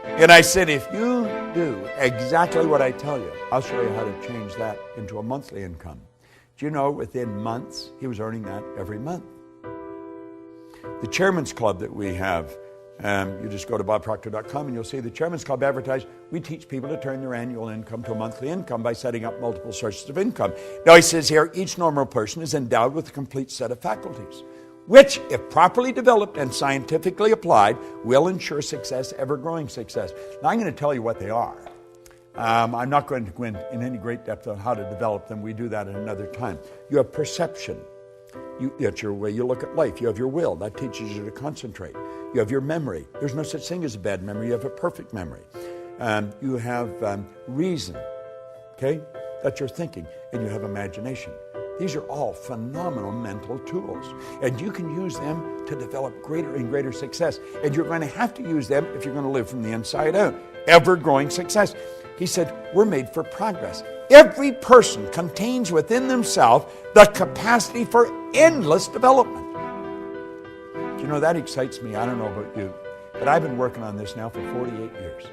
And I said, if you do exactly what I tell you, I'll show you how to change that into a monthly income. Do you know, within months, he was earning that every month. The Chairman's Club that we have, you just go to bobproctor.com and you'll see the Chairman's Club advertised. We teach people to turn their annual income to a monthly income by setting up multiple sources of income. Now he says here, each normal person is endowed with a complete set of faculties, which, if properly developed and scientifically applied, will ensure success, ever-growing success. Now, I'm going to tell you what they are. I'm not going to go in any great depth on how to develop them. We do that at another time. You have perception. That's your way you look at life. You have your will. That teaches you to concentrate. You have your memory. There's no such thing as a bad memory. You have a perfect memory. You have reason. Okay? That's your thinking. And you have imagination. These are all phenomenal mental tools, and you can use them to develop greater and greater success. And you're going to have to use them if you're going to live from the inside out. Ever-growing success. He said, we're made for progress. Every person contains within themselves the capacity for endless development. Do you know, that excites me. I don't know about you, but I've been working on this now for 48 years.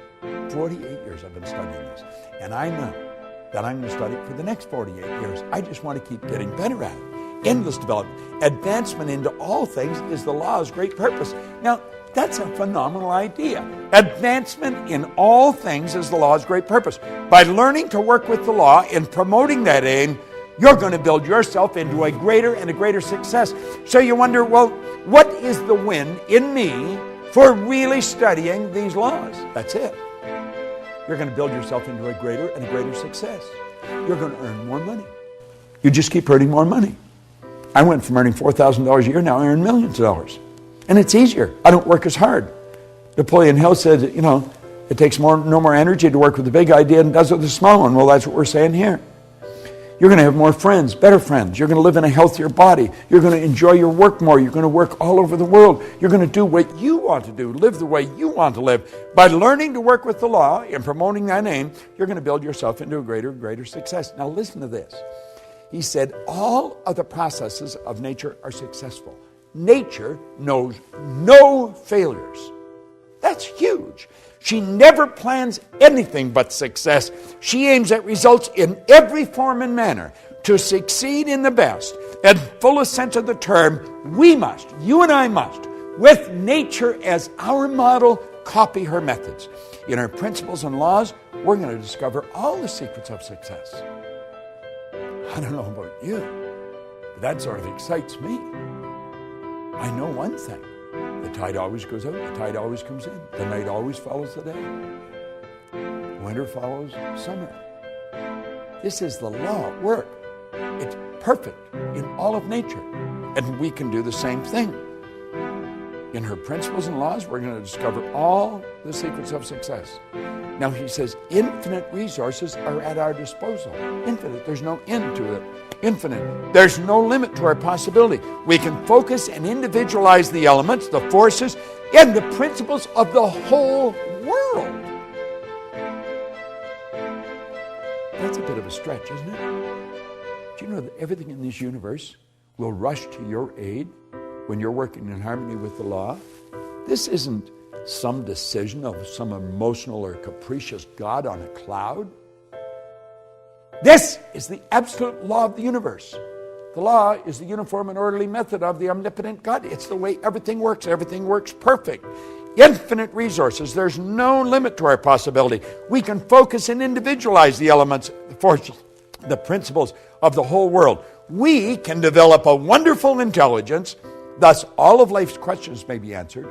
48 years I've been studying this, and I know that I'm going to study it for the next 48 years. I just want to keep getting better at it. Endless development. Advancement into all things is the law's great purpose. Now, that's a phenomenal idea. Advancement in all things is the law's great purpose. By learning to work with the law and promoting that aim, you're going to build yourself into a greater and a greater success. So you wonder, well, what is the win in me for really studying these laws? That's it. You're going to build yourself into a greater and a greater success. You're going to earn more money. You just keep earning more money. I went from earning $4,000 a year, now I earn millions of dollars. And it's easier. I don't work as hard. Napoleon Hill said, it takes no more energy to work with the big idea than it does with the small one. Well, that's what we're saying here. You're going to have more friends, better friends. You're going to live in a healthier body. You're going to enjoy your work more. You're going to work all over the world. You're going to do what you want to do, live the way you want to live. By learning to work with the law and promoting that aim, you're going to build yourself into a greater, greater success. Now listen to this. He said, all of the processes of nature are successful. Nature knows no failures. That's huge. She never plans anything but success. She aims at results in every form and manner. To succeed in the best and fullest sense of the term, we must, you and I must, with nature as our model, copy her methods. In her principles and laws, we're going to discover all the secrets of success. I don't know about you, but that sort of excites me. I know one thing. The tide always goes out, the tide always comes in. The night always follows the day. Winter follows summer. This is the law at work. It's perfect in all of nature. And we can do the same thing. In her principles and laws, we're going to discover all the secrets of success. Now he says, infinite resources are at our disposal. Infinite, there's no end to it. Infinite, there's no limit to our possibility. We can focus and individualize the elements, the forces, and the principles of the whole world. That's a bit of a stretch, isn't it? Do you know that everything in this universe will rush to your aid when you're working in harmony with the law? This isn't some decision of some emotional or capricious God on a cloud. This is the absolute law of the universe. The law is the uniform and orderly method of the omnipotent God. It's the way everything works. Everything works perfect. Infinite resources. There's no limit to our possibility. We can focus and individualize the elements, the forces, the principles of the whole world. We can develop a wonderful intelligence. Thus, all of life's questions may be answered.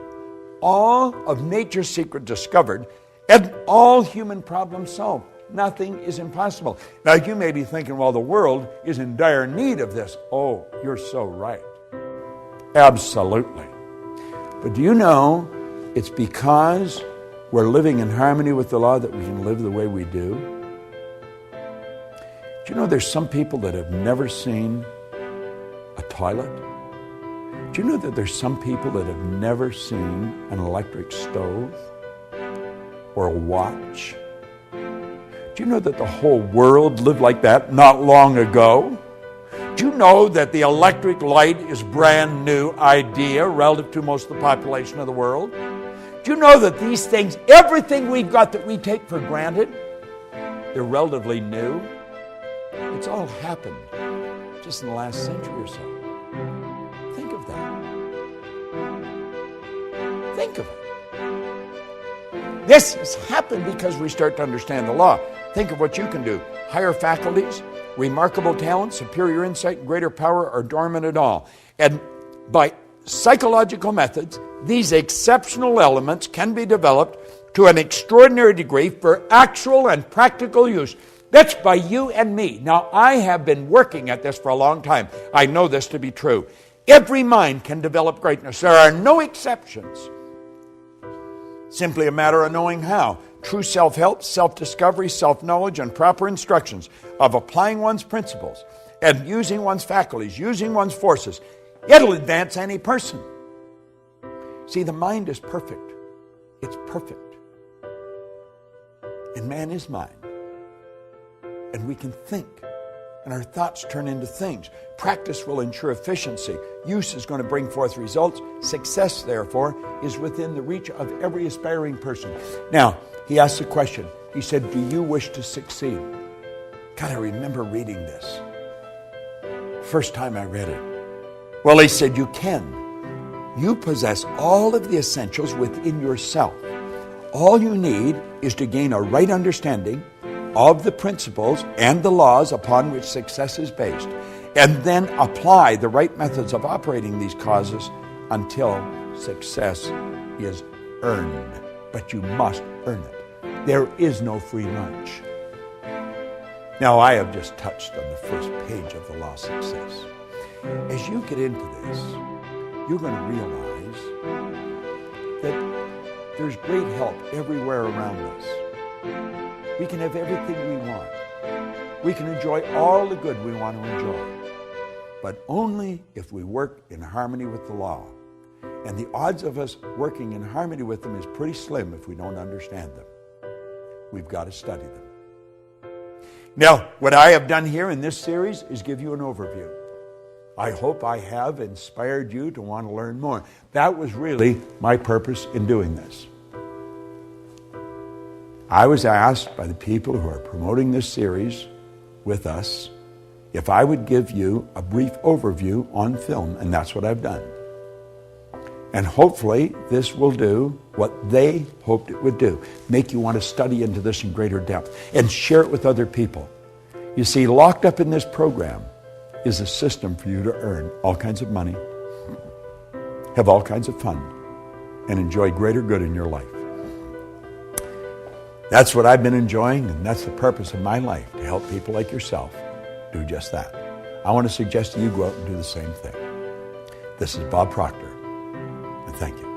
All of nature's secret discovered, and all human problems solved. Nothing is impossible. Now, you may be thinking, well, the world is in dire need of this. Oh, you're so right. Absolutely. But do you know it's because we're living in harmony with the law that we can live the way we do? Do you know there's some people that have never seen a toilet? Do you know that there's some people that have never seen an electric stove or a watch? Do you know that the whole world lived like that not long ago? Do you know that the electric light is a brand new idea relative to most of the population of the world? Do you know that these things, everything we've got that we take for granted, they're relatively new? It's all happened just in the last century or so. Think of that. Think of it. This has happened because we start to understand the law. Think of what you can do. Higher faculties, remarkable talent, superior insight, and greater power are dormant at all. And by psychological methods, these exceptional elements can be developed to an extraordinary degree for actual and practical use. That's by you and me. Now, I have been working at this for a long time. I know this to be true. Every mind can develop greatness. There are no exceptions. Simply a matter of knowing how. True self-help, self-discovery, self-knowledge, and proper instructions of applying one's principles and using one's faculties, using one's forces. It'll advance any person. See, the mind is perfect. It's perfect. And man is mind. And we can think. And our thoughts turn into things. Practice will ensure efficiency. Use is going to bring forth results. Success, therefore, is within the reach of every aspiring person. Now, he asked a question. He said, do you wish to succeed? God, I remember reading this. First time I read it. Well, he said, you can. You possess all of the essentials within yourself. All you need is to gain a right understanding of the principles and the laws upon which success is based, and then apply the right methods of operating these causes until success is earned. But you must earn it. There is no free lunch. Now, I have just touched on the first page of the law of success. As you get into this, you're going to realize that there's great help everywhere around us. We can have everything we want. We can enjoy all the good we want to enjoy. But only if we work in harmony with the law. And the odds of us working in harmony with them is pretty slim if we don't understand them. We've got to study them. Now, what I have done here in this series is give you an overview. I hope I have inspired you to want to learn more. That was really my purpose in doing this. I was asked by the people who are promoting this series with us if I would give you a brief overview on film, and that's what I've done. And hopefully this will do what they hoped it would do, make you want to study into this in greater depth and share it with other people. You see, locked up in this program is a system for you to earn all kinds of money, have all kinds of fun, and enjoy greater good in your life. That's what I've been enjoying, and that's the purpose of my life, to help people like yourself do just that. I want to suggest that you go out and do the same thing. This is Bob Proctor, and thank you.